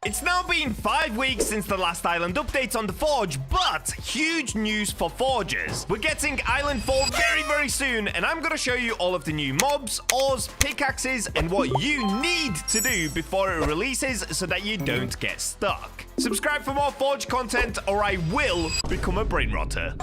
It's now been 5 weeks since the last island update on the Forge, but huge news for Forgers. We're getting Island 4 very soon, and I'm going to show you all of the new mobs, ores, pickaxes, and what you need to do before it releases so that you don't get stuck. Subscribe for more Forge content, or I will become a brain rotter.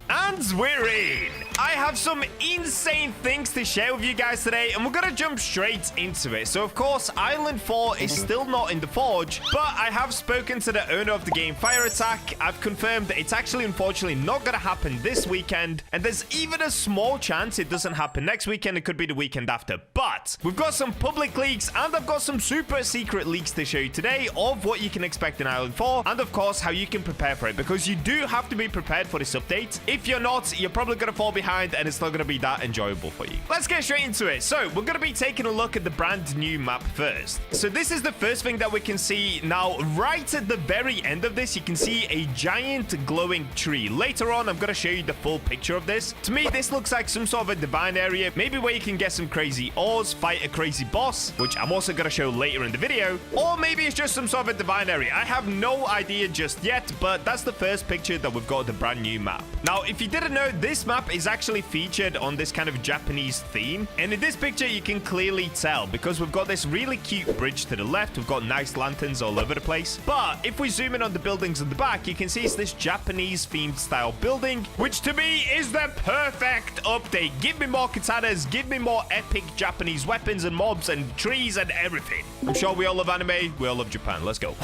And we're in. I have some insane things to share with you guys today, and we're gonna jump straight into it. So of course, Island 4 is still not in the Forge, but I have spoken to the owner of the game, Fire Attack. I've confirmed that it's actually unfortunately not gonna happen this weekend, and there's even a small chance it doesn't happen next weekend. It could be the weekend after, but we've got some public leaks, and I've got some super secret leaks to show you today of what you can expect in Island 4, and of course how you can prepare for it, because you do have to be prepared for this update. If you're not, you're probably gonna fall behind, and it's not going to be that enjoyable for you. Let's get straight into it. So we're going to be taking a look at the brand new map first. So this is the first thing that we can see. Now, right at the very end of this, you can see a giant glowing tree. Later on, I'm going to show you the full picture of this. To me, this looks like some sort of a divine area, maybe where you can get some crazy ores, fight a crazy boss, which I'm also going to show later in the video, or maybe it's just some sort of a divine area. I have no idea just yet, but that's the first picture that we've got of the brand new map. Now, if you didn't know, this map is actually featured on this kind of Japanese theme, and in this picture you can clearly tell because we've got this really cute bridge to the left. We've got nice lanterns all over the place, but if we zoom in on the buildings in the back, you can see it's this Japanese themed style building, which to me is the perfect update. Give me more katanas, give me more epic Japanese weapons and mobs and trees and everything. I'm sure we all love anime, we all love Japan. Let's go.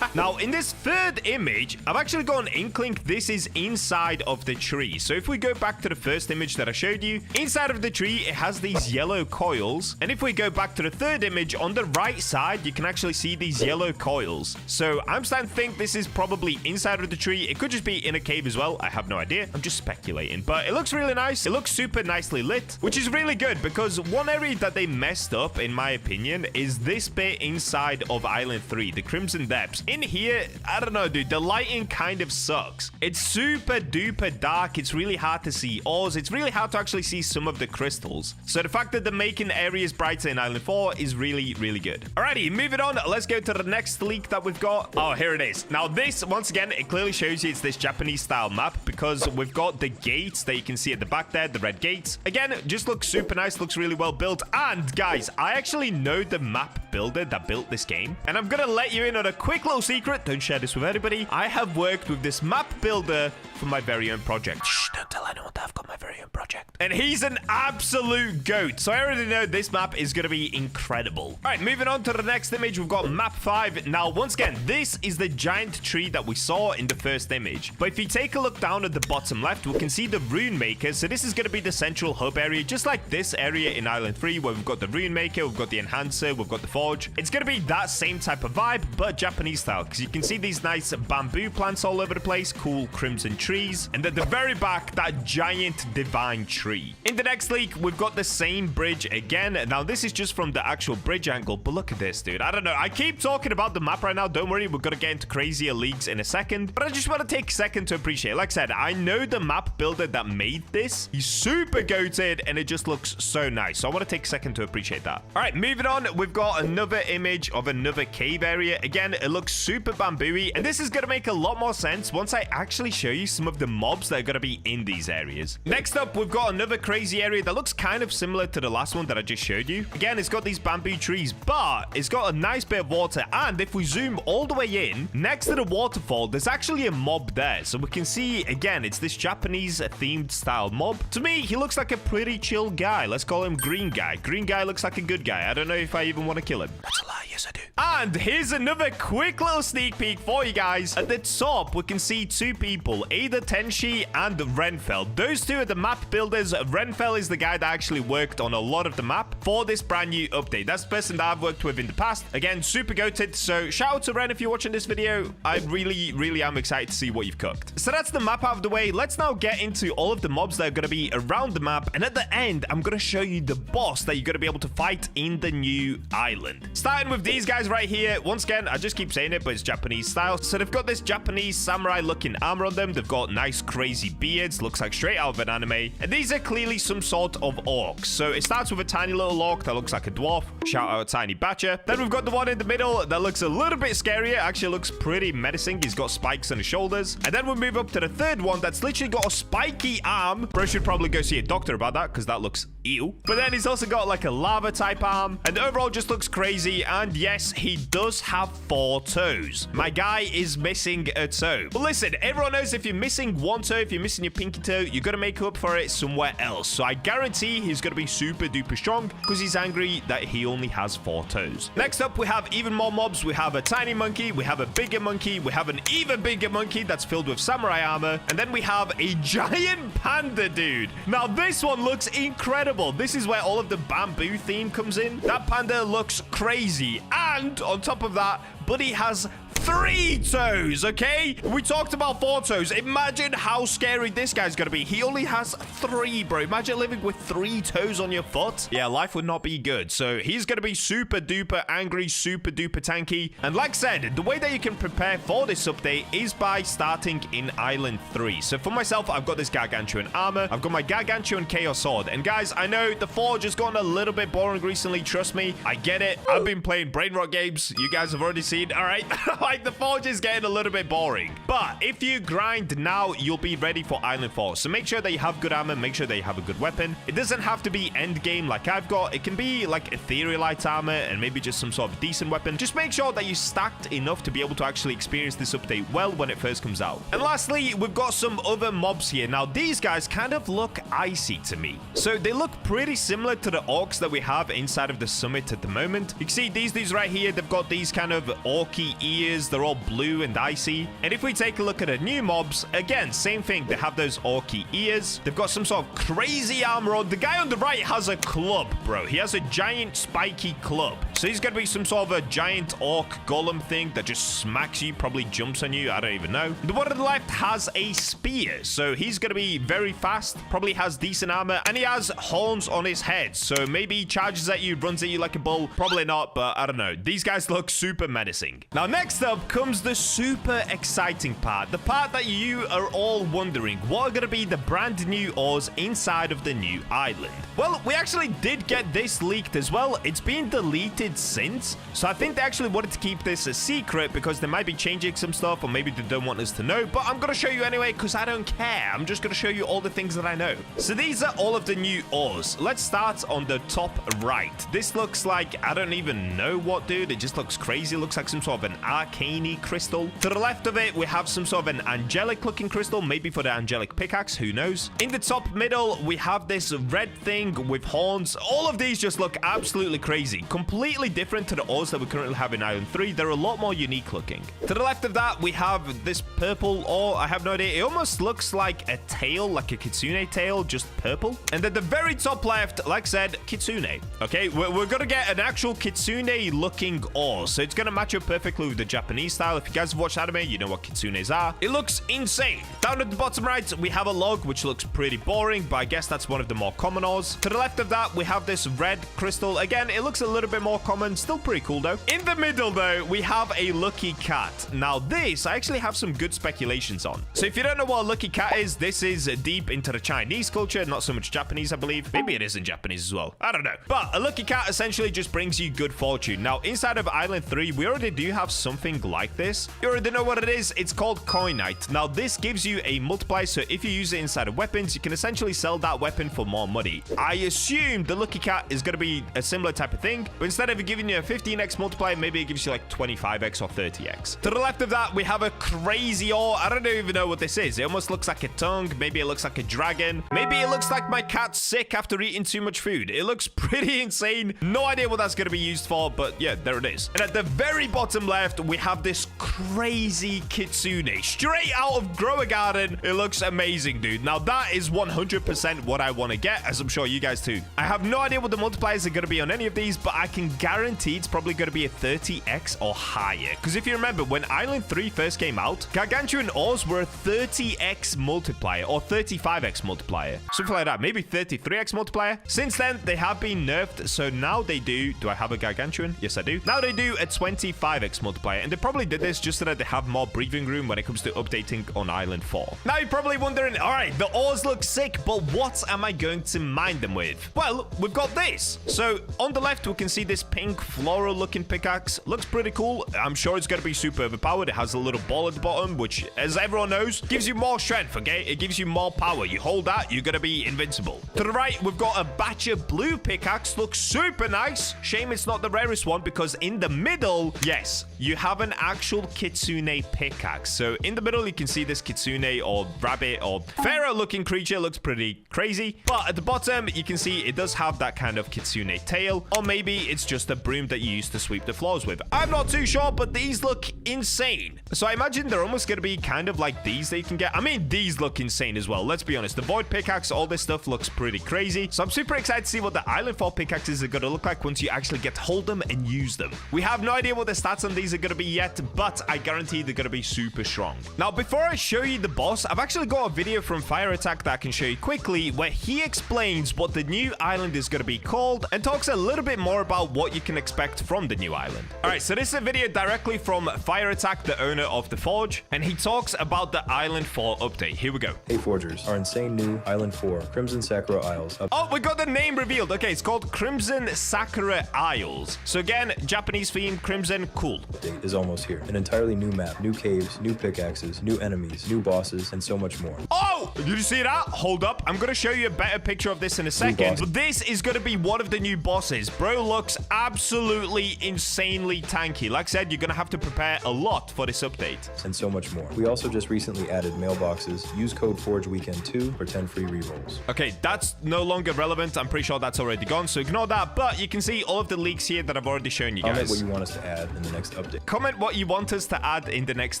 Now in this third image, I've actually got an inkling this is inside of the tree. So if we go back to the first image that I showed you, inside of the tree it has these yellow coils, and if we go back to the third image on the right side, you can actually see these yellow coils. So I'm starting to think this is probably inside of the tree. It could just be in a cave as well. I have no idea, I'm just speculating, but it looks really nice. It looks super nicely lit, which is really good, because one area that they messed up in my opinion is this bit inside of Island 3, the Crimson Depths. In here, I don't know dude, the lighting kind of sucks. It's super duper dark. It's really hard to see ores. It's really hard to actually see some of the crystals. So the fact that they're making areas brighter in Island 4 is really good. Alrighty, moving on. Let's go to the next leak that we've got. Oh, here it is. Now this, once again, it clearly shows you it's this Japanese style map, because we've got the gates that you can see at the back there, the red gates. Again, just looks super nice, looks really well built. And guys, I actually know the map builder that built this game, and I'm gonna let you in on a quick little secret. Don't share this with anybody. I have worked with this map builder for my very own project. Shh, don't tell anyone that I've got my very own project. And he's an absolute goat, so I already know this map is going to be incredible. All right, moving on to the next image, we've got map 5. Now, once again, this is the giant tree that we saw in the first image. But if you take a look down at the bottom left, we can see the rune maker. So this is going to be the central hub area, just like this area in Island 3, where we've got the rune maker, we've got the enhancer, we've got the forge. It's going to be that same type of vibe, but Japanese style, because you can see these nice bamboo plants all over the place, cool crimson trees, and at the very back, that giant divine tree. In the next leak, we've got the same bridge again. Now this is just from the actual bridge angle, but look at this dude. I don't know, I keep talking about the map right now. Don't worry, we're gonna get into crazier leaks in a second, but I just want to take a second to appreciate. Like I said, I know the map builder that made this. He's super goated, and it just looks so nice, so I want to take a second to appreciate that. All right, moving on, we've got another image of another cave area. Again, it looks super bamboo-y, and this is gonna make a lot more sense once I actually show you some of the mobs that are gonna be in these areas. Next up, we've got another crazy area that looks kind of similar to the last one that I just showed you. Again, it's got these bamboo trees, but it's got a nice bit of water, and if we zoom all the way in, next to the waterfall, there's actually a mob there. So we can see, again, it's this Japanese themed style mob. To me, he looks like a pretty chill guy. Let's call him Green Guy. Green Guy looks like a good guy. I don't know if I even want to kill him. That's a lie. Yes, I do. And here's another quick little sneak peek for you guys. At the top, we can see two people, either Tenshi and Renfell. Those two are the map builders. Renfell is the guy that actually worked on a lot of the map for this brand new update. That's the person that I've worked with in the past. Again, super goated. So shout out to Ren if you're watching this video. I really am excited to see what you've cooked. So that's the map out of the way. Let's now get into all of the mobs that are going to be around the map. And at the end, I'm going to show you the boss that you're going to be able to fight in the new island. Starting with these guys right here. Once again, I just keep saying it, but it's Japanese style. So they've got this Japanese samurai looking armor on them. They've got nice crazy beards. Looks like straight out of an anime. okay? And these are clearly some sort of orcs. So it starts with a tiny little orc that looks like a dwarf. Shout out tiny Bacha. Then we've got the one in the middle that looks a little bit scarier. Actually looks pretty menacing. He's got spikes on his shoulders. And then we move up to the third one that's literally got a spiky arm. Bro should probably go see a doctor about that because that looks ew. But then he's also got like a lava type arm. And overall just looks crazy. And yes, he does have 4 toes. My guy is missing a toe. But listen, everyone knows if you're missing one toe, if you're missing your pinky toe, you got to make up for it somewhere else. So I guarantee he's going to be super duper strong because he's angry that he only has 4 toes. Next up, we have even more mobs. We have a tiny monkey. We have a bigger monkey. We have an even bigger monkey that's filled with samurai armor. And then we have a giant panda, dude. Now, this one looks incredible. This is where all of the bamboo theme comes in. That panda looks crazy. And on top of that, Buddy has 3 toes, okay? We talked about 4 toes. Imagine how scary this guy's gonna be. He only has 3, bro. Imagine living with 3 toes on your foot. Yeah, life would not be good. So he's gonna be super duper angry, super duper tanky. And like I said, the way that you can prepare for this update is by starting in Island 3. So for myself, I've got this Gargantuan armor. I've got my Gargantuan Chaos Sword. And guys, I know the Forge has gotten a little bit boring recently. Trust me, I get it. I've been playing brain rot games. You guys have already seen, all right? Like, the Forge is getting a little bit boring. But if you grind now, you'll be ready for Island 4. So make sure that you have good armor. Make sure that you have a good weapon. It doesn't have to be end game like I've got. It can be like etherealite armor and maybe just some sort of decent weapon. Just make sure that you stacked enough to be able to actually experience this update well when it first comes out. And lastly, we've got some other mobs here. Now, these guys kind of look icy to me. So they look pretty similar to the orcs that we have inside of the summit at the moment. You can see these dudes right here. They've got these kind of orky ears. They're all blue and icy. And if we take a look at the new mobs, again, same thing. They have those orky ears. They've got some sort of crazy armor on. The guy on the right has a club, bro. He has a giant spiky club. So he's going to be some sort of a giant orc golem thing that just smacks you, probably jumps on you. I don't even know. The one on the left has a spear. So he's going to be very fast, probably has decent armor, and he has horns on his head. So maybe he charges at you, runs at you like a bull. Probably not, but I don't know. These guys look super menacing. Now, next up comes the super exciting part. The part that you are all wondering, what are going to be the brand new ores inside of the new island? Well, we actually did get this leaked as well. It's been deleted since. So I think they actually wanted to keep this a secret because they might be changing some stuff or maybe they don't want us to know. But I'm going to show you anyway because I don't care. I'm just going to show you all the things that I know. So these are all of the new ores. Let's start on the top right. This looks like, I don't even know what, dude. It just looks crazy. It looks like some sort of an arcane crystal. To the left of it, we have some sort of an angelic looking crystal, maybe for the angelic pickaxe, who knows. In the top middle, we have this red thing with horns. All of these just look absolutely crazy. Completely different to the ores that we currently have in Island 3. They're a lot more unique looking. To the left of that, we have this purple ore. I have no idea. It almost looks like a tail, like a kitsune tail, just purple. And at the very top left, like I said, kitsune. Okay, we're gonna get an actual kitsune looking ore. So it's gonna match up perfectly with the Japanese style. If you guys have watched anime, you know what kitsunes are. It looks insane. Down at the bottom right, we have a log, which looks pretty boring, but I guess that's one of the more common ores. To the left of that, we have this red crystal. Again, it looks a little bit more common. Still pretty cool, though. In the middle, though, we have a lucky cat. Now, this, I actually have some good speculations on. So if you don't know what a lucky cat is, this is deep into the Chinese culture, not so much Japanese, I believe. Maybe it is in Japanese as well. I don't know. But a lucky cat essentially just brings you good fortune. Now, inside of Island 3, we already do have something like this. You already know what it is. It's called Coinite. Now, this gives you a multiplier, so if you use it inside of weapons, you can essentially sell that weapon for more money. I assume the lucky cat is going to be a similar type of thing, but instead of giving you a 15x multiplier, maybe it gives you like 25x or 30x. To the left of that, we have a crazy ore. I don't even know what this is. It almost looks like a tongue. Maybe it looks like a dragon. Maybe it looks like my cat's sick after eating too much food. It looks pretty insane. No idea what that's going to be used for, but yeah, there it is. And at the very bottom left, we have this crazy kitsune straight out of Grow a Garden. It looks amazing, dude. Now, that is 100% what I want to get, as I'm sure you guys too. I have no idea what the multipliers are going to be on any of these, but I can guarantee it's probably going to be a 30x or higher. Because if you remember, when Island 3 first came out, Gargantuan ores were a 30x multiplier or 35x multiplier. Something like that. Maybe 33x multiplier. Since then, they have been nerfed. So now they do I have a Gargantuan? Yes, I do. Now they do a 25x multiplier. And probably did this just so that they have more breathing room when it comes to updating on Island 4. Now, you're probably wondering, all right, the ores look sick, but what am I going to mine them with? Well, we've got this. So on the left, we can see this pink floral looking pickaxe. Looks pretty cool. I'm sure it's going to be super overpowered. It has a little ball at the bottom, which, as everyone knows, gives you more strength, okay? It gives you more power. You hold that, you're going to be invincible. To the right, we've got a Bacha blue pickaxe. Looks super nice. Shame it's not the rarest one, because in the middle, yes, you have an actual kitsune pickaxe. So in the middle, you can see this kitsune or rabbit or pharaoh looking creature. Looks pretty crazy. But at the bottom, you can see it does have that kind of kitsune tail, or maybe it's just a broom that you use to sweep the floors with. I'm not too sure, but these look insane. So I imagine they're almost going to be kind of like these that you can get. I mean, these look insane as well. Let's be honest. The void pickaxe, all this stuff looks pretty crazy. So I'm super excited to see what the Island 4 pickaxes are going to look like once you actually get to hold them and use them. We have no idea what the stats on these are going to be yet, but I guarantee they're going to be super strong. Now, before I show you the boss, I've actually got a video from Fire Attack that I can show you quickly where he explains what the new island is going to be called and talks a little bit more about what you can expect from the new island. All right, so this is a video directly from Fire Attack, the owner of the Forge, and he talks about the Island 4 update. Here we go. Hey Forgers, our insane new Island 4, Crimson Sakura Isles. Oh, we got the name revealed. Okay, it's called Crimson Sakura Isles. So again, Japanese theme, Crimson, cool. Update is almost here. An entirely new map, new caves, new pickaxes, new enemies, new bosses, and so much more. Oh, did you see that? Hold up. I'm going to show you a better picture of this in a second, but this is going to be one of the new bosses. Bro looks absolutely insanely tanky. Like I said, you're going to have to prepare a lot for this update. And so much more. We also just recently added mailboxes. Use code FORGEWEEKEND2 for 10 free rerolls. Okay, that's no longer relevant. I'm pretty sure that's already gone, so ignore that. But you can see all of the leaks here that I've already shown you guys. Comment what you want us to add in the next update. Comment what you want us to add in the next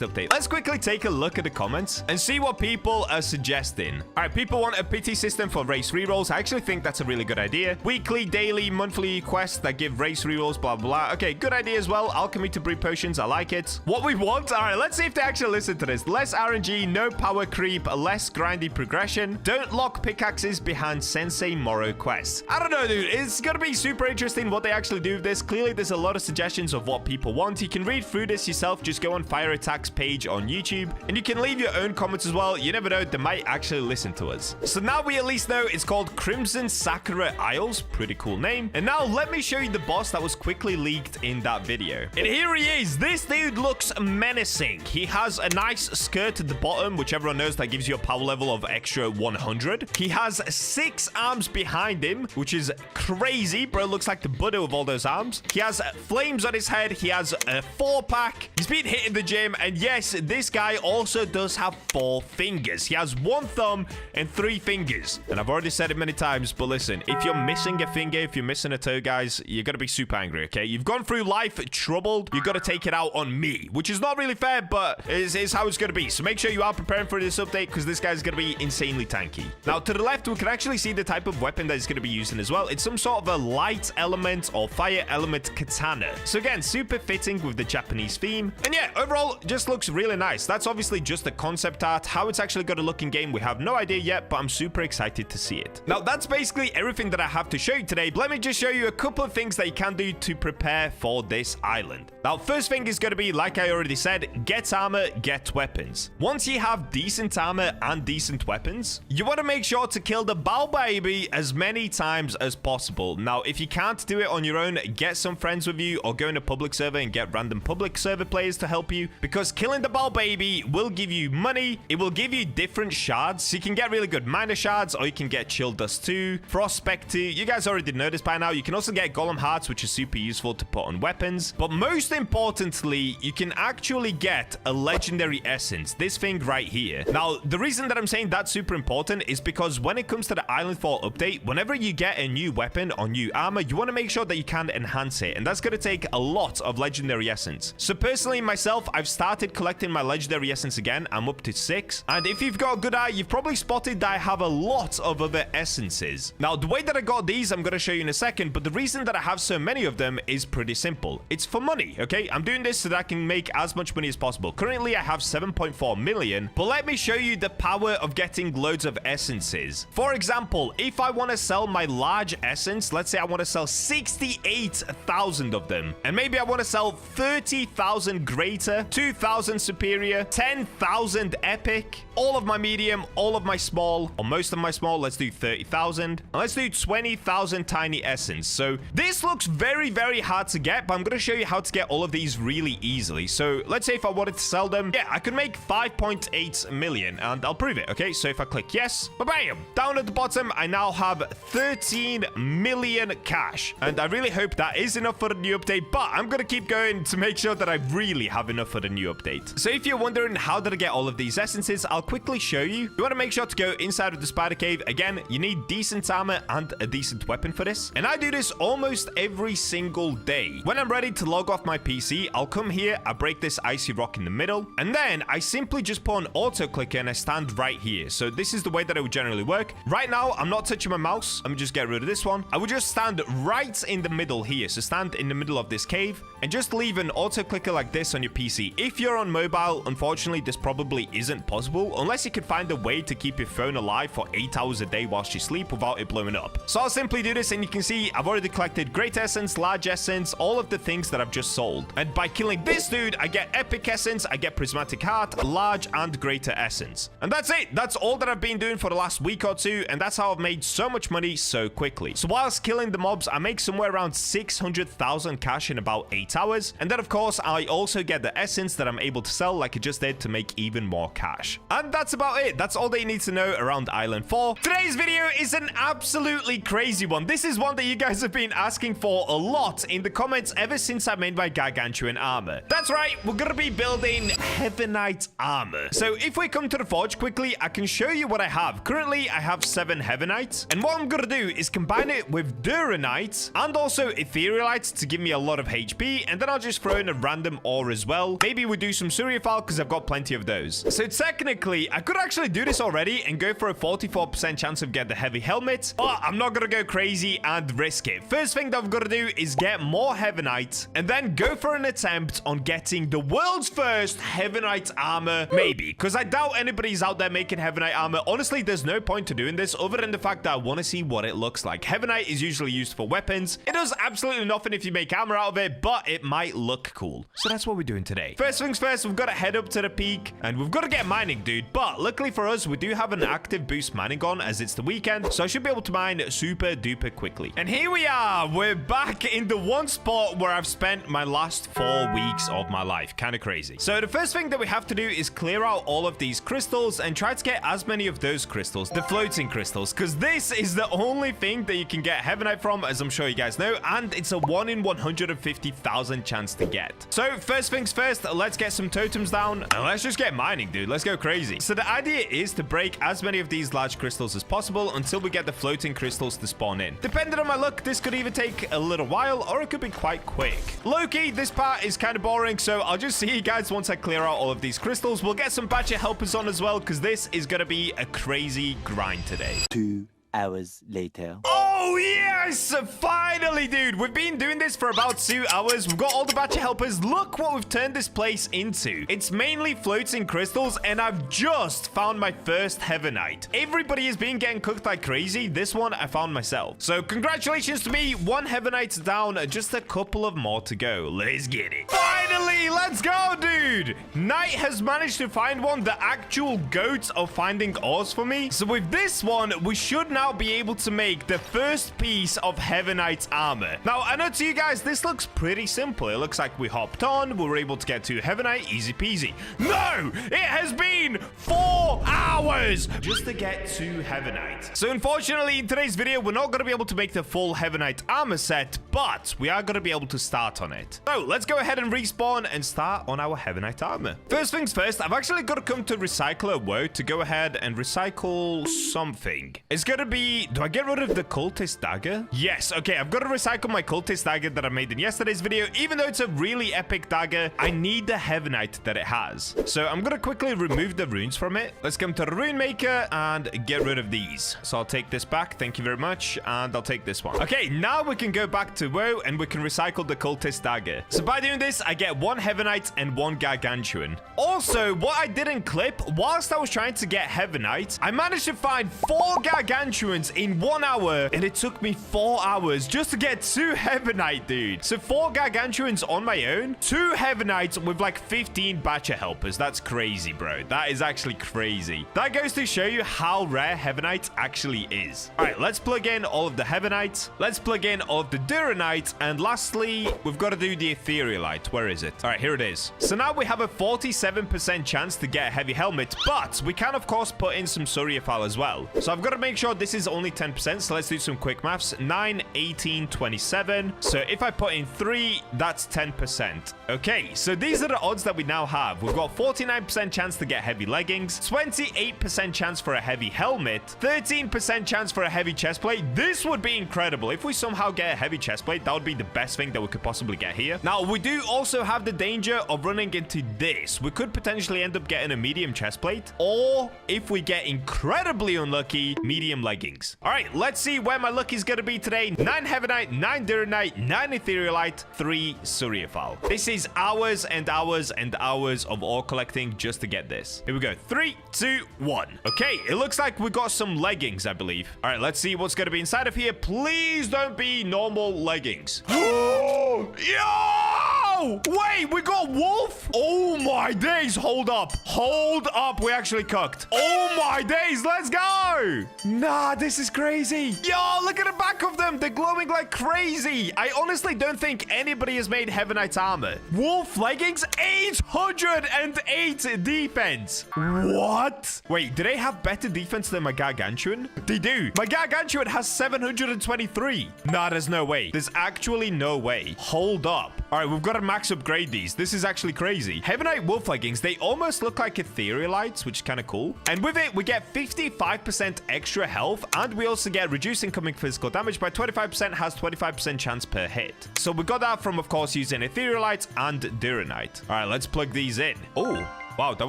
update. Let's quickly take a look at the comments and see what people are suggesting. All right, people want a pity system for race rerolls. I actually think that's a really good idea. Weekly, daily, monthly quests that give race rerolls, blah, blah. Okay, good idea as well. Alchemy to breed potions. I like it. What we want? All right, let's see if they actually listen to this. Less RNG, no power creep, less grindy progression. Don't lock pickaxes behind Sensei Moro quests. I don't know, dude. It's going to be super interesting what they actually do with this. Clearly, there's a lot of suggestions of what people want. You can read through this yourself. Just go on Fire Attack's page on YouTube, and you can leave your own comments as well. You never know, they might actually listen to us. So now we at least know it's called Crimson Sakura Isles. Pretty cool name. And now let me show you the boss that was quickly leaked in that video. And here he is. This dude looks menacing. He has a nice skirt at the bottom, which everyone knows that gives you a power level of extra 100. He has 6 arms behind him, which is crazy. Bro looks like the Buddha with all those arms. He has flames on his head. He has a 4-pack. He's been hit in the gym. And yes, this guy also does have 4 fingers. He has 1 thumb and 3 fingers. And I've already said it many times, but listen, if you're missing a finger, if you're missing a toe, guys, you're going to be super angry, okay? You've gone through life troubled. You've got to take it out on me, which is not really fair, but is how it's going to be. So make sure you are preparing for this update, because this guy's going to be insanely tanky. Now, to the left, we can actually see the type of weapon that he's going to be using as well. It's some sort of a light element or fire element katana. So again, super fitting with the Japanese theme. And yeah, overall, just looks really nice. That's obviously just the concept art. How it's actually going to look in game, we have no idea yet, but I'm super excited to see it. Now, that's basically everything that I have to show you today. But let me just show you a couple of things that you can do to prepare for this island. Now, first thing is going to be, like I already said, get armor, get weapons. Once you have decent armor and decent weapons, you want to make sure to kill the Bao Baby as many times as possible. Now, if you can't do it on your own, get some friends with you or go in a public server and get random public server players to help you, because killing the Bao Baby will give you money. It will give you different shards. So you can get really good miner shards, or you can get chill dust 2, frostspec 2. You guys already know this by now. You can also get golem hearts, which is super useful to put on weapons. But most importantly, you can actually get a legendary essence, this thing right here. Now, the reason that I'm saying that's super important is because when it comes to the Island 4 update, whenever you get a new weapon or new armor, you want to make sure that you can enhance it, and that's going to take a lot of legendary essence. So personally, myself, I've started collecting my legendary essence again. I'm up to 6, and if you've got a good eye, you've probably spotted that I have a lot of other essences. Now, the way that I got these, I'm going to show you in a second, but the reason that I have so many of them is pretty simple. It's for money, okay? I'm doing this so that I can make as much money as possible. Currently, I have 7.4 million, but let me show you the power of getting loads of essences. For example, if I want to sell my large essence, let's say I want to sell 68,000 of them, and maybe I want to sell 30,000 greater, 2,000 superior, 10,000 epic, all of my medium, all of my small, or most of my small. Let's do 30,000, and let's do 20,000 tiny essence. So this looks very, very hard to get, but I'm going to show you how to get all of these really easily. So let's say if I wanted to sell them, yeah, I could make 5.8 million, and I'll prove it, okay? So if I click yes, bam, down at the bottom, I now have 13 million cash, and I really hope that is enough for the new update, but I'm going to keep going to make sure that I really have enough for the new update. So if you're wondering how did I get all of these essences, I'll quickly show you. You want to make sure to go inside of the spider cave. Again, you need decent armor and a decent weapon for this, and I do this almost every single day. When I'm ready to log off my PC, I'll come here, I break this icy rock in the middle, and then I simply just put an auto clicker and I stand right here. So this is the way that it would generally work. Right now, I'm not touching my mouse. I'm just get rid of this one. I would just stand right in the middle here. So stand in the middle of this cave and just leave an auto clicker like this on your PC. If you're on mobile, unfortunately, this probably isn't possible unless you can find a way to keep your phone alive for 8 hours a day whilst you sleep without it blowing up. So I'll simply do this, and you can see I've already collected great essence, large essence, all of the things that I've just sold. And by killing this dude, I get epic essence, I get prismatic heart, large and greater essence. And that's it. That's all that I've been doing for the last week or two, and that's how I've made so much money so quickly. So whilst killing the mobs, I make somewhere around 600,000 cash in about 8 hours. And then of course, I also get the essence that I'm able to sell like I just did to make even more cash. And that's about it. That's all that you need to know around Island 4. Today's video is an absolutely crazy one. This is one that you guys have been asking for a lot in the comments ever since I made my Gargantuan armor. That's right, we're gonna be building Heavenite armor. So if we come to the forge quickly, I can show you what I have. Currently, I have 7 Heavenites, and what I'm gonna do is combine it with Duranite and also Etherealite to give me a lot of HP, and then I'll just throw in a random ore as well. Maybe we do some Suryaphal because I've got plenty of those. So technically, I could actually do this already and go for a 44% chance of getting the heavy helmet, but I'm not gonna go crazy and risk it. First thing that I've got to do is get more Heavenite and then go for an attempt on getting the world's first Heavenite armor, maybe, because I doubt anybody's out there making Heavenite armor. Honestly, there's no point to doing this other than the fact that I want to see what it looks like. Heavenite is usually used for weapons. It does absolutely nothing if you make armor out of it, but it might look cool. So that's what we're doing today. First things first, we've got to head up to the peak and we've got to get mining, dude. But luckily for us, we do have an active boost mining on as it's the weekend, so I should be able to mine super duper quickly. And here we are. We're back in the one spot where I've spent my last 4 weeks of my life. Kind of crazy. So the first thing that we have to do is clear out all of these crystals and try to get as many of those crystals, the floating crystals, because this is the only thing that you can get Heavenite from, as I'm sure you guys know, and it's a 1 in 150,000 chance to get. So first things first, let's get some totems down and let's just get mining, dude. Let's go crazy. So the idea is to break as many of these large crystals as possible until we get the floating crystals to spawn in. Depending on my luck, this could either take a little while or it could be quite quick. Low-key, this part is kind of boring, so I'll just see you guys once I clear out all of these crystals. We'll get some Bacha helpers on as well, because this is going to be a crazy grind today. 2 hours later. Oh, yes! Finally, dude. We've been doing this for about 2 hours. We've got all the Bacha helpers. Look what we've turned this place into. It's mainly floating crystals, and I've just found my first Heavenite. Everybody has been getting cooked like crazy. This one I found myself. So congratulations to me. 1 Heavenite down. Just a couple of more to go. Let's get it. Finally, let's go, dude. Knight has managed to find one. The actual goat of finding ores for me. So with this one, we should now be able to make the first piece of Heavenite armor. Now, I know to you guys, this looks pretty simple. It looks like we hopped on, we were able to get to Heavenite, easy peasy. No! It has been 4 hours just to get to Heavenite. So unfortunately, in today's video, we're not going to be able to make the full Heavenite armor set, but we are going to be able to start on it. So let's go ahead and respawn and start on our Heavenite Heavenite armor. First things first, I've actually got to come to Recycler Woe to go ahead and recycle something. It's going to be... Do I get rid of the cultist dagger? Yes. Okay, I've got to recycle my cultist dagger that I made in yesterday's video. Even though it's a really epic dagger, I need the Heavenite that it has. So I'm going to quickly remove the runes from it. Let's come to the rune maker and get rid of these. So I'll take this back. Thank you very much. And I'll take this one. Okay, now we can go back to WoW and we can recycle the cultist dagger. So by doing this, I get 1 Heavenite and 1 Gargantuan. Also, what I didn't clip, whilst I was trying to get Heavenite, I managed to find 4 Gargantuans in 1 hour, and it took me 4 hours just to get 2 Heavenite, dude. So 4 Gargantuans on my own, 2 Heavenites with like 15 Bacha helpers. That's crazy, bro. That is actually crazy. That goes to show you how rare Heavenite actually is. All right, let's plug in all of the Heavenites. Let's plug in all of the Duranite, and lastly, we've got to do the Etherealite. Where is it? All right, here it is. So now we have a 47% chance to get a heavy helmet, but we can, of course, put in some Suriafal as well. So I've got to make sure this is only 10%. So let's do some quick maths. 9, 18, 27. So if I put in 3, that's 10%. Okay, so these are the odds that we now have. We've got 49% chance to get heavy leggings, 28% chance for a heavy helmet, 13% chance for a heavy chestplate. This would be incredible. If we somehow get a heavy chestplate, that would be the best thing that we could possibly get here. Now, we do also have the danger of running into this. We could potentially end up getting a medium chestplate, or if we get incredibly unlucky, medium leggings. All right, let's see where my luck is going to be today. 9 Heavenite, 9 Duranite, 9 Etherealite, 3 Suriafal. This is hours and hours and hours of ore collecting just to get this. Here we go. 3, 2, 1. Okay, it looks like we got some leggings, I believe. All right, let's see what's going to be inside of here. Please don't be normal leggings. Oh, yo! Wait, we got wolf? Oh my days. Hold up. Hold up. We actually cooked. Oh my days. Let's go. Nah, this is crazy. Yo, look at the back of them. They're glowing like crazy. I honestly don't think anybody has made Heavenite armor. Wolf leggings, 808 defense. What? Wait, do they have better defense than my Gargantuan? They do. My Gargantuan has 723. Nah, there's no way. There's actually no way. Hold up. All right, we've got to max upgrade these. This is actually crazy. Heavenite wolf leggings, they almost look like Etherealites, which is kind of cool. And with it, we get 55% extra health, and we also get reduced incoming physical damage by 25%, has 25% chance per hit. So we got that from, of course, using Etherealites and Duranite. All right, let's plug these in. Oh, wow, that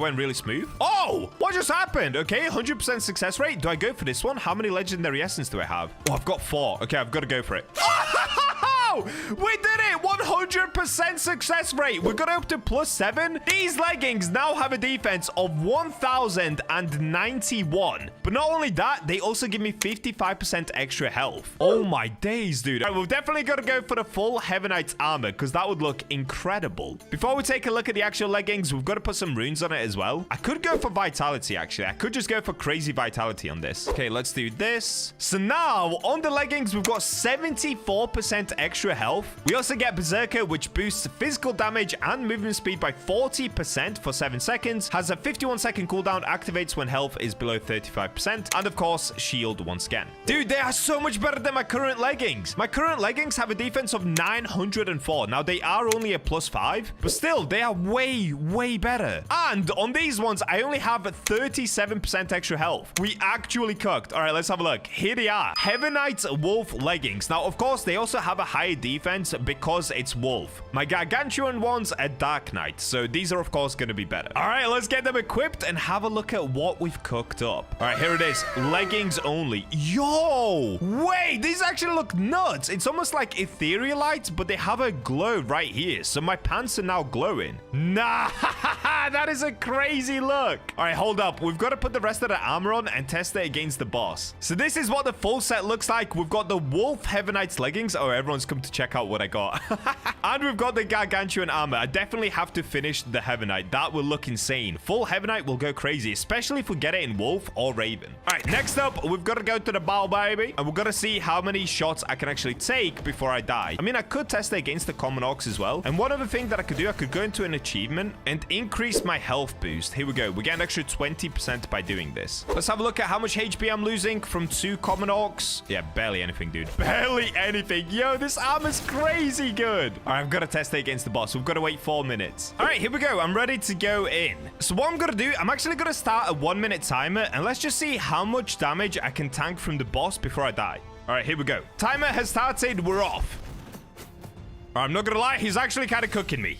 went really smooth. Oh, what just happened? Okay, 100% success rate. Do I go for this one? How many legendary essence do I have? Oh, I've got 4. Okay, I've got to go for it. We did it! 100% success rate. We got up to +7. These leggings now have a defense of 1091. But not only that, they also give me 55% extra health. Oh my days, dude. All right, we've definitely got to go for the full Heavenite armor because that would look incredible. Before we take a look at the actual leggings, we've got to put some runes on it as well. I could go for vitality, actually. I could just go for crazy vitality on this. Okay, let's do this. So now, on the leggings, we've got 74% extra health. We also get Berserker, which boosts physical damage and movement speed by 40% for 7 seconds, has a 51-second cooldown, activates when health is below 35%, and of course, shield once again. Dude, they are so much better than my current leggings. My current leggings have a defense of 904. Now, they are only a +5, but still, they are way, way better. And on these ones, I only have 37% extra health. We actually cooked. All right, let's have a look. Here they are. Heavenite wolf leggings. Now, of course, they also have a higher defense because it's wolf. My Gargantuan ones are Dark Knight, so these are, of course, going to be better. All right, let's get them equipped and have a look at what we've cooked up. All right, here it is. Leggings only. Yo! Wait, these actually look nuts. It's almost like Etherealites, but they have a glow right here, so my pants are now glowing. Nah, that is a crazy look. All right, hold up. We've got to put the rest of the armor on and test it against the boss. So this is what the full set looks like. We've got the wolf Heavenite leggings. Oh, everyone's come to check out what I got. And we've got the Gargantuan armor. I definitely have to finish the Heavenite. That will look insane. Full Heavenite will go crazy, especially if we get it in wolf or raven. All right, next up, we've got to go to the bow, baby, and we've got to see how many shots I can actually take before I die. I mean, I could test it against the common orcs as well. And one other thing that I could do, I could go into an achievement and increase my health boost. Here we go. We get an extra 20% by doing this. Let's have a look at how much HP I'm losing from 2 common orcs. Yeah, barely anything, dude. Barely anything. Yo, this armor's crazy good. All right, I've got to test it against the boss. We've got to wait 4 minutes. All right, here we go. I'm ready to go in. So what I'm going to do, I'm actually going to start a 1-minute timer, and let's just see how much damage I can tank from the boss before I die. All right, here we go. Timer has started. We're off. All right, I'm not going to lie. He's actually kind of cooking me.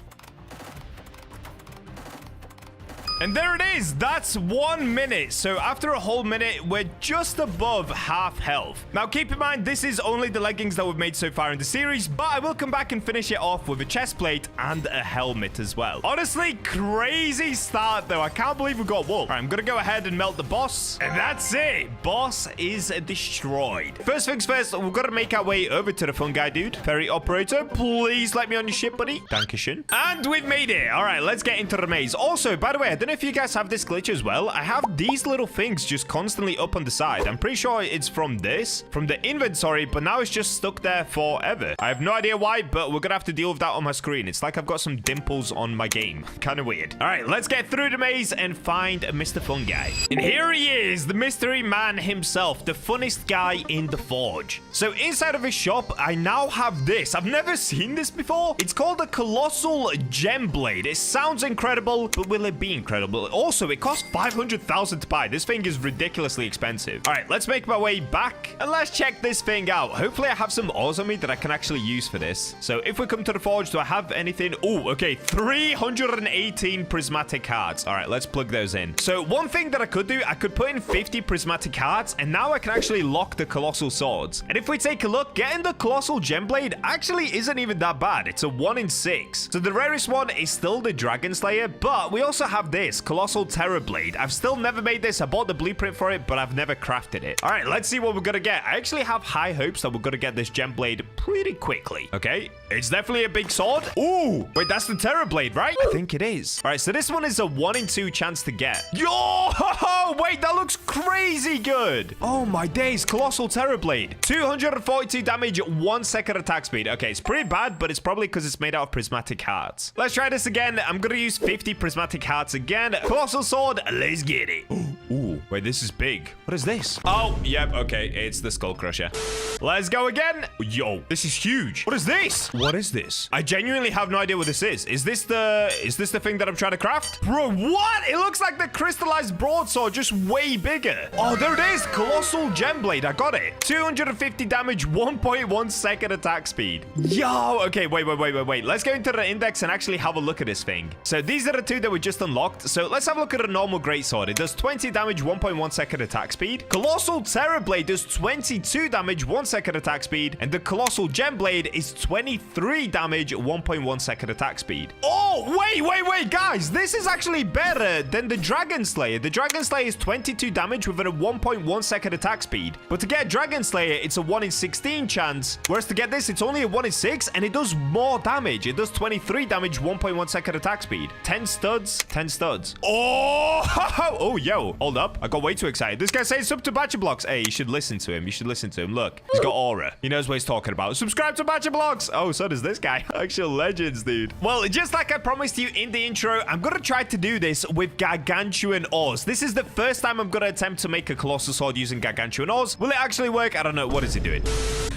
And there it is. That's 1 minute. So after a whole minute, we're just above half health. Now, keep in mind, this is only the leggings that we've made so far in the series, but I will come back and finish it off with a chest plate and a helmet as well. Honestly, crazy start, though. I can't believe we got wool. All right, I'm going to go ahead and melt the boss. And that's it. Boss is destroyed. First things first, we've got to make our way over to the fungi dude. Ferry operator, please let me on your ship, buddy. Dankeschön. And we've made it. All right, let's get into the maze. Also, by the way, I don't know if you guys have this glitch as well. I have these little things just constantly up on the side. I'm pretty sure it's from the inventory, but now it's just stuck there forever. I have no idea why, but we're gonna have to deal with that on my screen. It's like I've got some dimples on my game. Kind of weird. All right, let's get through the maze and find Mr. Fungi. And here he is, the mystery man himself, the funnest guy in the forge. So inside of his shop, I now have this. I've never seen this before. It's called a Colossal gem blade. It sounds incredible, but will it be incredible? Also, it costs 500,000 to buy. This thing is ridiculously expensive. All right, let's make my way back and let's check this thing out. Hopefully, I have some ores on me that I can actually use for this. So if we come to the forge, do I have anything? Oh, okay, 318 prismatic hearts. All right, let's plug those in. So one thing that I could do, I could put in 50 prismatic hearts, and now I can actually lock the colossal swords. And if we take a look, getting the colossal gem blade actually isn't even that bad. It's a 1 in 6. So the rarest one is still the dragon slayer, but we also have this colossal terror blade. I've still never made this. I bought the blueprint for it, but I've never crafted it. All right, let's see what we're gonna get. I actually have high hopes that we're gonna get this gem blade pretty quickly. Okay, it's definitely a big sword. Ooh, wait, that's the terror blade, right? I think it is. All right, so this one is a 1 in 2 chance to get. Yo, wait, that looks crazy good. Oh my days, colossal terror blade. 242 damage, 1 second attack speed. Okay, it's pretty bad, but it's probably because it's made out of prismatic hearts. Let's try this again. I'm gonna use 50 prismatic hearts again. Colossal sword, let's get it. Ooh, wait, this is big. What is this? Oh, yep, okay, it's the skull crusher. Let's go again. Yo, this is huge. What is this? What is this? I genuinely have no idea what this is. Is this the thing that I'm trying to craft? Bro, what? It looks like the crystallized broadsword, just way bigger. Oh, there it is. Colossal gem blade. I got it. 250 damage, 1.1 second attack speed. Yo, okay, wait. Let's go into the index and actually have a look at this thing. So these are the two that we just unlocked. So let's have a look at a normal greatsword. It does 20 damage, 1.1 second attack speed. Colossal terror blade does 22 damage, 1 second attack speed. And the colossal gem blade is 23 damage, 1.1 second attack speed. Oh, wait, guys. This is actually better than the Dragon Slayer. The Dragon Slayer is 22 damage with a 1.1 second attack speed. But to get Dragon Slayer, it's a 1 in 16 chance. Whereas to get this, it's only a 1 in 6 and it does more damage. It does 23 damage, 1.1 second attack speed. 10 studs. Oh, yo, hold up. I got way too excited. This guy says sub to BachaBlox. Hey, you should listen to him. Look, he's got aura. He knows what he's talking about. Subscribe to BachaBlox. Oh, so does this guy. Actual legends, dude. Well, just like I promised you in the intro, I'm gonna try to do this with Gargantuan ores. This is the first time I'm gonna attempt to make a colossal sword using Gargantuan ores. Will it actually work? I don't know. What is it doing?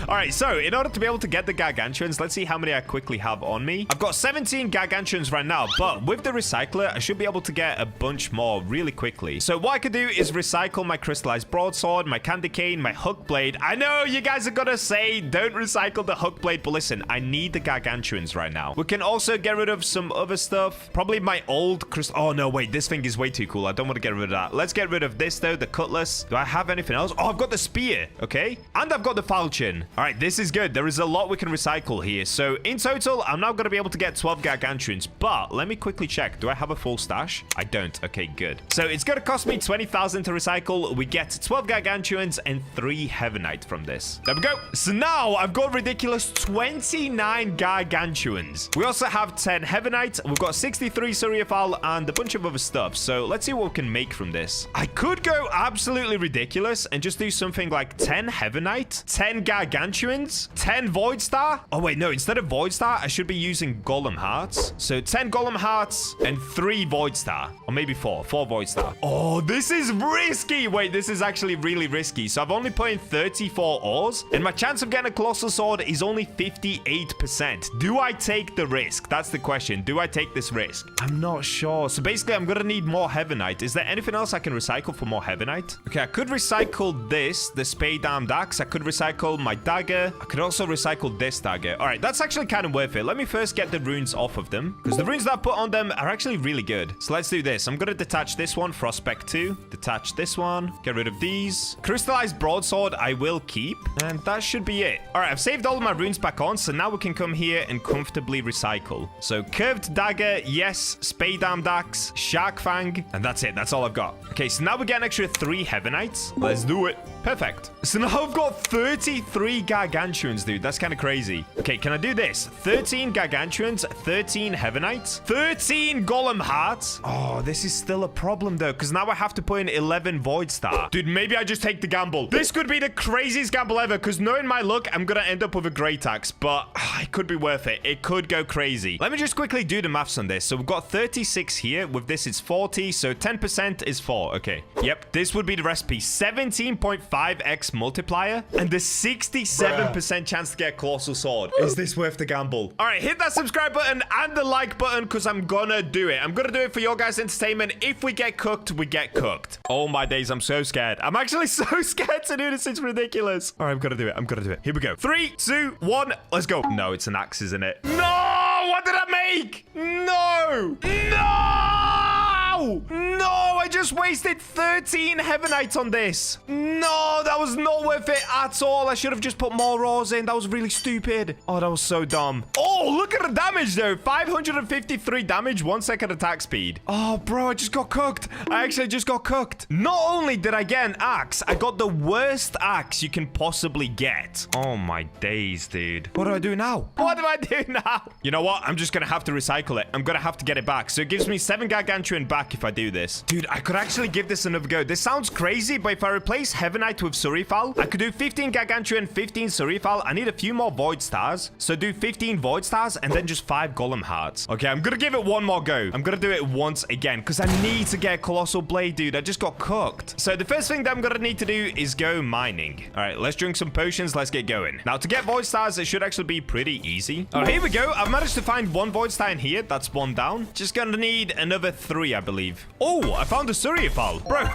All right, so in order to be able to get the Gargantuans, let's see how many I quickly have on me. I've got 17 Gargantuans right now, but with the recycler, I should be able to get a bunch more really quickly. So what I could do is recycle my crystallized broadsword, my candy cane, my hook blade. I know you guys are gonna say don't recycle the hook blade, but listen, I need the Gargantuans right now. We can also get rid of some other stuff. Probably my old crystal. Oh no, wait, this thing is way too cool. I don't want to get rid of that. Let's get rid of this though, the cutlass. Do I have anything else? Oh, I've got the spear. Okay, and I've got the falchion. All right, this is good. There is a lot we can recycle here. So in total, I'm now gonna be able to get 12 Gargantuans, but let me quickly check. Do I have a full stash? I don't. Okay, good. So it's gonna cost me 20,000 to recycle. We get 12 Gargantuans and 3 Heavenite from this. There we go. So now I've got ridiculous 29 Gargantuans. We also have 10 Heavenite. We've got 63 Suriafal and a bunch of other stuff. So let's see what we can make from this. I could go absolutely ridiculous and just do something like 10 Heavenite, 10 Gargantuans, gargantuans, 10 void star. Oh, wait, no. Instead of void star, I should be using golem hearts. So 10 golem hearts and 3 void star. Or maybe 4 void star. Oh, this is risky. Wait, this is actually really risky. So I've only put in 34 ores, and my chance of getting a colossal sword is only 58%. Do I take the risk? That's the question. Do I take this risk? I'm not sure. So basically, I'm gonna need more Heavenite. Is there anything else I can recycle for more Heavenite? Okay, I could recycle this, the spade armed axe. I could recycle my dagger. I could also recycle this dagger. All right, that's actually kind of worth it. Let me first get the runes off of them, because the runes that I put on them are actually really good. So let's do this. I'm gonna detach this one, Frostspec 2. Detach this one. Get rid of these. Crystallized broadsword I will keep, and that should be it. All right, I've saved all of my runes back on, so now we can come here and comfortably recycle. So curved dagger, yes. Spade armed axe, shark fang, and that's it. That's all I've got. Okay, so now we get an extra 3 Heavenites. Let's do it. Perfect. So now I've got 33 gargantuans, dude. That's kind of crazy. Okay, can I do this? 13 gargantuans, 13 Heavenites, 13 golem hearts. Oh, this is still a problem, though, because now I have to put in 11 void star. Dude, maybe I just take the gamble. This could be the craziest gamble ever, because knowing my luck, I'm going to end up with a great axe, but it could be worth it. It could go crazy. Let me just quickly do the maths on this. So we've got 36 here. With this, it's 40. So 10% is 4. Okay. Yep. This would be the recipe. 17.5x multiplier and the 67% chance to get a colossal sword. Is this worth the gamble? All right, hit that subscribe button and the like button, because I'm gonna do it. I'm gonna do it for your guys' entertainment. If we get cooked, we get cooked. Oh my days, I'm so scared. I'm actually so scared to do this. It's ridiculous. All right, I'm gonna do it. I'm gonna do it. Here we go. 3, 2, 1. Let's go. No, it's an axe, isn't it? No! What did I make? No! No! No! I just wasted 13 Heavenites on this. No, that was not worth it at all. I should have just put more ores in. That was really stupid. Oh, that was so dumb. Oh, look at the damage, though. 553 damage, 1 second attack speed. Oh, bro, I just got cooked. I actually just got cooked. Not only did I get an axe, I got the worst axe you can possibly get. Oh, my days, dude. What do I do now? What do I do now? You know what? I'm just going to have to recycle it. I'm going to have to get it back. So it gives me 7 gargantuan back if I do this. Dude, I could actually give this another go. This sounds crazy, but if I replace Heavenite with Surifal, I could do 15 gargantuan, 15 Surifal. I need a few more void stars. So do 15 void stars and then just 5 golem hearts. Okay, I'm gonna give it one more go. I'm gonna do it once again because I need to get a colossal blade, dude. I just got cooked. So the first thing that I'm gonna need to do is go mining. All right, let's drink some potions. Let's get going. Now, to get void stars, it should actually be pretty easy. All right, here we go. I've managed to find 1 void star in here. That's 1 down. Just gonna need another 3, I believe. Oh, I found a Surifal. Bro,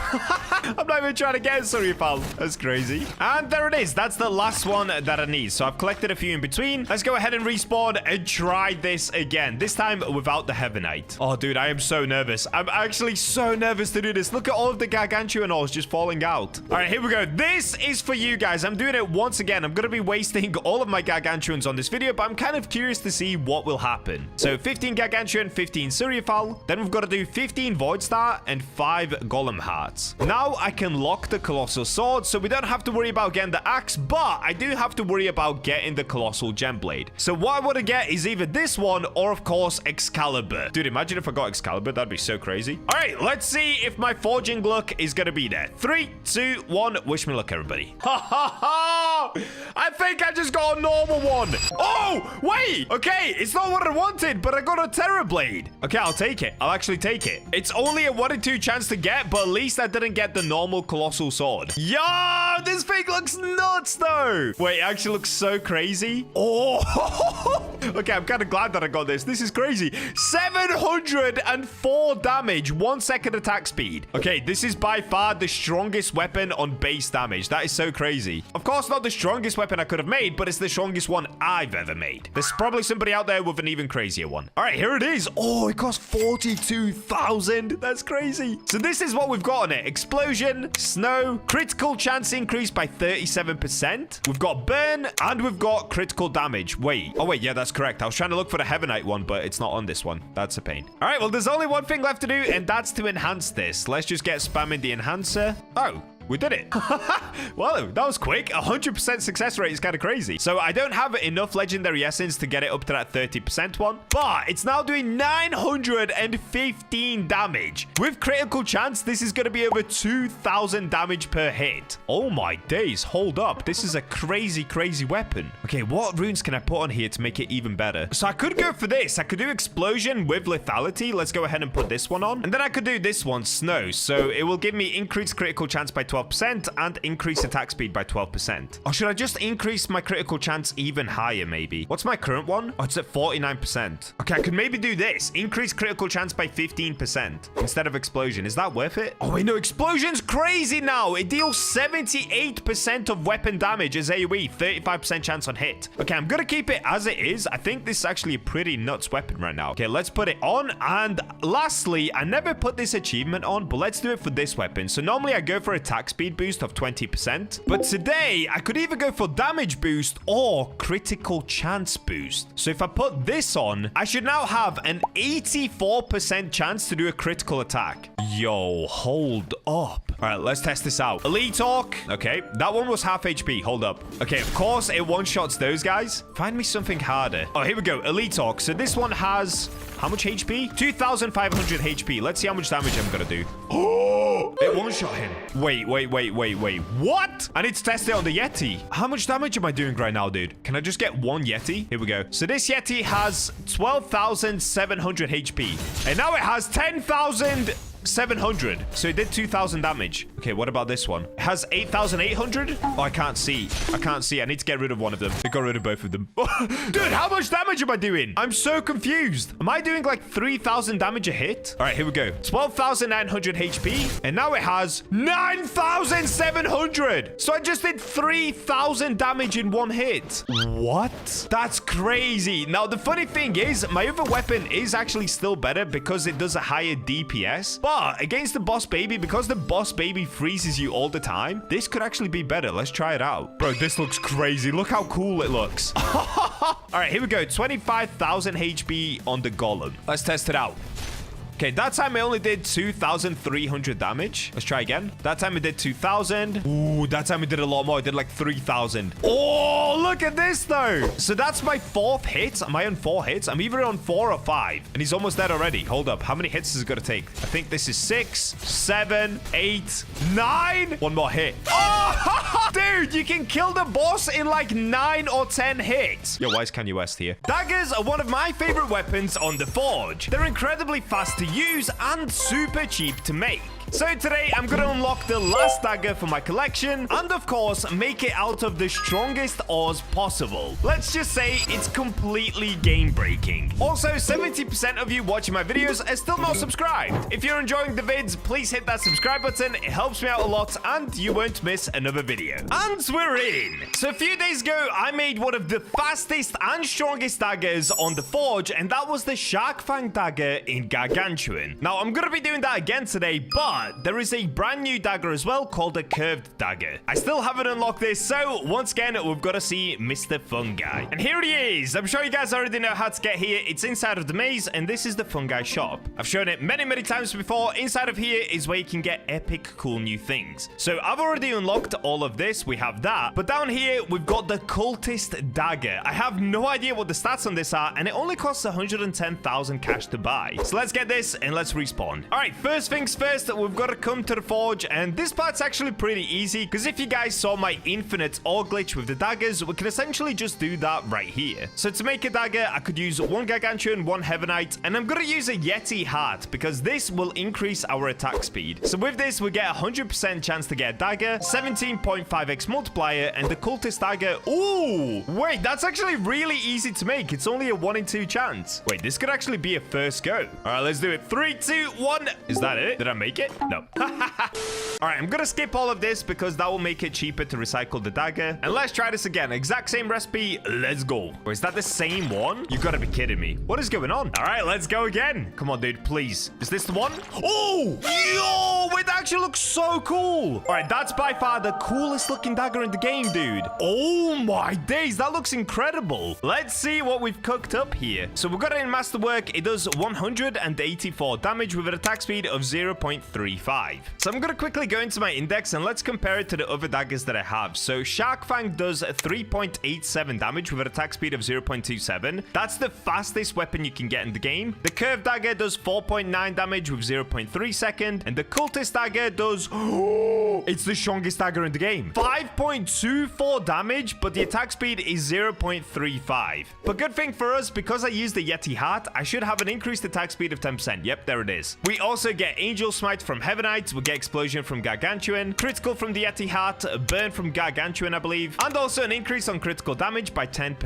I'm not even trying to get a Surifal. That's crazy. And there it is. That's the last one that I need. So I've collected a few in between. Let's go ahead and respawn and try this again. This time without the Heavenite. Oh, dude, I am so nervous. I'm actually so nervous to do this. Look at all of the gargantuan ores just falling out. All right, here we go. This is for you guys. I'm doing it once again. I'm going to be wasting all of my gargantuans on this video, but I'm kind of curious to see what will happen. So 15 gargantuan, 15 Surifal. Then we've got to do 15 void star and 5 golem hearts. Now I can lock the colossal sword, so we don't have to worry about getting the axe, but I do have to worry about getting the colossal gem blade. So what I want to get is either this one or, of course, Excalibur. Dude, imagine if I got Excalibur. That'd be so crazy. All right, let's see if my forging luck is going to be there. 3, 2, 1. Wish me luck, everybody. Ha ha ha! I think I just got a normal one. Oh, wait. Okay, it's not what I wanted, but I got a Terror Blade. Okay, I'll take it. I'll actually take it. It's only a 1 in 2 chance to get, but at least I didn't get the normal colossal sword. Yo, this thing looks nuts, though. Wait, it actually looks so crazy. Oh, okay, I'm kind of glad that I got this. This is crazy. 704 damage, 1 second attack speed. Okay, this is by far the strongest weapon on base damage. That is so crazy. Of course, not the strongest weapon I could have made, but it's the strongest one I've ever made. There's probably somebody out there with an even crazier one. All right, here it is. Oh, it costs 42,000. That's crazy. So this is what we've got on it. Explosion, snow, critical chance increase by 37%. We've got burn, and we've got critical damage. Wait. Oh, wait. Yeah, that's correct. I was trying to look for the Heavenite one, but it's not on this one. That's a pain. All right, well, there's only one thing left to do, and that's to enhance this. Let's just get spamming the enhancer. Oh. we did it. Well, that was quick. 100% success rate is kind of crazy. So I don't have enough legendary essence to get it up to that 30% one, but it's now doing 915 damage. With critical chance, this is going to be over 2,000 damage per hit. Oh my days. Hold up. This is a crazy, crazy weapon. Okay, what runes can I put on here to make it even better? So I could go for this. I could do explosion with lethality. Let's go ahead and put this one on. And then I could do this one, snow. So it will give me increased critical chance by 12% and increase attack speed by 12%. Or should I just increase my critical chance even higher, maybe? What's my current one? Oh, it's at 49%. Okay, I could maybe do this. Increase critical chance by 15% instead of explosion. Is that worth it? Oh, wait, no. Explosion's crazy now. It deals 78% of weapon damage as AoE, 35% chance on hit. Okay, I'm gonna keep it as it is. I think this is actually a pretty nuts weapon right now. Okay, let's put it on. And lastly, I never put this achievement on, but let's do it for this weapon. So normally I go for attack speed boost of 20%, but today I could either go for damage boost or critical chance boost. So if I put this on, I should now have an 84% chance to do a critical attack. Yo, hold up. All right, let's test this out. Elite Orc. Okay, that one was half HP. Hold up. Okay, of course, it one-shots those guys. Find me something harder. Oh, here we go. Elite Orc. So this one has... how much HP? 2,500 HP. Let's see how much damage I'm gonna do. Oh, it one-shot him. Wait. What? I need to test it on the Yeti. How much damage am I doing right now, dude? Can I just get one Yeti? Here we go. So this Yeti has 12,700 HP. And now it has 10,700. So it did 2,000 damage. Okay, what about this one? It has 8,800. Oh, I can't see. I need to get rid of one of them. I got rid of both of them. Dude, how much damage am I doing? I'm so confused. Am I doing like 3,000 damage a hit? All right, here we go. 12,900 HP. And now it has 9,700. So I just did 3,000 damage in one hit. What? That's crazy. Now, the funny thing is, my other weapon is actually still better because it does a higher DPS. But against the boss baby, because the boss baby freezes you all the time, this could actually be better. Let's try it out. Bro, this looks crazy. Look how cool it looks. All right, here we go. 25,000 HP on the golem. Let's test it out. Okay, that time I only did 2,300 damage. Let's try again. That time I did 2,000. Ooh, that time I did a lot more. I did like 3,000. Oh, look at this though. So that's my 4th hit. Am I on 4 hits? I'm either on 4 or 5. And he's almost dead already. Hold up. How many hits is it going to take? I think this is 6, 7, 8, 9. One more hit. Oh, dude, you can kill the boss in like 9 or 10 hits. Yo, why is Kanye West here? Daggers are one of my favorite weapons on the Forge. They're incredibly fast to use and super cheap to make. So today I'm going to unlock the last dagger for my collection and of course make it out of the strongest ores possible. Let's just say it's completely game breaking. Also, 70% of you watching my videos are still not subscribed. If you're enjoying the vids, please hit that subscribe button. It helps me out a lot and you won't miss another video. And we're in. So a few days ago, I made one of the fastest and strongest daggers on the Forge, and that was the Shark Fang dagger in Gargantuan. Now I'm going to be doing that again today, but there is a brand new dagger as well called a curved dagger. I still haven't unlocked this, so once again, we've got to see Mr. Fungi. And here he is. I'm sure you guys already know how to get here. It's inside of the maze, and this is the Fungi shop. I've shown it many, many times before. Inside of here is where you can get epic, cool new things. So I've already unlocked all of this. We have that. But down here, we've got the cultist dagger. I have no idea what the stats on this are, and it only costs 110,000 cash to buy. So let's get this, and let's respawn. All right, first things first, we've got to come to the Forge, and this part's actually pretty easy because if you guys saw my infinite ore glitch with the daggers, we can essentially just do that right here. So to make a dagger, I could use 1 Gargantuan, 1 Heavenite, and I'm going to use a Yeti heart because this will increase our attack speed. So with this, we get 100% chance to get a dagger, 17.5x multiplier, and the cultist dagger. Ooh, wait, that's actually really easy to make. It's only a 1 in 2 chance. Wait, this could actually be a first go. All right, let's do it. 3, 2, 1. Is that it? Did I make it? No. All right, I'm gonna skip all of this because that will make it cheaper to recycle the dagger. And let's try this again. Exact same recipe. Let's go. Or is that the same one? You gotta be kidding me. What is going on? All right, let's go again. Come on, dude, please. Is this the one? Oh, yo, it actually looks so cool. All right, that's by far the coolest looking dagger in the game, dude. Oh my days, that looks incredible. Let's see what we've cooked up here. So we've got it in masterwork. It does 184 damage with an attack speed of 0.3. 0.35. So I'm going to quickly go into my index and let's compare it to the other daggers that I have. So Shark Fang does 3.87 damage with an attack speed of 0.27. That's the fastest weapon you can get in the game. The curved dagger does 4.9 damage with 0.3 second. And the cultist dagger does... it's the strongest dagger in the game. 5.24 damage, but the attack speed is 0.35. But good thing for us, because I used the Yeti heart, I should have an increased attack speed of 10%. Yep, there it is. We also get Angel Smite from Heavenite. We get Explosion from Gargantuan. Critical from the Yeti heart. Burn from Gargantuan, I believe. And also an increase on critical damage by 10%.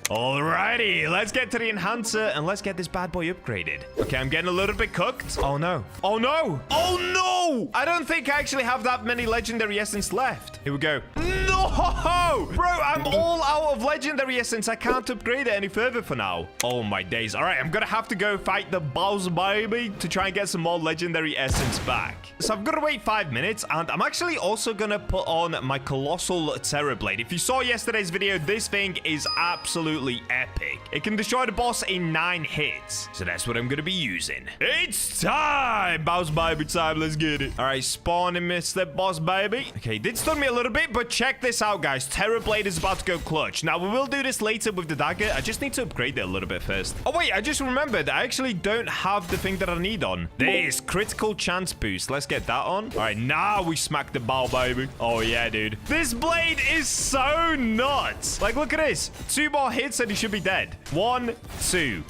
Alrighty, let's get to the enhancer and let's get this bad boy upgraded. Okay, I'm getting a little bit cooked. Oh no. Oh no. Oh no. I don't think I actually have that many legendary essence left. Here we go. No! Bro, I'm all out of legendary essence. I can't upgrade it any further for now. Oh my days. All right, I'm gonna have to go fight the boss baby to try and get some more legendary essence back. So I've got to wait 5 minutes, and I'm actually also gonna put on my Colossal Terror Blade. If you saw yesterday's video, this thing is absolutely epic. It can destroy the boss in 9 hits. So that's what I'm gonna be using. It's time! Boss baby time, let's get it. All right, spawning Mr. Boss baby. Okay, it did stun me a little bit, but check this out, guys. Terror Blade is about to go clutch. Now, we will do this later with the dagger. I just need to upgrade it a little bit first. Oh, wait, I just remembered. I actually don't have the thing that I need on. This critical chance boost. Let's get that on. All right, now we smack the bow, baby. Oh, yeah, dude. This blade is so nuts. Like, look at this. 2 more hits and he should be dead. 1, 2.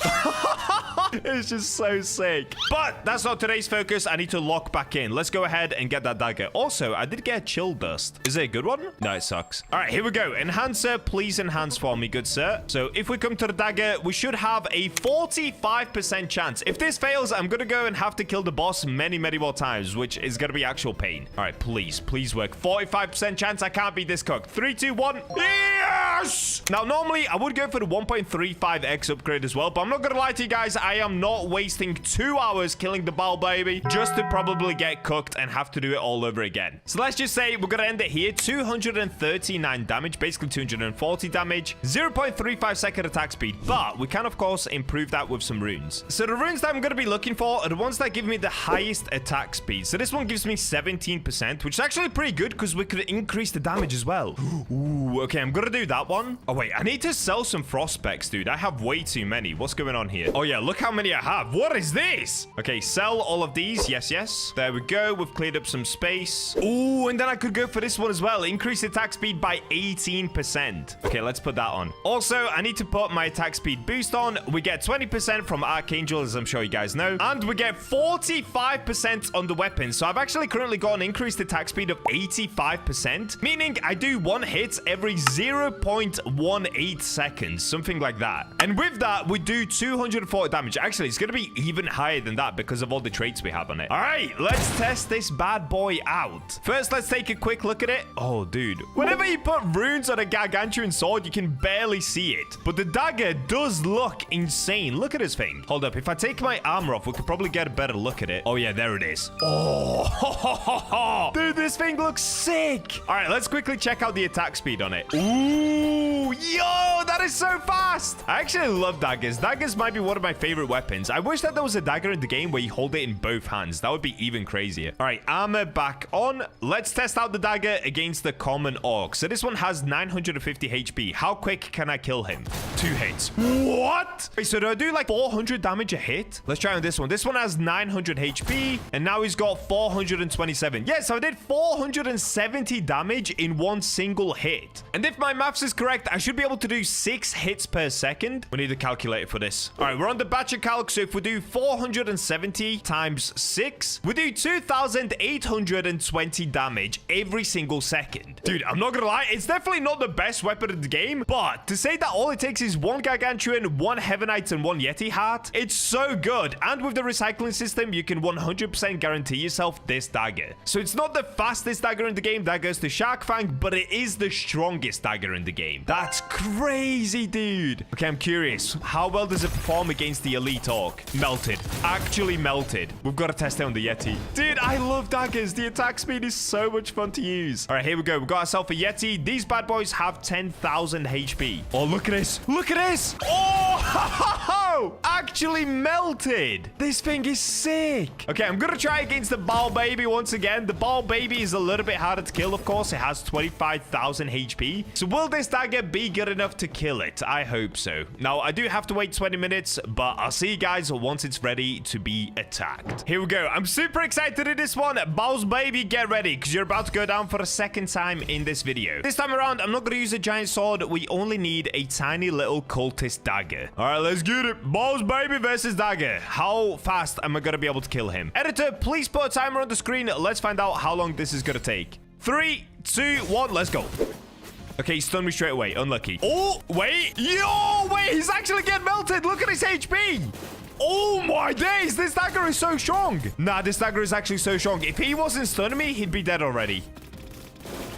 It's just so sick. But that's not today's focus. I need to lock back in. Let's go ahead and get that dagger. Also, I did get a chill dust. Is it a good one? No, it sucks. All right, here we go. Enhancer, please enhance for me, good sir. So if we come to the dagger, we should have a 45% chance. If this fails, I'm going to go and have to kill the boss many, many more times, which is going to be actual pain. All right, please work. 45% chance. I can't be this cooked. 3, 2, 1. Yes! Now, normally, I would go for the 1.35x upgrade as well, but I'm not going to lie to you guys. I am not wasting 2 hours killing the bow baby just to probably get cooked and have to do it all over again. So let's just say we're going to end it here. 239 damage, basically 240 damage, 0.35 second attack speed, but we can, of course, improve that with some runes. So the runes that I'm going to be looking for are the ones that give me the highest attack speed. So this one gives me 17%, which is actually pretty good because we could increase the damage as well. Ooh, okay, I'm going to do that one. Oh, wait, I need to sell some frost specs, dude. I have way too many. What's going on here? Oh, yeah, look how many I have. What is this? Okay, sell all of these. Yes, yes. There we go. We've cleared up some space. Ooh, and then I could go for this one as well. Increase attack speed by 18%. Okay, let's put that on. Also, I need to put my attack speed boost on. We get 20% from Archangel, as I'm sure you guys know. And we get 45% on the weapon. So I've actually currently got an increased attack speed of 85%, meaning I do 1 hit every 0.18 seconds, something like that. And with that, we do 240 damage. Actually, it's going to be even higher than that because of all the traits we have on it. All right, let's test this bad boy out. First, let's take a quick look at it. Oh, dude. Whenever you put runes on a Gargantuan sword, you can barely see it. But the dagger does look insane. Look at this thing. Hold up. If I take my armor off, we could probably get a better look at it. Oh, yeah, there it is. Oh, dude, this thing looks sick. All right, let's quickly check out the attack speed on it. Ooh, yo, that is so fast. I actually love daggers. Daggers might be one of my favorite weapons. I wish that there was a dagger in the game where you hold it in both hands. That would be even crazier. All right, armor back on. Let's test out the dagger against the common orc. So this one has 950 HP. How quick can I kill him? 2 hits. What? Wait, so do I do like 400 damage a hit? Let's try on this one. This one has 900 HP, and now he's got 427. Yeah, so I did 470 damage in 1 single hit. And if my maths is correct, I should be able to do 6 hits per second. We need a calculator for this. All right, we're on the Bacha calc. So if we do 470 times 6, we do 2,820 damage every single second. Dude, I'm not gonna lie, it's definitely not the best weapon in the game, but to say that all it takes is 1 Gargantuan, 1 Heavenite, and 1 Yeti heart, it's so good. And with the recycling system, you can 100% guarantee yourself this dagger. So it's not the fastest dagger in the game, that goes to Shark Fang, but it is the strongest dagger in the game. That's crazy, dude. Okay, I'm curious. How well does it perform against the elite orc? Melted. Actually melted. We've got to test it on the Yeti. Dude, I love daggers. The attack speed is so much fun to use. All right, here we go. We've got ourselves a Yeti. These bad boys have 10,000 HP. Oh, look at this. Look at this. Oh, go! Actually melted. This thing is sick. Okay, I'm gonna try against the ball baby once again. The ball baby is a little bit harder to kill, of course. It has 25,000 HP. So will this dagger be good enough to kill it? I hope so. Now, I do have to wait 20 minutes, but I'll see you guys once it's ready to be attacked. Here we go. I'm super excited in this one. Balls baby, get ready, because you're about to go down for a second time in this video. This time around, I'm not going to use a giant sword. We only need a tiny little cultist dagger. All right, let's get it. Balls baby versus dagger. How fast am I going to be able to kill him? Editor, please put a timer on the screen. Let's find out how long this is going to take. 3, 2, 1, let's go. Okay, he stunned me straight away. Unlucky. Oh, wait. Yo, wait. He's actually getting melted. Look at his HP. Oh my days. This dagger is so strong. Nah, this dagger is actually so strong. If he wasn't stunning me, he'd be dead already.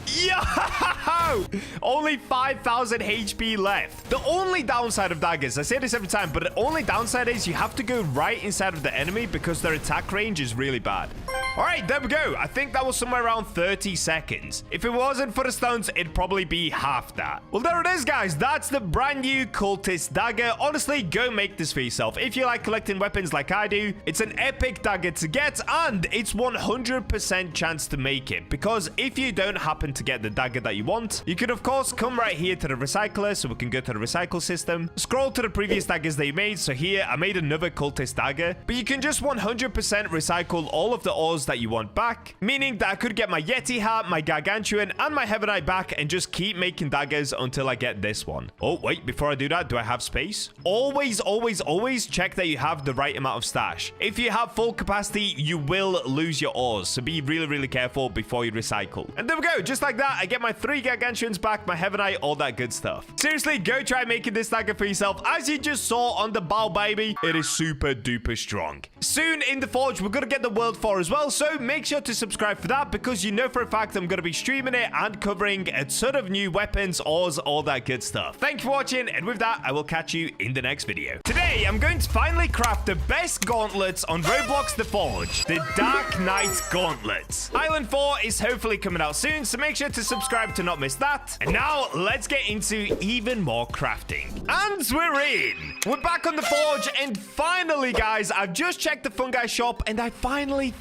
Yo! Only 5,000 HP left. The only downside of daggers, I say this every time, but the only downside is you have to go right inside of the enemy because their attack range is really bad. All right, there we go. I think that was somewhere around 30 seconds. If it wasn't for the stuns, it'd probably be half that. Well, there it is, guys. That's the brand new cultist dagger. Honestly, go make this for yourself. If you like collecting weapons like I do, it's an epic dagger to get, and it's 100% chance to make it, because if you don't happen to get the dagger that you want, you can of course come right here to the recycler, so we can go to the recycle system, scroll to the previous daggers they made. So here I made another cultist dagger, but you can just 100% recycle all of the ores that you want back, meaning that I could get my Yeti hat, my Gargantuan, and my Heavenite back and just keep making daggers until I get this one. Oh wait, before I do that, do I have space? Always check that you have the right amount of stash. If you have full capacity, you will lose your ores, so be really careful before you recycle. And there we go, just like that, I get my 3 Gargantuans back, my Heavenite, all that good stuff. Seriously, go try making this dagger for yourself. As you just saw on the bow baby, it is super duper strong. Soon in the forge, we're gonna get the World 4 as well, so make sure to subscribe for that, because you know for a fact I'm gonna be streaming it and covering a ton of new weapons, ores, all that good stuff. Thank you for watching, and with that, I will catch you in the next video. Today, I'm going to finally craft the best gauntlets on Roblox the Forge, the Dark Knight Gauntlets. Island 4 is hopefully coming out soon, so make sure to subscribe to not miss that. And now, let's get into even more crafting. And we're in! We're back on the forge, and finally, guys, I've just checked the fungi shop, and I finally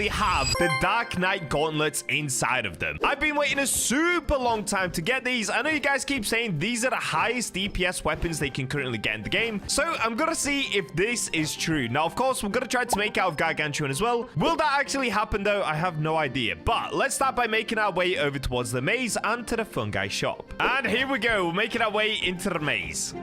have the Dark Knight Gauntlets inside of them. I've been waiting a super long time to get these. I know you guys keep saying these are the highest DPS weapons they can currently get in the game, so I'm gonna see if this is true. Now, of course, we're gonna try to make out of Gargantuan as well. Will that actually happen, though? I have no idea, but let's start by making our way over towards the maze and to the fungi shop. And here we go, we're making our way into the maze.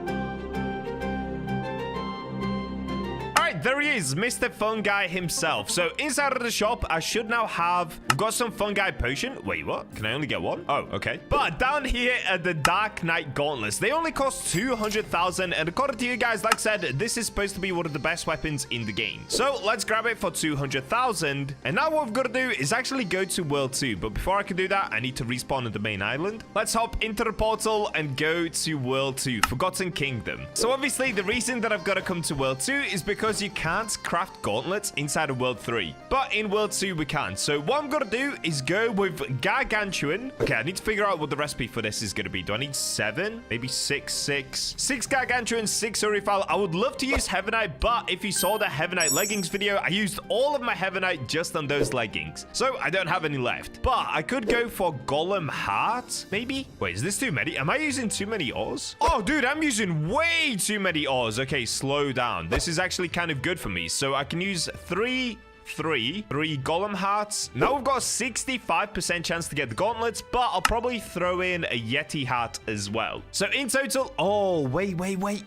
There he is, Mr. Fungi himself. So inside of the shop, I should now have... We've got some fungi potion. Wait, what? Can I only get one? Oh, okay. But down here at the Dark Knight Gauntlets, they only cost 200,000. And according to you guys, like I said, this is supposed to be one of the best weapons in the game. So let's grab it for 200,000. And now what we've got to do is actually go to World 2. But before I can do that, I need to respawn on the main island. Let's hop into the portal and go to World 2, Forgotten Kingdom. So obviously, the reason that I've got to come to World 2 is because you can't craft gauntlets inside of World 3, but in World 2 we can. So what I'm gonna do is go with Gargantuan. Okay, I need to figure out what the recipe for this is gonna be. Do I need 7? Maybe 6 Gargantuan, 6 Urifal. I would love to use Heavenite, but if you saw the Heavenite leggings video, I used all of my Heavenite just on those leggings, so I don't have any left. But I could go for Golem Heart, maybe. Wait, is this too many? Am I using too many ores? Oh, dude, I'm using way too many ores. Okay, slow down. This is actually kind of good for me. So I can use 3 golem hearts. Now we've got a 65% chance to get the gauntlets, but I'll probably throw in a Yeti hat as well. So in total, oh, wait.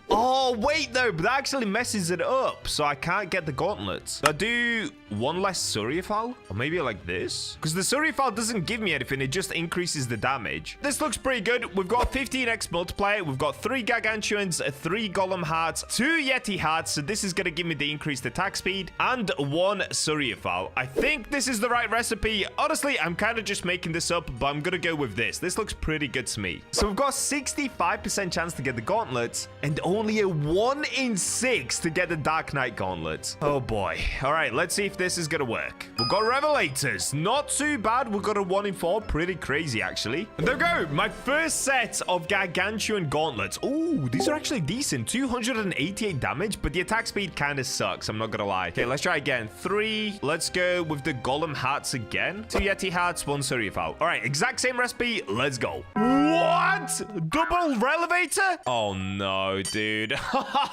Oh, wait, though, but that actually messes it up. So I can't get the gauntlets. Do I do one less Surifal? Or maybe like this? Because the Surifal doesn't give me anything. It just increases the damage. This looks pretty good. We've got 15x multiplier. We've got 3 Gargantuans, 3 golem hearts, 2 Yeti hearts. So this is going to give me the increased attack speed, and 1 Surifal. I think this is the right recipe. Honestly, I'm kind of just making this up, but I'm gonna go with this. This looks pretty good to me. So we've got 65% chance to get the gauntlets, and only a 1 in 6 to get the Dark Knight gauntlets. Oh boy. All right, let's see if if this is gonna work. We've got revelators. Not too bad. We've got a 1 in 4. Pretty crazy, actually. And there we go. My first set of Gargantuan gauntlets. Ooh, these are actually decent. 288 damage, but the attack speed kind of sucks. I'm not gonna lie. Okay, let's try again. 3. Let's go with the golem hearts again. 2 Yeti hearts, 1 Surifal. All right, exact same recipe. Let's go. What? Double relevator? Oh, no, dude.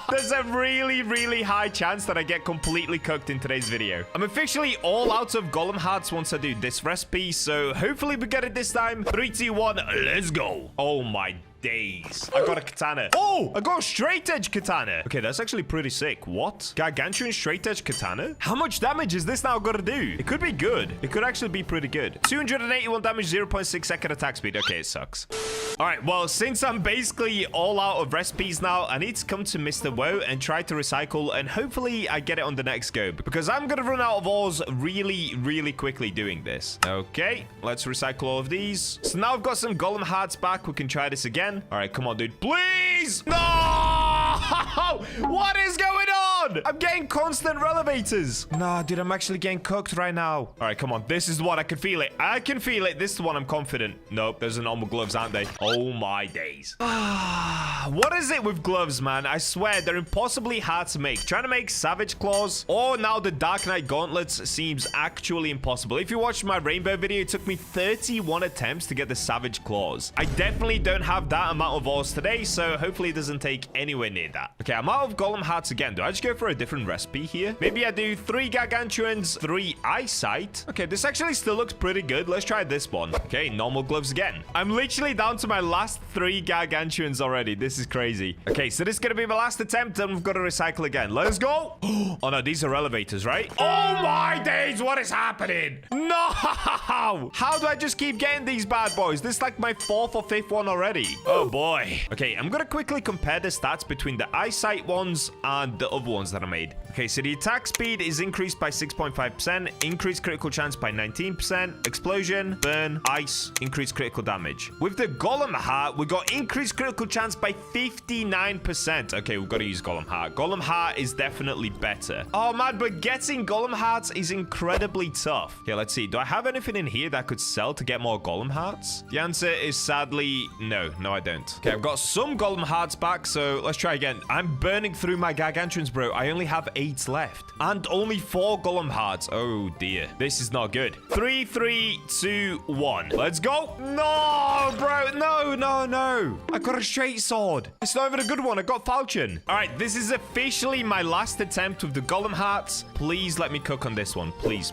There's a really, really high chance that I get completely cooked in today's video. I'm officially all out of golem hearts once I do this recipe, so hopefully we get it this time. 3, 2, 1, let's go. Oh my days. I got a katana. Oh, I got a straight edge katana. Okay, that's actually pretty sick. What? Gargantuan straight edge katana? How much damage is this now gonna do? It could be good. It could actually be pretty good. 281 damage, 0.6 second attack speed. Okay, it sucks. All right, well, since I'm basically all out of recipes now, I need to come to Mr. Woe and try to recycle, and hopefully I get it on the next go, because I'm gonna run out of ores really, really quickly doing this. Okay, let's recycle all of these. So now I've got some golem hearts back. We can try this again. All right, come on, dude. Please! No! What is going on? I'm getting constant relevators. Nah, dude, I'm actually getting cooked right now. All right, come on. This is the one. I can feel it. I can feel it. This is the one I'm confident. Nope, those are normal gloves, aren't they? Oh, my days. What is it with gloves, man? I swear, they're impossibly hard to make. Trying to make Savage Claws or now the Dark Knight Gauntlets seems actually impossible. If you watched my Rainbow video, it took me 31 attempts to get the Savage Claws. I definitely don't have that amount of ores today, so hopefully it doesn't take anywhere near that. Okay, I'm out of golem hearts again. Do I just go for a different recipe here? Maybe I do 3 Gargantuans, 3 eyesight. Okay, this actually still looks pretty good. Let's try this one. Okay, normal gloves again. I'm literally down to my last 3 Gargantuans already. This is crazy. Okay, so this is gonna be my last attempt, and we've got to recycle again. Let's go. Oh no, these are elevators, right? Oh my days, what is happening? No! How do I just keep getting these bad boys? This is like my 4th or 5th one already. Oh boy. Okay, I'm gonna quickly compare the stats between the eyesight ones and the other ones that I made. Okay, so the attack speed is increased by 6.5%, increased critical chance by 19%, explosion, burn, ice, increased critical damage. With the golem heart, we got increased critical chance by 59%. Okay, we've got to use golem heart. Golem heart is definitely better. Oh man, but getting golem hearts is incredibly tough. Okay, let's see. Do I have anything in here that I could sell to get more golem hearts? The answer is sadly no. No, I don't. Okay, I've got some golem hearts back, so let's try again. I'm burning through my Gargantuans, bro. I only have 8 left and only 4 golem hearts. Oh dear, this is not good. 3, 3, 2, 1. Let's go. No, bro. No. I got a straight sword. It's not even a good one. I got falchion. All right, this is officially my last attempt with the golem hearts. Please let me cook on this one. Please,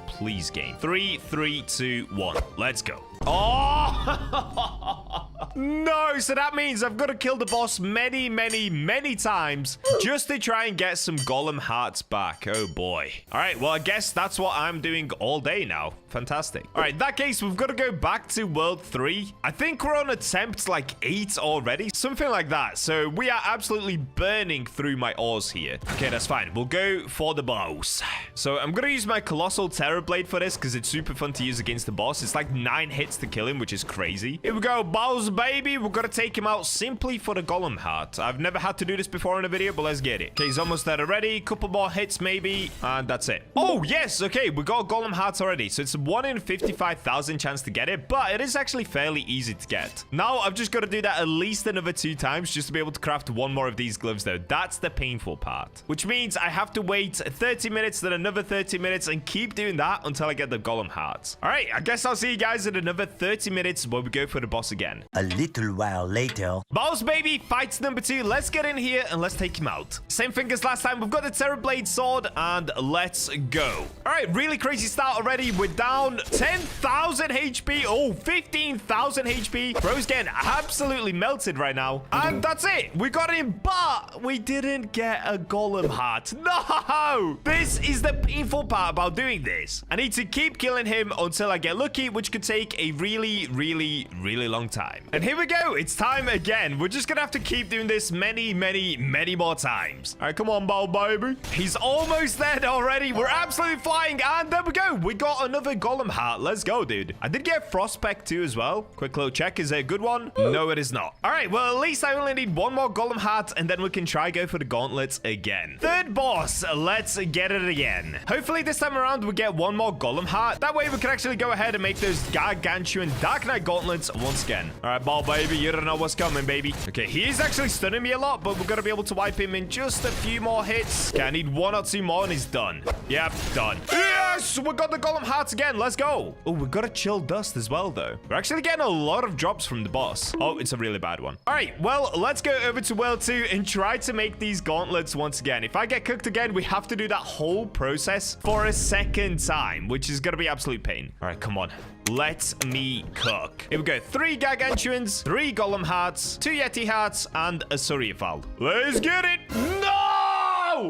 game. 3, 3, 2, 1. Let's go. Oh! No, so that means I've got to kill the boss many times just to try and get some golem hearts back. Oh boy. All right, well, I guess that's what I'm doing all day now. Fantastic. All right, in that case, we've got to go back to world 3. I think we're on attempt like 8 already, something like that. So we are absolutely burning through my ores here. Okay, that's fine. We'll go for the boss. So I'm going to use my Colossal Terror Blade for this because it's super fun to use against the boss. It's like 9 hits to kill him, which is crazy. Here we go, boss baby. We've got to take him out simply for the golem heart. I've never had to do this before in a video, but let's get it. Okay, he's almost there already. Couple more hits maybe, and that's it. Oh yes, okay, we got golem hearts already. So it's a 1 in 55,000 chance to get it, but it is actually fairly easy to get. Now I've just got to do that at least another 2 times just to be able to craft 1 more of these gloves though. That's the painful part, which means I have to wait 30 minutes, then another 30 minutes, and keep doing that until I get the golem hearts. All right, I guess I'll see you guys in another 30 minutes where we go for the boss again. A little while later. Boss baby, fights number 2. Let's get in here and let's take him out. Same thing as last time. We've got the Terror Blade sword and let's go. All right, really crazy start already. We're down 10,000 HP. Oh, 15,000 HP. Bro's getting absolutely melted right now. And that's it. We got him, but we didn't get a golem heart. No! This is the painful part about doing this. I need to keep killing him until I get lucky, which could take a really long time. And And here we go. It's time again. We're just gonna have to keep doing this many more times. All right, come on, Bow baby. He's almost there already. We're absolutely flying. And there we go. We got another golem heart. Let's go, dude. I did get frostpeck too as well. Quick little check. Is it a good one? No, it is not. All right, well, at least I only need one more golem heart, and then we can try go for the gauntlets again. Third boss. Let's get it again. Hopefully this time around we get one more golem heart. That way we can actually go ahead and make those Gargantuan Dark Knight gauntlets once again. All right, ball baby, you don't know what's coming, baby. Okay, he's actually stunning me a lot, but we're gonna be able to wipe him in just a few more hits. Okay, I need one or two more and he's done. Yep, done. Yes, we got the golem hearts again. Let's go. Oh, we got a chill dust as well, though. We're actually getting a lot of drops from the boss. Oh, it's a really bad one. All right, well, let's go over to World 2 and try to make these gauntlets once again. If I get cooked again, we have to do that whole process for a second time, which is gonna be absolute pain. All right, come on. Let me cook. Here we go. 3 Gargantuans, 3 golem hearts, 2 Yeti hearts, and a Suriafal. Let's get it. No!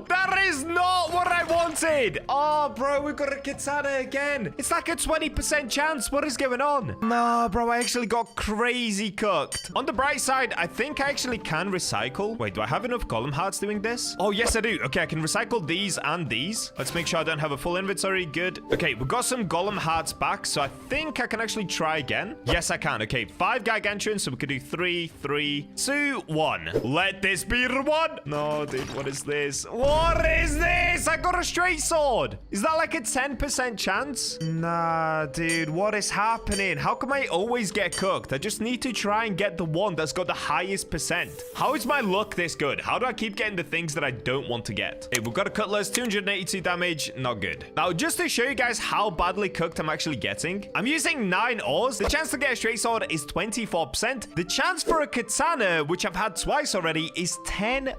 That is not what I wanted. Oh, bro, we got a katana again. It's like a 20% chance. What is going on? No, bro, I actually got crazy cooked. On the bright side, I think I actually can recycle. Wait, do I have enough golem hearts doing this? Oh, yes, I do. Okay, I can recycle these and these. Let's make sure I don't have a full inventory. Good. Okay, we got some golem hearts back, so I think I can actually try again. Yes, I can. Okay, 5 Gargantuans, so we could do 3, 3, 2, 1. Let this be the one. No, dude, what is this? What is this? I got a straight sword. Is that like a 10% chance? Nah, dude, what is happening? How come I always get cooked? I just need to try and get the one that's got the highest percent. How is my luck this good? How do I keep getting the things that I don't want to get? Hey, we've got a cutlass, 282 damage. Not good. Now, just to show you guys how badly cooked I'm actually getting, I'm using 9 ores. The chance to get a straight sword is 24%. The chance for a katana, which I've had twice already, is 10%.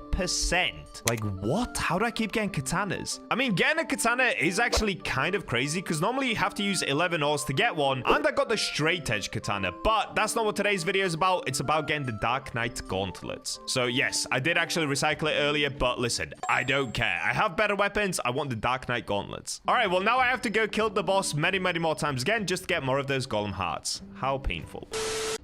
Like, what? How do I keep getting katanas? I mean, getting a katana is actually kind of crazy because normally you have to use 11 ores to get one, and I got the straight edge katana, but that's not what today's video is about. It's about getting the Dark Knight gauntlets. So yes, I did actually recycle it earlier, but listen, I don't care. I have better weapons. I want the Dark Knight gauntlets. All right, well, now I have to go kill the boss many more times again just to get more of those golem hearts. How painful.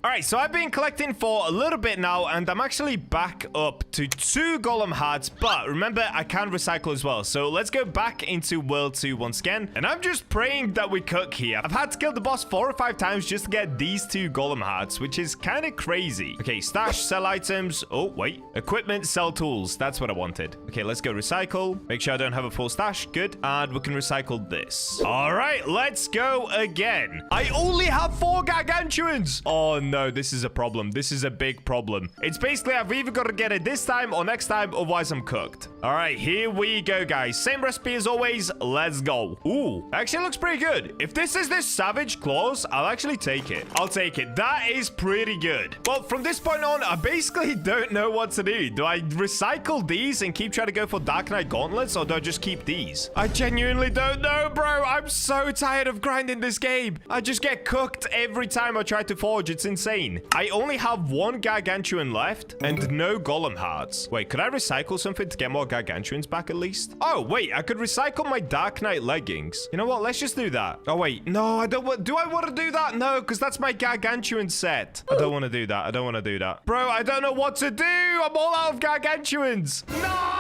All right, so I've been collecting for a little bit now, and I'm actually back up to 2 golem hearts, but remember, I can recycle as well. So let's go back into World 2 once again, and I'm just praying that we cook here. I've had to kill the boss 4 or 5 times just to get these 2 golem hearts, which is kind of crazy. Okay, stash, sell items. Oh, wait. Equipment, sell tools. That's what I wanted. Okay, let's go recycle. Make sure I don't have a full stash. Good. And we can recycle this. All right, let's go again. I only have 4 Gargantuans. Oh, no, this is a problem. This is a big problem. It's basically I've either got to get it this time or next time, otherwise I'm cooked. All right, here we go, guys. Same recipe as always. Let's go. Ooh, actually looks pretty good. If this is this savage claws, I'll actually take it. I'll take it. That is pretty good. Well, from this point on, I basically don't know what to do. Do I recycle these and keep trying to go for Dark Knight gauntlets, or do I just keep these? I genuinely don't know, bro. I'm so tired of grinding this game. I just get cooked every time I try to forge. It's insane. I only have 1 Gargantuan left and no golem hearts. Wait, could I recycle something to get more Gargantuans back at least? Oh, wait, I could recycle my Dark Knight leggings. You know what? Let's just do that. Oh, wait. No, I don't want... Do I want to do that? No, because that's my Gargantuan set. I don't want to do that. I don't want to do that. Bro, I don't know what to do. I'm all out of Gargantuans. No!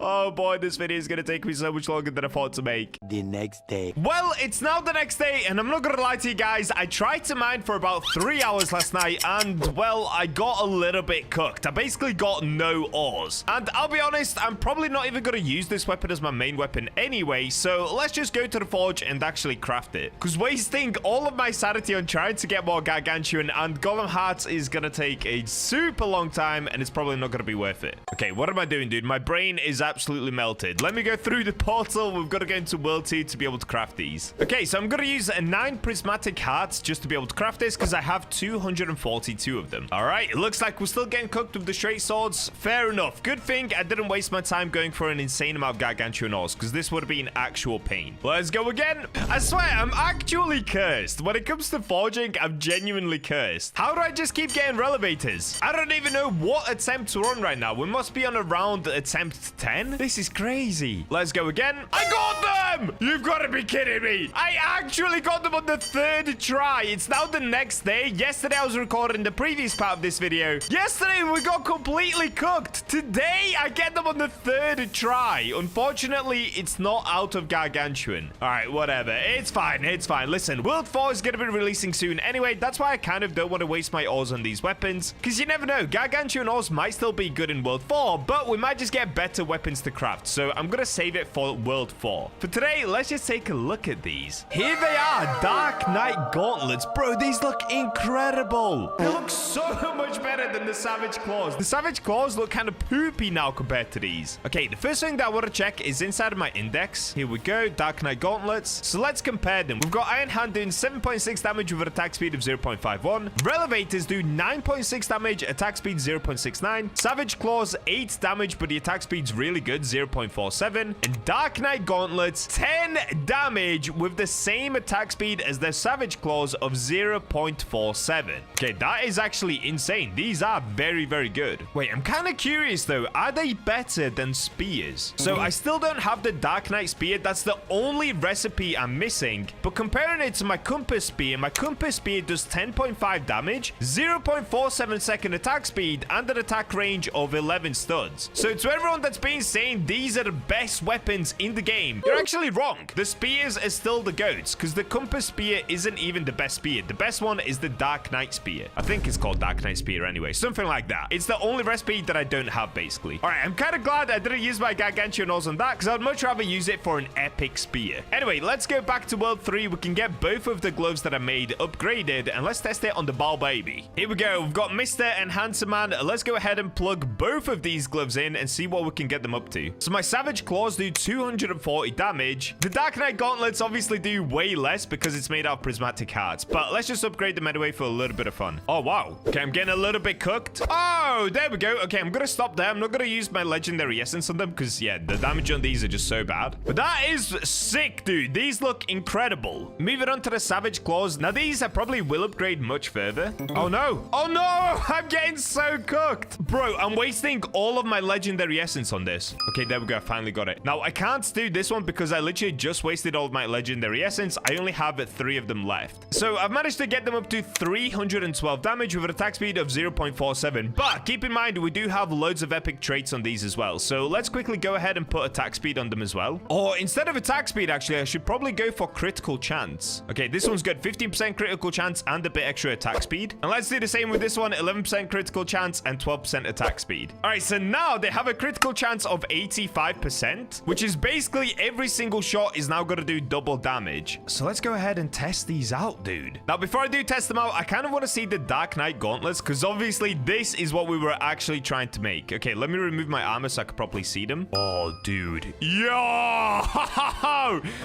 Oh boy, this video is gonna take me so much longer than I thought to make. The next day. Well, it's now the next day, and I'm not gonna lie to you guys. I tried to mine for about 3 hours last night, and well, I got a little bit cooked. I basically got no ores. And I'll be honest, I'm probably not even gonna use this weapon as my main weapon anyway, so let's just go to the forge and actually craft it. Because wasting all of my sanity on trying to get more Gargantuan and golem hearts is gonna take a super long time, and it's probably not gonna be worth it. Okay, what am I doing, dude? My brain is absolutely melted. Let me go through the portal. We've got to go into World 2 to be able to craft these. Okay, so I'm going to use 9 prismatic hearts just to be able to craft this because I have 242 of them. All right, it looks like we're still getting cooked with the straight swords. Fair enough. Good thing I didn't waste my time going for an insane amount of Gargantuan ores because this would have been actual pain. Let's go again. I swear, I'm actually cursed. When it comes to forging, I'm genuinely cursed. How do I just keep getting relevators? I don't even know what attempt we're on right now. We must be on around attempt 10? This is crazy. Let's go again. I got them! You've got to be kidding me. I actually got them on the 3rd try. It's now the next day. Yesterday, I was recording the previous part of this video. Yesterday, we got completely cooked. Today, I get them on the 3rd try. Unfortunately, it's not out of Gargantuan. All right, whatever. It's fine. It's fine. Listen, World 4 is going to be releasing soon anyway. That's why I kind of don't want to waste my ores on these weapons, because you never know. Gargantuan ores might still be good in World 4, but we might just get better weapons to craft. So I'm going to save it for World 4. For today, let's just take a look at these. Here they are, Dark Knight gauntlets. Bro, these look incredible. They look so much better than the Savage Claws. The Savage Claws look kind of poopy now compared to these. Okay, the first thing that I want to check is inside of my index. Here we go, Dark Knight gauntlets. So let's compare them. We've got Iron Hand doing 7.6 damage with an attack speed of 0.51. Relevators do 9.6 damage, attack speed 0.69. Savage Claws 8 damage, but the attack speed's really good, 0.47. And Dark Knight gauntlets 10 damage with the same attack speed as their Savage Claws of 0.47. Okay, that is actually insane. These are very, very good. Wait, I'm kind of curious though. Are they better than spears? So I still don't have the Dark Knight spear. That's the only recipe I'm missing. But comparing it to my compass spear does 10.5 damage, 0.47 second attack speed, and an attack range of 11 studs. So to everyone that's been saying these are the best weapons in the game, you're actually wrong. The spears are still the goats, because the compass spear isn't even the best spear. The best one is the Dark Knight spear. I think it's called Dark Knight spear anyway, something like that. It's the only recipe that I don't have, basically. All right, I'm kind of glad I didn't use my Gargantuan ores on that, because I'd much rather use it for an epic spear. Anyway, let's go back to World 3. We can get both of the gloves that I made upgraded, and let's test it on the ball baby. Here we go. We've got Mr. and Handsome Man. Let's go ahead and plug both of these gloves in and see what we can get them up to. So my Savage Claws do 240 damage. The Dark Knight gauntlets obviously do way less because it's made out of prismatic hearts, but let's just upgrade them anyway for a little bit of fun. Oh, wow. Okay, I'm getting a little bit cooked. Oh, there we go. Okay, I'm gonna stop there. I'm not gonna use my legendary essence on them because, yeah, the damage on these are just so bad. But that is sick, dude. These look incredible. Moving on to the Savage Claws. Now, these I probably will upgrade much further. Oh, no. Oh, no. I'm getting so cooked. Bro, I'm wasting all of my legendary essence on this. Okay, there we go. I finally got it. Now, I can't do this one because I literally just wasted all of my legendary essence. I only have 3 of them left. So, I've managed to get them up to 312 damage with an attack speed of 0.47. But keep in mind, we do have loads of epic traits on these as well. So, let's quickly go ahead and put attack speed on them as well. Or instead of attack speed, actually, I should probably go for critical chance. Okay, this one's good. 15% critical chance and a bit extra attack speed. And let's do the same with this one. 11% critical chance and 12% attack speed. All right, so now they have a critical chance of 85%, which is basically every single shot is now going to do double damage. So let's go ahead and test these out, dude. Now, before I do test them out, I kind of want to see the Dark Knight gauntlets because obviously this is what we were actually trying to make. Okay, let me remove my armor so I can properly see them. Oh, dude. Yo!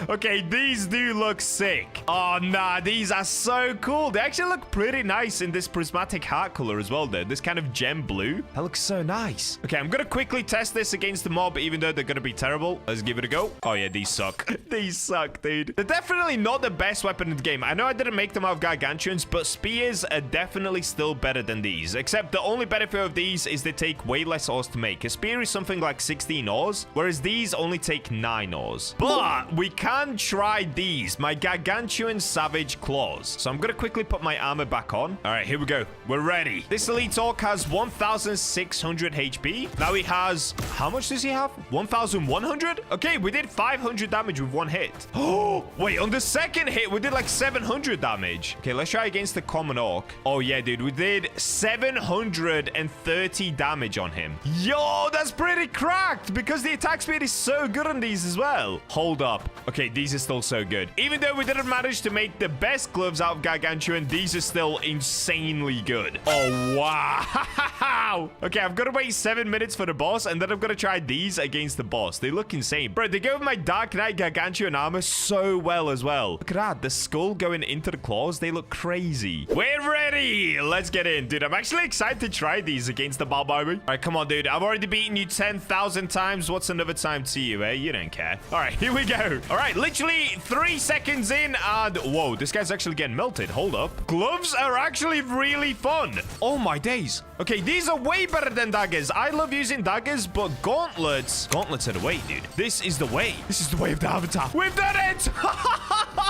Okay, these do look sick. Oh, nah, these are so cool. They actually look pretty nice in this prismatic heart color as well, though. This kind of gem blue. That looks so nice. Okay, I'm going to quickly test this against the mob, even though they're going to be terrible. Let's give it a go. Oh, yeah, these suck. These suck, dude. They're definitely not the best weapon in the game. I know I didn't make them out of Gargantuans, but spears are definitely still better than these. Except the only benefit of these is they take way less ores to make. A spear is something like 16 ores, whereas these only take 9 ores. But we can try these, my Gargantuan Savage Claws. So I'm going to quickly put my armor back on. All right, here we go. We're ready. This elite orc has 1,600 HP. Now he has, how much does he have? 1,100? Okay, we did 500 damage with one hit. Oh, wait, on the second hit, we did like 700 damage. Okay, let's try against the common orc. Oh, yeah, dude, we did 730 damage on him. Yo, that's pretty cracked because the attack speed is so good on these as well. Hold up. Okay, these are still so good. Even though we didn't manage to make the best gloves out of Gargantuan, these are still insanely good. Oh, wow. Okay, I've got to wait 7 minutes for the boss, and then I'm going to try these against the boss. They look insane. Bro, they go with my Dark Knight Gargantuan armor so well as well. Look at that. The skull going into the claws. They look crazy. We're ready. Let's get in, dude. I'm actually excited to try these against the Balbaby. All right, come on, dude. I've already beaten you 10,000 times. What's another time to you, eh? You don't care. All right, here we go. All right, literally 3 seconds in, and whoa, this guy's actually getting melted. Hold up. Gloves are actually really fun. Oh, my days. Okay, these are way better than daggers. I love using daggers, but gauntlets are the way, dude. This is the way. This is the way of the avatar. We've done it.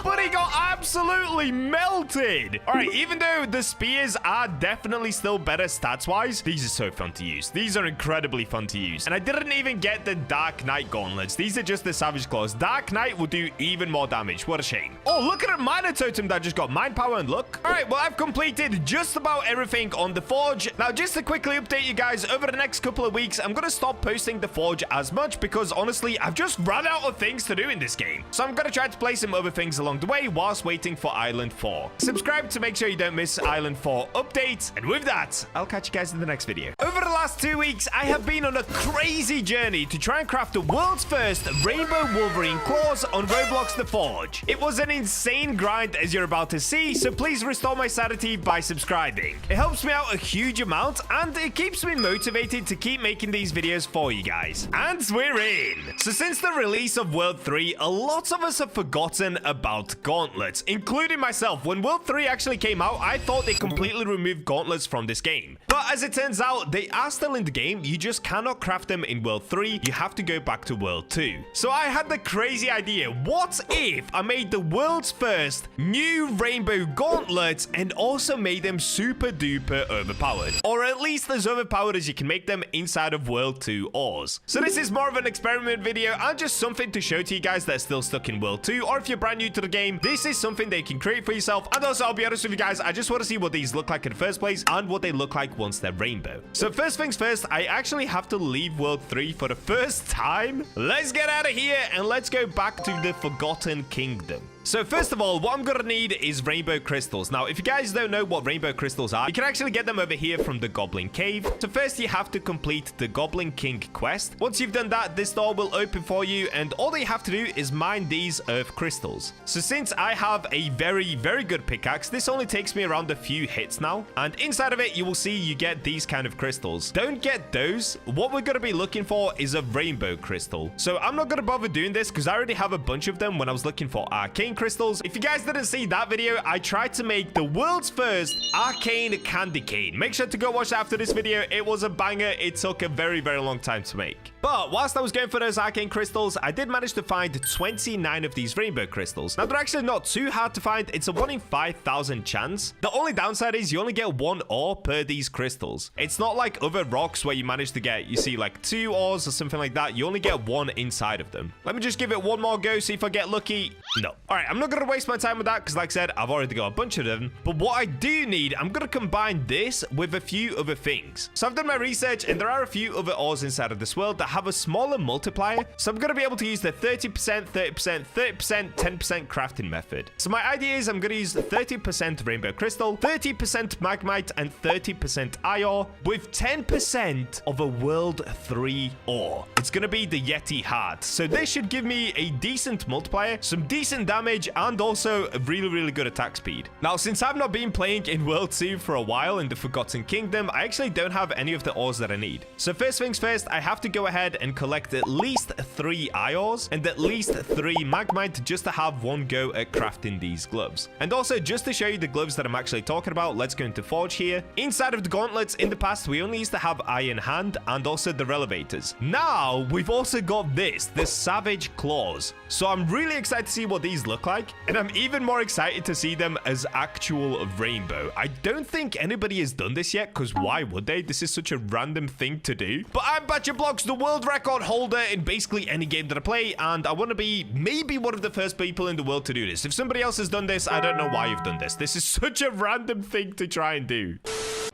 But he got absolutely melted. All right, even though the spears are definitely still better stats-wise, these are so fun to use. These are incredibly fun to use. And I didn't even get the Dark Knight gauntlets. These are just the Savage Claws. Dark Knight will do even more damage. What a shame. Oh, look at a miner totem that just got mind power and luck. All right, well, I've completed just about everything on the forge. Now, just to quickly update you guys, over the next couple of weeks, I'm going to stop posting the forge as much because, honestly, I've just run out of things to do in this game. So I'm going to try to play some other things along the way whilst waiting for Island 4. Subscribe to make sure you don't miss Island 4 updates. And with that, I'll catch you guys in the next video. Over the last 2 weeks, I have been on a crazy journey to try and craft the world's first rainbow Wolverine claws on Roblox The Forge. It was an insane grind, as you're about to see, so please restore my sanity by subscribing. It helps me out a huge amount, and it keeps me motivated to keep making these videos for you guys. And we're in! So since the release of World 3, a lot of us have forgotten about gauntlets, including myself. When World 3 actually came out, I thought they completely removed gauntlets from this game. But as it turns out, they are still in the game. You just cannot craft them in World 3. You have to go back to World 2. So I had the crazy idea, what if I made the world's first new rainbow gauntlets and also made them super duper overpowered? Or at least as overpowered as you can make them inside of World 2 ores. So this is more of an experiment video and just something to show to you guys that are still stuck in World 2, or if you're brand new to the game, this is something that you can create for yourself. And also, I'll be honest with you guys, I just want to see what these look like in the first place and what they look like once they're rainbow. So first things first, I actually have to leave World 3 for the first time. Let's get out of here and let's go back to the Forgotten Kingdom. So first of all, what I'm gonna need is rainbow crystals. Now, if you guys don't know what rainbow crystals are, you can actually get them over here from the Goblin Cave. So first, you have to complete the Goblin King quest. Once you've done that, this door will open for you, and all that you have to do is mine these earth crystals. So since I have a very, very good pickaxe, this only takes me around a few hits now. And inside of it, you will see you get these kind of crystals. Don't get those. What we're gonna be looking for is a rainbow crystal. So I'm not gonna bother doing this because I already have a bunch of them when I was looking for arcane crystals. If you guys didn't see that video, I tried to make the world's first arcane candy cane. Make sure to go watch after this video. It was a banger. It took a very, very long time to make. But whilst I was going for those arcane crystals, I did manage to find 29 of these rainbow crystals. Now, they're actually not too hard to find. It's a 1 in 5,000 chance. The only downside is you only get 1 ore per these crystals. It's not like other rocks where you manage to get, you see, like 2 ores or something like that. You only get 1 inside of them. Let me just give it one more go, see if I get lucky. No. All right, I'm not going to waste my time with that because, like I said, I've already got a bunch of them. But what I do need, I'm going to combine this with a few other things. So I've done my research, and there are a few other ores inside of this world that have a smaller multiplier. So I'm going to be able to use the 30%, 30%, 30%, 10% crafting method. So my idea is I'm going to use 30% rainbow crystal, 30% magmite, and 30% iron with 10% of a world 3 ore. It's going to be the Yeti heart. So this should give me a decent multiplier, some decent damage, and also a really, really good attack speed. Now, since I've not been playing in World 2 for a while in the Forgotten Kingdom, I actually don't have any of the ores that I need. So first things first, I have to go ahead and collect at least 3 ores and at least 3 magmite just to have one go at crafting these gloves. And also, just to show you the gloves that I'm actually talking about, let's go into Forge here. Inside of the gauntlets, in the past, we only used to have iron hand and also the relevators. Now, we've also got this, the Savage Claws. So I'm really excited to see what these look like, and I'm even more excited to see them as actual rainbow. I don't think anybody has done this yet, because why would they? This is such a random thing to do. But I'm BachaBlox, the world record holder in basically any game that I play, and I want to be maybe one of the first people in the world to do this. If somebody else has done this, I don't know why you've done this. This is such a random thing to try and do.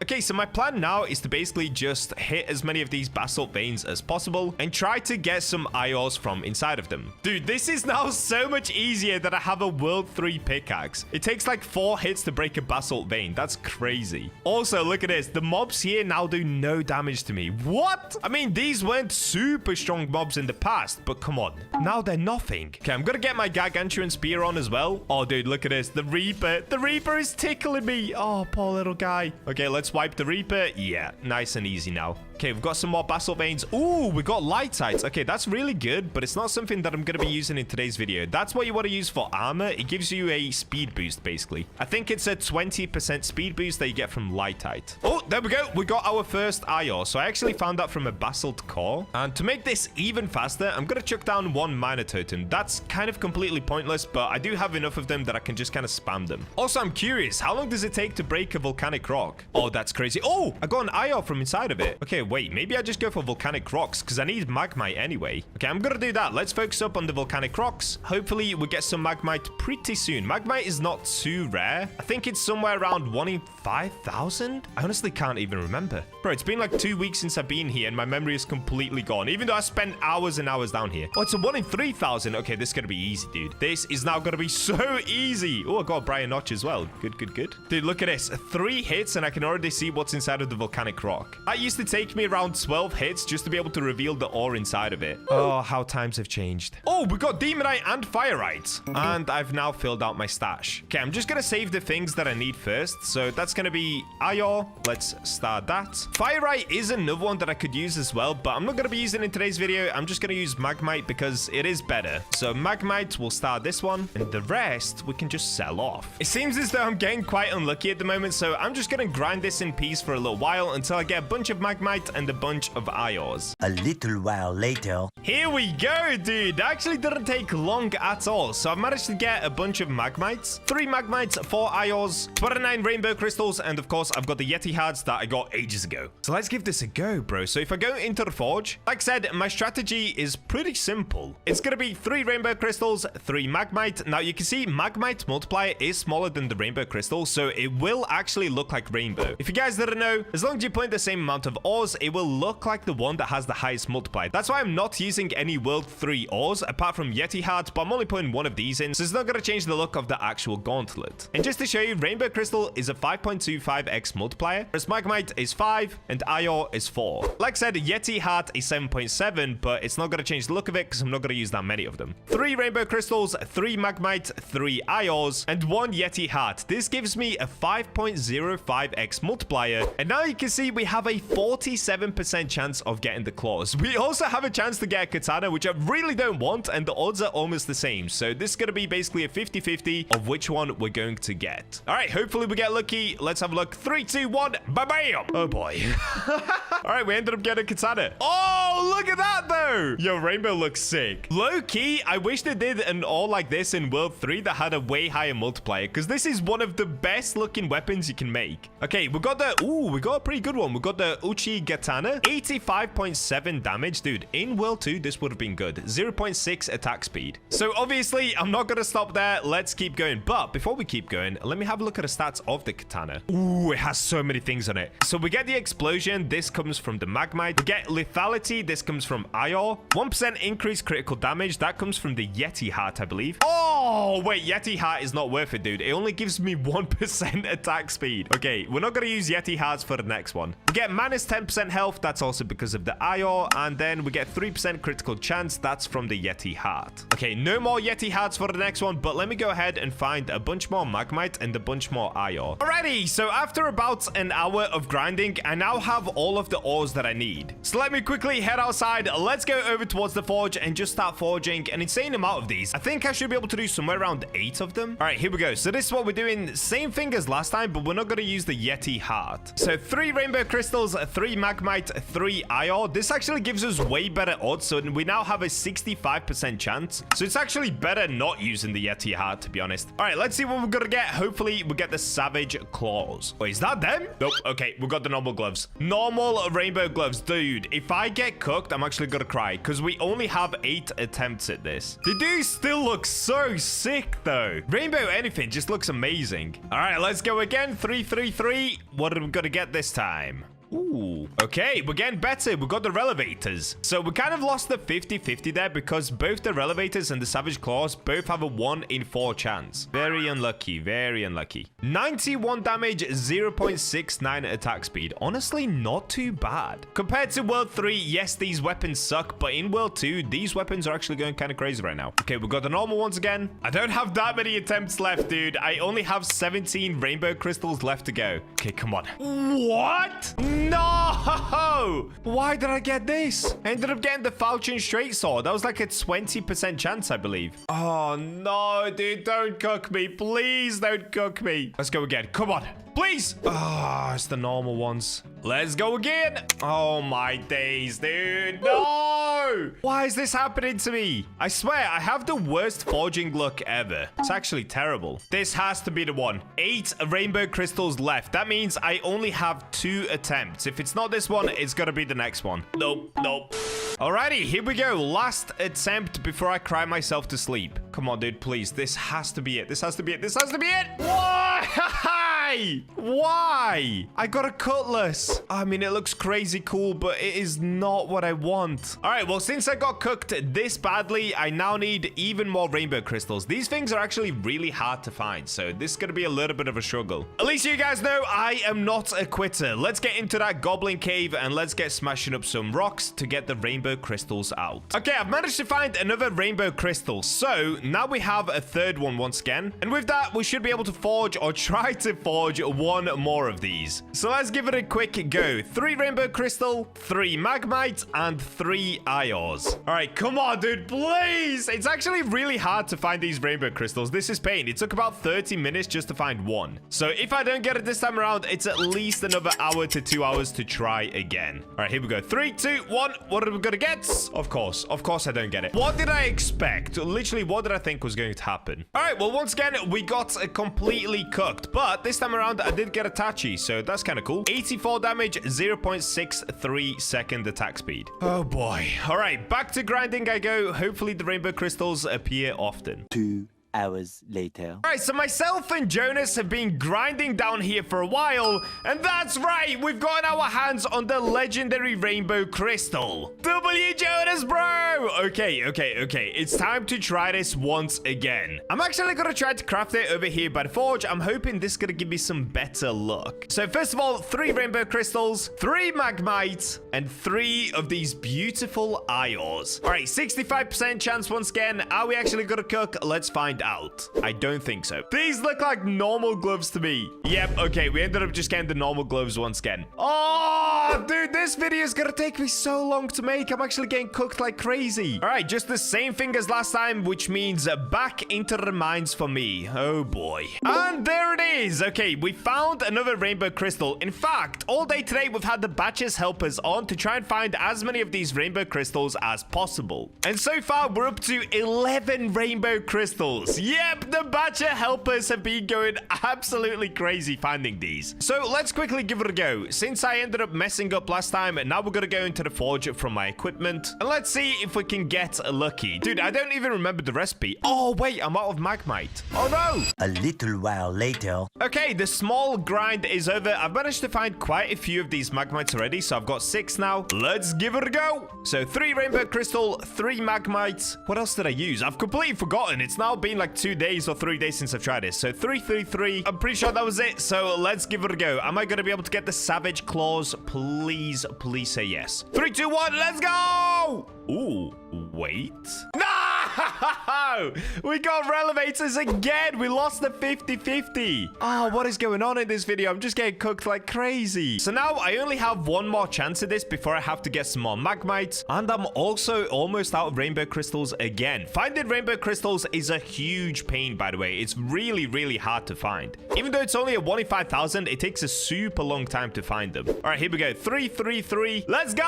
Okay, so my plan now is to basically just hit as many of these basalt veins as possible and try to get some ions from inside of them. Dude, this is now so much easier that I have a World 3 pickaxe. It takes like 4 hits to break a basalt vein. That's crazy. Also, look at this. The mobs here now do no damage to me. What? I mean, these weren't super strong mobs in the past, but come on. Now they're nothing. Okay, I'm gonna get my Gargantuan spear on as well. Oh, dude, look at this. The Reaper. The Reaper is tickling me. Oh, poor little guy. Okay, let's wipe the Reaper. Yeah, nice and easy now. Okay, we've got some more basal veins. Ooh, we got lightite. Okay, that's really good, but it's not something that I'm going to be using in today's video. That's what you want to use for armor. It gives you a speed boost, basically. I think it's a 20% speed boost that you get from lightite. Oh, there we go. We got our first iron. So I actually found that from a basalt core. And to make this even faster, I'm going to chuck down one miner totem. That's kind of completely pointless, but I do have enough of them that I can just kind of spam them. Also, I'm curious, how long does it take to break a volcanic rock? Oh, that's crazy. Oh, I got an iron from inside of it. Okay, wait, maybe I just go for volcanic rocks because I need magmite anyway. Okay, I'm going to do that. Let's focus up on the volcanic rocks. Hopefully, we get some magmite pretty soon. Magmite is not too rare. I think it's somewhere around 1 in 5,000. I honestly can't even remember. Bro, it's been like 2 weeks since I've been here and my memory is completely gone, even though I spent hours and hours down here. Oh, it's a 1 in 3,000. Okay, this is going to be easy, dude. This is now going to be so easy. Oh, I got a Brian Notch as well. Good, good, good. Dude, look at this. 3 hits and I can already see what's inside of the volcanic rock. That used to take me around 12 hits just to be able to reveal the ore inside of it. Oh, how times have changed. Oh, we got demonite and firite. And I've now filled out my stash. Okay, I'm just going to save the things that I need first. So that's going to be iron. Let's start that. Firite is another one that I could use as well, but I'm not going to be using it in today's video. I'm just going to use magmite because it is better. So magmite will start this one, and the rest we can just sell off. It seems as though I'm getting quite unlucky at the moment, so I'm just going to grind this in peace for a little while until I get a bunch of magmite and a bunch of ions. A little while later. Here we go, dude. That actually didn't take long at all. So I've managed to get a bunch of magmites, 3 magmites, 4 ions, 29 rainbow crystals, and of course I've got the Yeti hearts that I got ages ago. So let's give this a go, bro. So if I go into the forge, like I said, my strategy is pretty simple. It's going to be 3 rainbow crystals, 3 magmite. Now you can see magmite multiplier is smaller than the rainbow crystal, so it will actually look like rainbow. If you guys didn't know, as long as you point the same amount of ores, it will look like the one that has the highest multiplier. That's why I'm not using any world 3 ores apart from Yeti hearts, but I'm only putting one of these in, so it's not going to change the look of the actual gauntlet. And just to show you, rainbow crystal is a 5.25x multiplier, whereas magmite is 5 and iron is 4. Like I said, Yeti heart is 7.7, but it's not going to change the look of it because I'm not going to use that many of them. 3 rainbow crystals, 3 magmite, 3 ions, and 1 Yeti heart. This gives me a 5.05x multiplier, and now you can see we have a 47% chance of getting the claws. We also have a chance to get a katana, which I really don't want, and the odds are almost the same. So this is going to be basically a 50-50 of which one we're going to get. All right, hopefully we get lucky. Let's have a look. 3, 2, 1, bam! Oh boy. All right, we ended up getting a katana. Oh, look at that though. Yo, rainbow looks sick. Low key, I wish they did an all like this in World 3 that had a way higher multiplier, because this is one of the best looking weapons you can make. Okay, we got the, ooh, we got a pretty good one. We got the Uchi Katana, 85.7 damage. Dude, in World 2, this would have been good. 0.6 attack speed. So obviously, I'm not going to stop there. Let's keep going. But before we keep going, let me have a look at the stats of the katana. Ooh, it has so many things on it. So we get the explosion. This comes from the magmite. We get lethality. This comes from iron. 1% increased critical damage. That comes from the Yeti heart, I believe. Oh, wait, Yeti heart is not worth it, dude. It only gives me 1% attack speed. Okay, we're not going to use Yeti hearts for the next one. We get minus 10% health. That's also because of the iron. And then we get 3% critical chance. That's from the Yeti heart. Okay, no more Yeti hearts for the next one, but let me go ahead and find a bunch more magmite and a bunch more iron. Alrighty, so after about an hour of grinding, I now have all of the ores that I need. So let me quickly head outside. Let's go over towards the forge and just start forging an insane amount of these. I think I should be able to do somewhere around 8 of them. All right, here we go. So this is what we're doing. Same thing as last time, but we're not going to use the Yeti heart. So 3 rainbow crystals, 3 magmite, 3 iron. This actually gives us way better odds. So we now have a 65% chance. So it's actually better not using the Yeti heart, to be honest. All right, let's see what we're going to get. Hopefully we get the savage claws. Wait, is that them? Nope. Okay, we got the normal gloves. Normal rainbow gloves. Dude, if I get cooked, I'm actually going to cry because we only have 8 attempts at this. The dude still looks so sick, though. Rainbow anything just looks amazing. All right, let's go again. 3, 3, 3. What are we going to get this time? Ooh, okay, we're getting better. We got the relevators. So we kind of lost the 50-50 there because both the relevators and the savage claws both have a 1 in 4 chance. Very unlucky, very unlucky. 91 damage, 0.69 attack speed. Honestly, not too bad. Compared to World 3, yes, these weapons suck, but in World 2, these weapons are actually going kind of crazy right now. Okay, we got the normal ones again. I don't have that many attempts left, dude. I only have 17 rainbow crystals left to go. Okay, come on. What? No! No! Why did I get this? I ended up getting the falchion straight sword. That was like a 20% chance, I believe. Oh, no, dude. Don't cook me. Please don't cook me. Let's go again. Come on. Please. Oh, it's the normal ones. Let's go again. Oh, my days, dude. No. Why is this happening to me? I swear, I have the worst forging luck ever. It's actually terrible. This has to be the one. 8 rainbow crystals left. That means I only have 2 attempts. If it's not this one, it's gonna be the next one. Nope, nope. Alrighty, here we go. Last attempt before I cry myself to sleep. Come on, dude, please. This has to be it. This has to be it. This has to be it. Why? Why? I got a cutlass. I mean, it looks crazy cool, but it is not what I want. All right, well, since I got cooked this badly, I now need even more rainbow crystals. These things are actually really hard to find, so this is going to be a little bit of a struggle. At least you guys know I am not a quitter. Let's get into that goblin cave and let's get smashing up some rocks to get the rainbow crystals out. Okay, I've managed to find another rainbow crystal. So now we have a third one once again. And with that, we should be able to forge or try to forge one more of these. So let's give it a quick go. 3 rainbow crystal, 3 magmite, and 3 ions. All right, come on, dude, please. It's actually really hard to find these rainbow crystals. This is pain. It took about 30 minutes just to find one. So if I don't get it this time around, it's at least another hour to 2 hours to try again. All right, here we go. 3, 2, 1. What are we gonna get? Of course I don't get it. What did I expect? Literally, what did I think was going to happen? All right, well, once again, we got completely cooked, but this time around, I did get a Tachi, so that's kind of cool. 84 damage, 0.63 second attack speed. Oh boy. All right, back to grinding I go. Hopefully the rainbow crystals appear often. 2 hours later. All right, so myself and Jonas have been grinding down here for a while, and that's right, we've gotten our hands on the legendary rainbow crystal. W Jonas, bro! Okay, it's time to try this once again. I'm actually gonna try to craft it over here by the forge. I'm hoping this is gonna give me some better luck. So first of all, 3 rainbow crystals, 3 magmite, and 3 of these beautiful ions. All right, 65% chance once again. Are we actually gonna cook? Let's find out. I don't think so. These look like normal gloves to me. Yep, okay, we ended up just getting the normal gloves once again. Oh, dude, this video is gonna take me so long to make. I'm actually getting cooked like crazy. All right, just the same thing as last time, which means back into the mines for me. Oh boy. And there it is. Okay, we found another rainbow crystal. In fact, all day today, we've had the Bacha's helpers on to try and find as many of these rainbow crystals as possible. And so far, we're up to 11 rainbow crystals. Yep, the Bacha helpers have been going absolutely crazy finding these. So let's quickly give it a go. Since I ended up messing up last time, now we're gonna go into the forge from my equipment. And let's see if we can get lucky. Dude, I don't even remember the recipe. Oh, wait, I'm out of magmite. Oh, no. A little while later. Okay, the small grind is over. I've managed to find quite a few of these magmites already, so I've got 6 now. Let's give it a go. So 3 rainbow crystal, 3 magmites. What else did I use? I've completely forgotten. It's now been like 2 days or 3 days since I've tried this. So 3, 3, 3. I'm pretty sure that was it. So let's give it a go. Am I going to be able to get the savage claws? Please say yes. 3, 2, 1. Let's go. Ooh, wait. No! We got relevators again. We lost the 50-50. Oh, what is going on in this video? I'm just getting cooked like crazy. So now I only have 1 more chance at this before I have to get some more magmites. And I'm also almost out of rainbow crystals again. Finding rainbow crystals is a huge pain, by the way. It's really, really hard to find. Even though it's only a 1 in 5,000, it takes a super long time to find them. All right, here we go. 3, 3, 3. Let's go!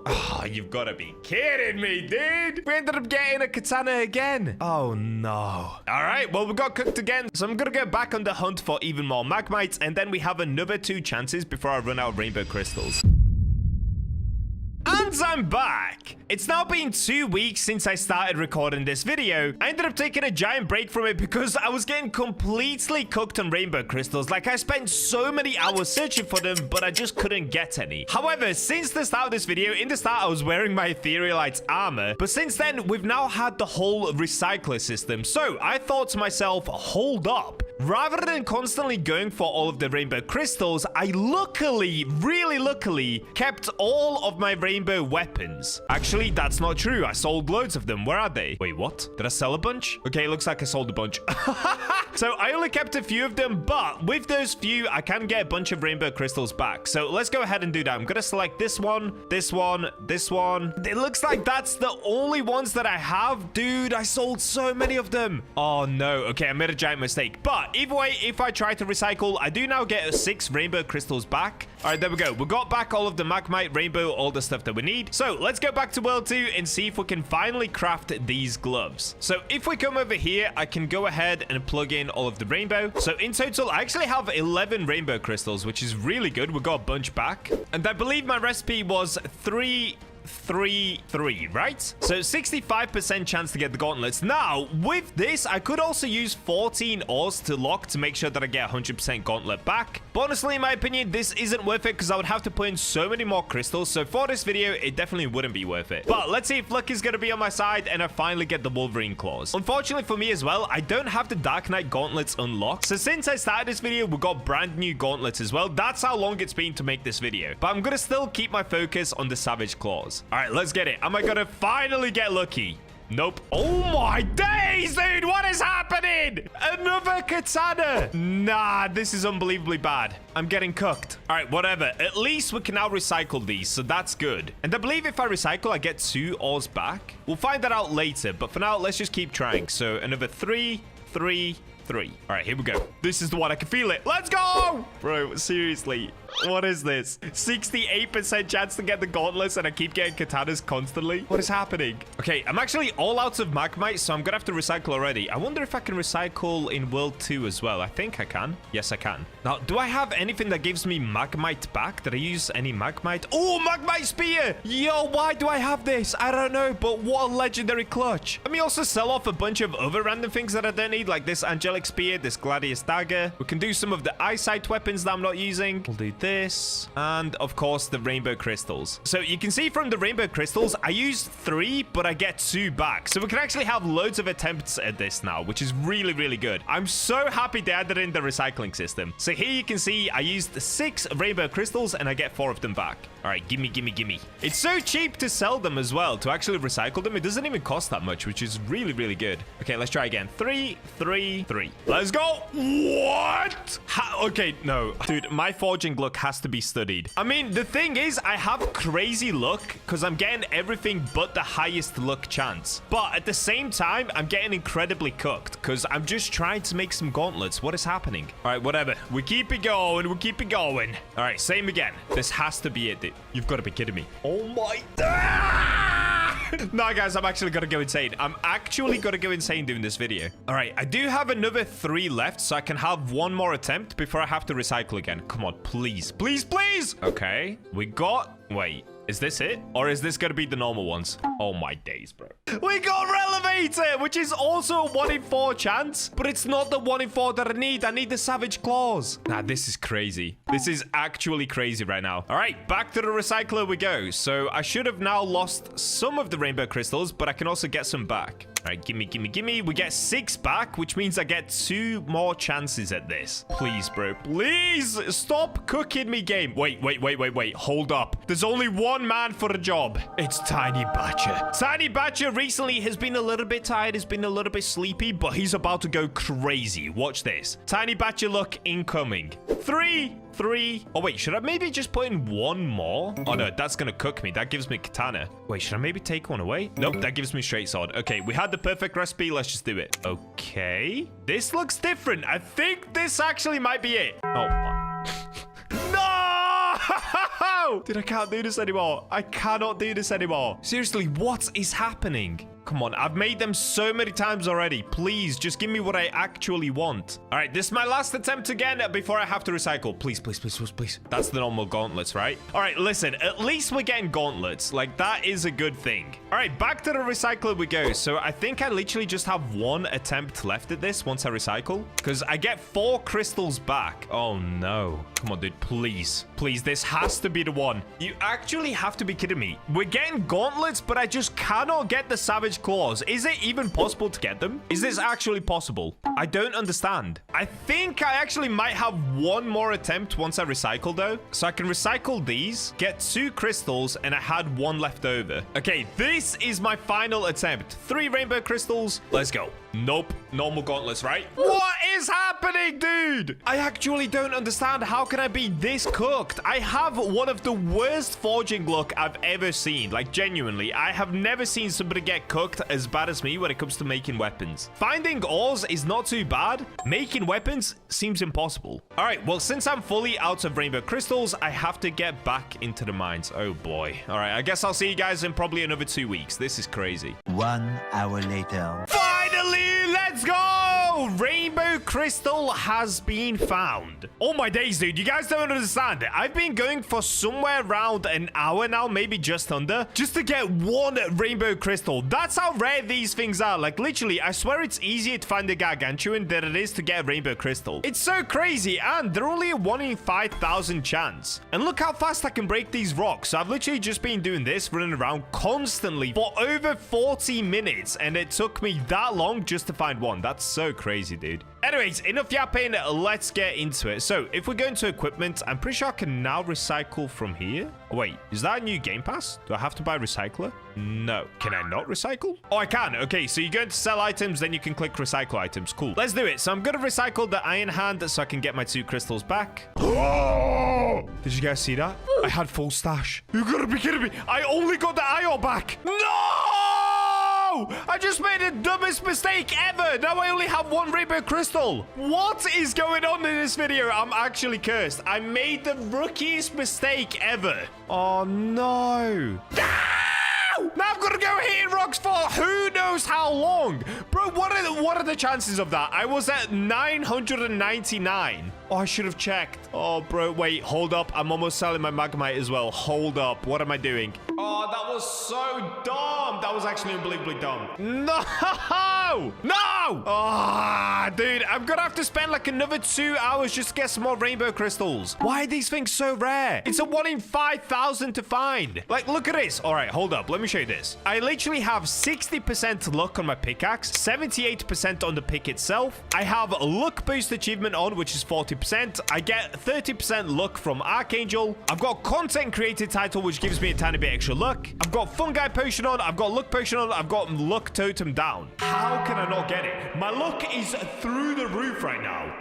Oh, you've got to be kidding me, dude. We ended up getting a katana again. Oh, no. All right, well, we got cooked again. So I'm going to go back on the hunt for even more magmites. And then we have another 2 chances before I run out of rainbow crystals. And I'm back. It's now been 2 weeks since I started recording this video. I ended up taking a giant break from it because I was getting completely cooked on rainbow crystals. Like, I spent so many hours searching for them, but I just couldn't get any. However, since the start of this video, in the start, I was wearing my etherealite armor. But since then, we've now had the whole recycler system. So I thought to myself, hold up. Rather than constantly going for all of the rainbow crystals, I luckily, really luckily, kept all of my rainbow rainbow weapons. Actually, that's not true. I sold loads of them. Where are they? Wait, what? Did I sell a bunch? Okay, looks like I sold a bunch. So I only kept a few of them, but with those few, I can get a bunch of rainbow crystals back. So let's go ahead and do that. I'm going to select this one, this one, this one. It looks like that's the only ones that I have. Dude, I sold so many of them. Oh, no. Okay, I made a giant mistake. But either way, if I try to recycle, I do now get 6 rainbow crystals back. All right, there we go. We got back all of the magmite, rainbow, all the stuff that we need. So let's go back to World 2 and see if we can finally craft these gloves. So if we come over here, I can go ahead and plug in all of the rainbow. So in total, I actually have 11 rainbow crystals, which is really good. We got a bunch back. And I believe my recipe was 3, 3, right? So 65% chance to get the gauntlets. Now, with this, I could also use 14 ores to lock to make sure that I get 100% gauntlet back. But honestly, in my opinion, this isn't worth it because I would have to put in so many more crystals. So for this video, it definitely wouldn't be worth it. But let's see if luck is going to be on my side and I finally get the Wolverine claws. Unfortunately for me as well, I don't have the Dark Knight gauntlets unlocked. So since I started this video, we got brand new gauntlets as well. That's how long it's been to make this video. But I'm going to still keep my focus on the Savage Claws. All right, let's get it. Am I gonna finally get lucky? Nope. Oh my days, dude! What is happening? Another katana! Nah, this is unbelievably bad. I'm getting cooked. All right, whatever. At least we can now recycle these, so that's good. And I believe if I recycle, I get 2 ores back. We'll find that out later, but for now, let's just keep trying. So another 3, 3, 3. All right, here we go. This is the one. I can feel it. Let's go! Bro, seriously. What is this? 68% chance to get the gauntlets and I keep getting katanas constantly. What is happening? Okay, I'm actually all out of magmite, so I'm gonna have to recycle already. I wonder if I can recycle in World 2 as well. I think I can. Yes, I can. Now, do I have anything that gives me magmite back? Did I use any magmite? Oh, magmite spear! Yo, why do I have this? I don't know, but what a legendary clutch. Let me also sell off a bunch of other random things that I don't need, like this angelic spear, this gladius dagger. We can do some of the eyesight weapons that I'm not using. We'll do this, and of course the rainbow crystals. So you can see from the rainbow crystals, I used 3, but I get 2 back. So we can actually have loads of attempts at this now, which is really, really good. I'm so happy they added in the recycling system. So here you can see I used 6 rainbow crystals and I get 4 of them back. All right, gimme, gimme, gimme. It's so cheap to sell them as well, to actually recycle them. It doesn't even cost that much, which is really, really good. Okay, let's try again. 3, 3, 3. Let's go. What? Okay, no. Dude, my forging luck has to be studied. I mean, the thing is, I have crazy luck because I'm getting everything but the highest luck chance. But at the same time, I'm getting incredibly cooked because I'm just trying to make some gauntlets. What is happening? All right, whatever. We keep it going. We keep it going. All right, same again. This has to be it, dude. You've got to be kidding me. Oh my... Nah, guys, I'm actually gonna go insane. I'm actually gonna go insane doing this video. All right, I do have another 3 left, so I can have 1 more attempt before I have to recycle again. Come on, please, please, please. Okay, we got... Wait, is this it? Or is this gonna be the normal ones? Oh my days, bro. We got Relevator, which is also a 1 in 4 chance, but it's not the 1 in 4 that I need. I need the Savage Claws. Nah, this is crazy. This is actually crazy right now. All right, back to the recycler we go. So I should have now lost some of the rainbow crystals, but I can also get some back. All right, gimme, gimme, gimme. We get 6 back, which means I get 2 more chances at this. Please, bro. Please stop cooking me, game. Wait. Hold up. There's only one man for a job. It's Tiny Bacha. Tiny Bacha recently has been a little bit tired, has been a little bit sleepy, but he's about to go crazy. Watch this. Tiny Bacha luck incoming. 3, 3. Oh, wait. Should I maybe just put in 1 more? Oh, no. That's going to cook me. That gives me katana. Wait, should I maybe take 1 away? Nope. That gives me straight sword. Okay. We had the perfect recipe. Let's just do it. Okay. This looks different. I think this actually might be it. Oh, my. No! Dude, I can't do this anymore. I cannot do this anymore. Seriously, what is happening? Come on, I've made them so many times already. Please, just give me what I actually want. All right, this is my last attempt again before I have to recycle. Please, please, please, please, please. That's the normal gauntlets, right? All right, listen, at least we're getting gauntlets. Like, that is a good thing. All right, back to the recycler we go. So I think I literally just have 1 attempt left at this once I recycle, because I get 4 crystals back. Oh, no. Come on, dude, please. Please, this has to be the one. You actually have to be kidding me. We're getting gauntlets, but I just cannot get the Savage claws. Is it even possible to get them? Is this actually possible? I don't understand. I think I actually might have one more attempt once I recycle, though. So I can recycle these, get 2 crystals, and I had 1 left over. Okay, this is my final attempt. 3 rainbow crystals. Let's go. Nope. Normal gauntlets, right? What is happening, dude? I actually don't understand. How can I be this cooked? I have one of the worst forging luck I've ever seen. Like, genuinely, I have never seen somebody get cooked as bad as me when it comes to making weapons. Finding ores is not too bad. Making weapons seems impossible. All right, well, since I'm fully out of rainbow crystals, I have to get back into the mines. Oh, boy. All right, I guess I'll see you guys in probably another 2 weeks. This is crazy. 1 hour later. Finally, let's go! Rainbow crystal has been found. Oh my days, dude. You guys don't understand. I've been going for somewhere around an hour now, maybe just under, just to get 1 rainbow crystal. That's how rare these things are. Like, literally, I swear it's easier to find a Gargantuan than it is to get a rainbow crystal. It's so crazy, and they're only a 1 in 5,000 chance. And look how fast I can break these rocks. So I've literally just been doing this, running around constantly for over 40 minutes, and it took me that long just to find 1. That's so crazy, dude. Anyways, enough yapping. Let's get into it. So if we go into equipment, I'm pretty sure I can now recycle from here. Oh, wait, is that a new game pass? Do I have to buy recycler? No. Can I not recycle? Oh, I can. Okay, so you go into sell items, then you can click recycle items. Cool. Let's do it. So I'm going to recycle the iron hand so I can get my 2 crystals back. Oh! Did you guys see that? I had full stash. You gotta be kidding me. I only got the iron back. No! I just made the dumbest mistake ever. Now I only have 1 rainbow crystal. What is going on in this video? I'm actually cursed. I made the rookiest mistake ever. Oh, no. Now I'm gonna go hitting rocks for who knows how long. Bro, what are the chances of that? I was at 999. Oh, I should have checked. Oh, bro, wait, hold up. I'm almost selling my magmite as well. Hold up. What am I doing? Oh, that was so dumb. That was actually unbelievably dumb. No! No! Oh, dude, I'm gonna have to spend like another 2 hours just to get some more rainbow crystals. Why are these things so rare? It's a 1 in 5,000 to find. Like, look at this. All right, hold up. Let me show you this. I literally have 60% luck on my pickaxe, 78% on the pick itself. I have a luck boost achievement on, which is 40%. I get 30% luck from Archangel. I've got content created title, which gives me a tiny bit extra luck. I've got fungi potion on. I've got luck potion on. I've got luck totem down. How can I not get it? My luck is through the roof right now.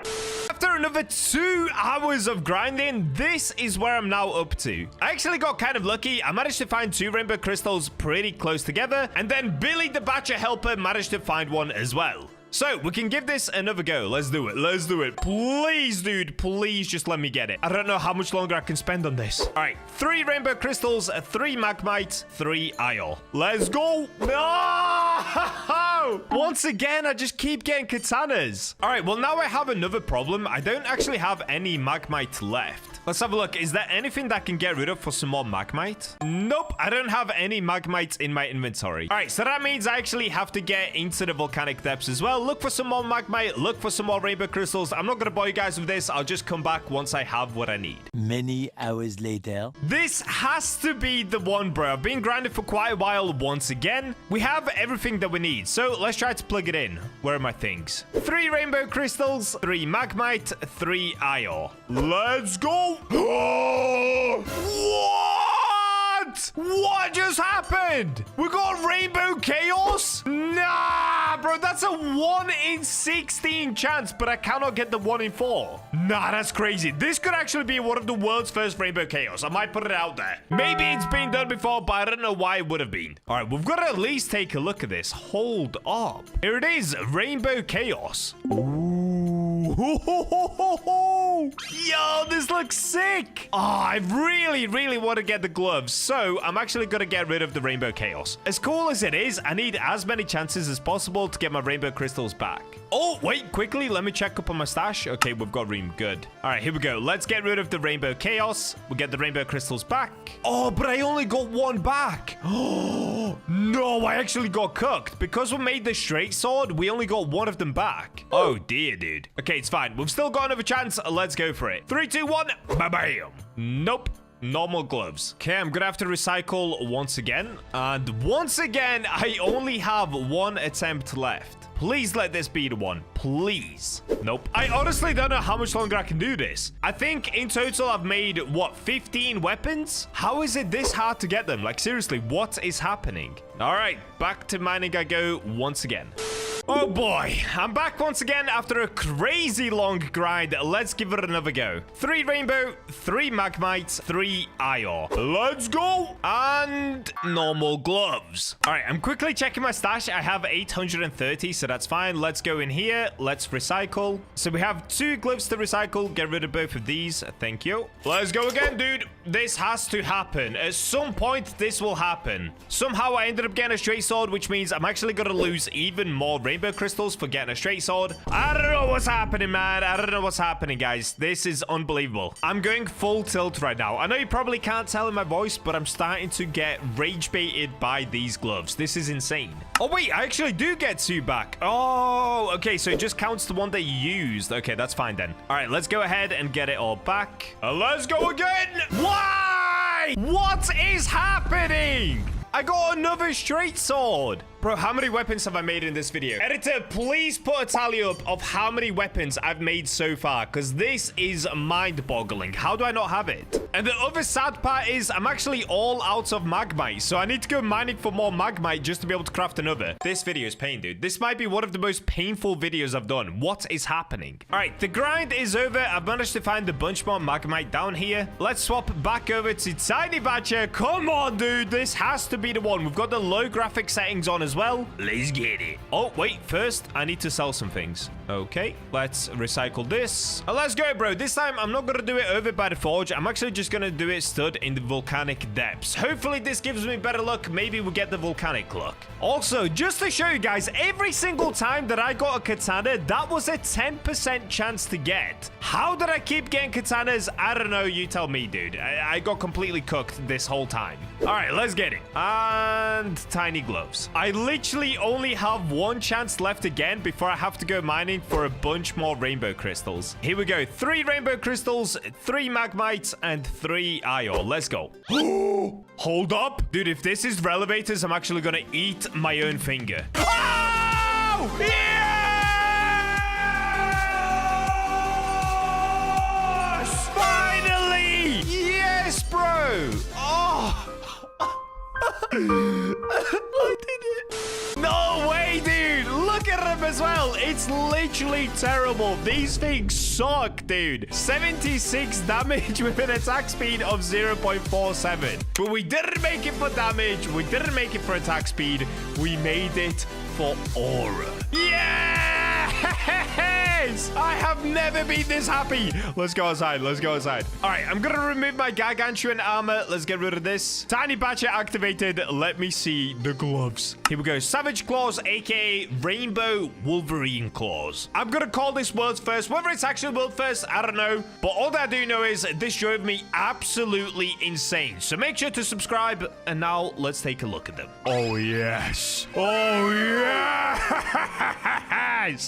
After another 2 hours of grinding, this is where I'm now up to. I actually got kind of lucky. I managed to find 2 rainbow crystals pretty close together, and then Billy the Bacha helper managed to find 1 as well. So, we can give this another go. Let's do it. Let's do it. Please, dude. Please just let me get it. I don't know how much longer I can spend on this. All right. 3 rainbow crystals, 3 magmite, 3 iron. Let's go. No! Once again, I just keep getting katanas. All right. Well, now I have another problem. I don't actually have any magmite left. Let's have a look. Is there anything that I can get rid of for some more magmite? Nope. I don't have any magmite in my inventory. All right. So that means I actually have to get into the volcanic depths as well. Look for some more magmite. Look for some more rainbow crystals. I'm not going to bore you guys with this. I'll just come back once I have what I need. Many hours later. This has to be the one, bro. I've been grinding for quite a while once again. We have everything that we need. So let's try to plug it in. Where are my things? 3 rainbow crystals, 3 magmite, 3 iron. Let's go. What? What just happened? We got rainbow chaos? Nah, bro, that's a 1 in 16 chance, but I cannot get the 1 in 4. Nah, that's crazy. This could actually be one of the world's first rainbow chaos. I might put it out there. Maybe it's been done before, but I don't know why it would have been. All right, we've got to at least take a look at this. Hold up. Here it is, rainbow chaos. Ooh. Yo, this looks sick. Oh, I really want to get the gloves. So I'm actually going to get rid of the rainbow chaos. As cool as it is, I need as many chances as possible to get my rainbow crystals back. Oh, wait, quickly. Let me check up on my stash. Okay, we've got room. Good. All right, here we go. Let's get rid of the rainbow chaos. We'll get the rainbow crystals back. Oh, but I only got 1 back. Oh, no, I actually got cooked. Because we made the straight sword, we only got 1 of them back. Oh, dear, dude. Okay, it's fine. We've still got another chance. Let's go for it. 3, 2, 1. Bam. Nope. Normal gloves. Okay, I'm gonna have to recycle once again. And once again, I only have one attempt left. Please let this be the one. Please. Nope. I honestly don't know how much longer I can do this. I think in total I've made, what, 15 weapons? How is it this hard to get them? Like, seriously, what is happening? All right, back to mining I go once again. Oh boy, I'm back once again after a crazy long grind. Let's give it another go. 3 rainbow, 3 magmite, 3 iron. Let's go. And normal gloves. All right, I'm quickly checking my stash. I have 830, so that's fine. Let's go in here. Let's recycle. So we have 2 gloves to recycle. Get rid of both of these. Thank you. Let's go again, dude. This has to happen. At some point, this will happen. Somehow I ended up getting a straight sword, which means I'm actually going to lose even more rainbow crystals for getting a straight sword. I don't know what's happening, man. I don't know what's happening, guys. This is unbelievable. I'm going full tilt right now. I know you probably can't tell in my voice, but I'm starting to get rage baited by these gloves. This is insane. Oh, wait, I actually do get 2 back. Oh, okay, so it just counts the one that you used. Okay, that's fine then. All right, let's go ahead and get it all back. Let's go again. Why? What is happening? I got another straight sword. Bro, how many weapons have I made in this video? Editor, please put a tally up of how many weapons I've made so far, because this is mind-boggling. How do I not have it? And the other sad part is I'm actually all out of magmite, so I need to go mining for more magmite just to be able to craft another. This video is pain, dude. This might be one of the most painful videos I've done. What is happening? All right, the grind is over. I've managed to find a bunch more magmite down here. Let's swap back over to Tiny Bacha. Come on, dude. This has to be the one. We've got the low graphic settings on as well. Let's get it. Oh, wait. First, I need to sell some things. Okay, let's recycle this. Let's go, bro. This time, I'm not going to do it over by the forge. I'm actually just going to do it stood in the volcanic depths. Hopefully, this gives me better luck. Maybe we'll get the volcanic luck. Also, just to show you guys, every single time that I got a katana, that was a 10% chance to get. How did I keep getting katanas? I don't know. You tell me, dude. I got completely cooked this whole time. All right, let's get it. And tiny gloves. I literally only have 1 chance left again before I have to go mining for a bunch more rainbow crystals. Here we go. 3 rainbow crystals, 3 magmites, and 3 iron. Let's go. Hold up. Dude, if this is relevators, I'm actually going to eat my own finger. Oh! Yes! Finally! Yes, bro! Oh! I did it. No way, dude. Look at them as well. It's literally terrible. These things suck, dude. 76 damage with an attack speed of 0.47. But we didn't make it for damage. We didn't make it for attack speed. We made it for aura. Yes! I have never been this happy. Let's go outside. Let's go outside. All right, I'm going to remove my Gargantuan armor. Let's get rid of this. Tiny Bacha activated. Let me see the gloves. Here we go. Savage Claws, aka Rainbow Wolverine Claws. I'm going to call this World's First. Whether it's actually World First, I don't know. But all that I do know is this drove me absolutely insane. So make sure to subscribe. And now let's take a look at them. Oh, yes. Oh, yes.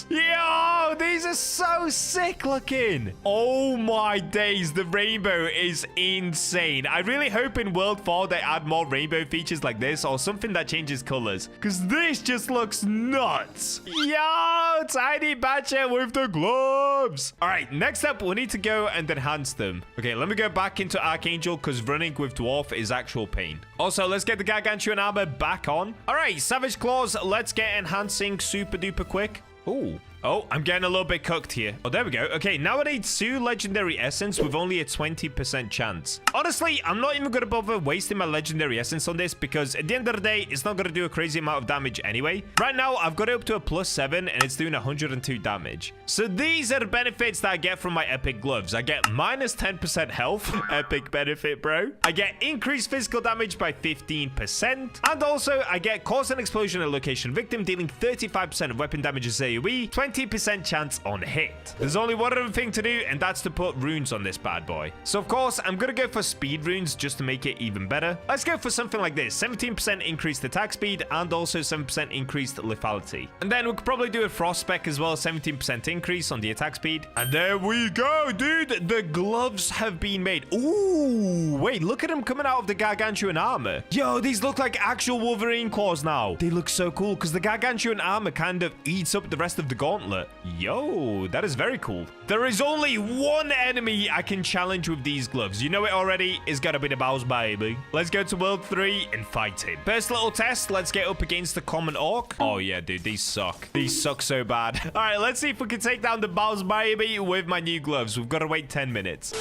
Yo, these are so sick looking. Oh, my days. The rainbow is insane. I really hope in World 4 they add more rainbow features like this or something that changes colors. Because this just looks nuts. Yo, Tiny Bacha with the gloves. All right, next up, we need to go and enhance them. Okay, let me go back into Archangel because running with Dwarf is actual pain. Also, let's get the Gargantuan armor back on. All right, Savage Claws, let's get enhancing super duper quick. Ooh. Oh, I'm getting a little bit cooked here. Oh, there we go. Okay, now I need 2 legendary essence with only a 20% chance. Honestly, I'm not even going to bother wasting my legendary essence on this because at the end of the day, it's not going to do a crazy amount of damage anyway. Right now, I've got it up to a +7 and it's doing 102 damage. So these are the benefits that I get from my epic gloves. I get minus 10% health. Epic benefit, bro. I get increased physical damage by 15%. And also, I get cause an explosion at location victim, dealing 35% of weapon damage as AoE, 20% 90% chance on hit. There's only one other thing to do, and that's to put runes on this bad boy. So of course, I'm gonna go for speed runes just to make it even better. Let's go for something like this: 17% increased attack speed and also 7% increased lethality. And then we could probably do a frost spec as well, 17% increase on the attack speed. And there we go, dude. The gloves have been made. Ooh, wait, look at them coming out of the Gargantuan armor. Yo, these look like actual Wolverine claws now. They look so cool because the Gargantuan armor kind of eats up the rest of the gauntlet. Yo, that is very cool. There is only one enemy I can challenge with these gloves. You know it already. It's gotta be the Bowser baby. Let's go to World 3 and fight him. First little test. Let's get up against the common orc. Oh yeah, dude, these suck. These suck so bad. All right, let's see if we can take down the Bowser baby with my new gloves. We've got to wait 10 minutes.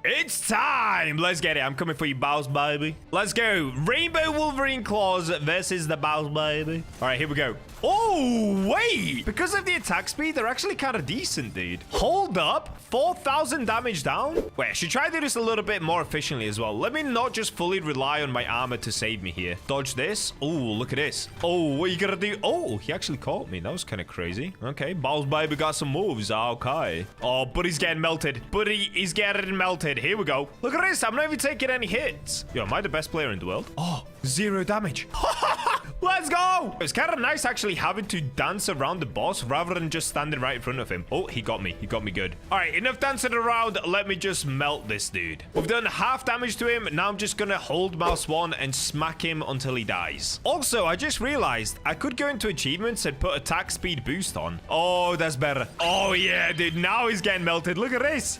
It's time. Let's get it. I'm coming for you, Bowser baby. Let's go. Rainbow Wolverine claws versus the Bowser baby. All right, here we go. Oh, wait. Because of the attack speed, they're actually kind of decent, dude. Hold up. 4,000 damage down. Wait, I should try to do this a little bit more efficiently as well. Let me not just fully rely on my armor to save me here. Dodge this. Oh, look at this. Oh, what are you gonna do? Oh, he actually caught me. That was kind of crazy. Okay, Bowser baby got some moves. Okay. Oh, Buddy's getting melted. Buddy is getting melted. Here we go. Look at this. I'm not even taking any hits. Yo, am I the best player in the world? Oh, 0 damage. Let's go. It's kind of nice actually having to dance around the boss rather than just standing right in front of him. Oh, he got me. He got me good. All right, enough dancing around. Let me just melt this dude. We've done half damage to him. Now I'm just gonna hold mouse 1 and smack him until he dies. Also, I just realized I could go into achievements and put attack speed boost on. Oh, that's better. Oh yeah, dude. Now he's getting melted. Look at this.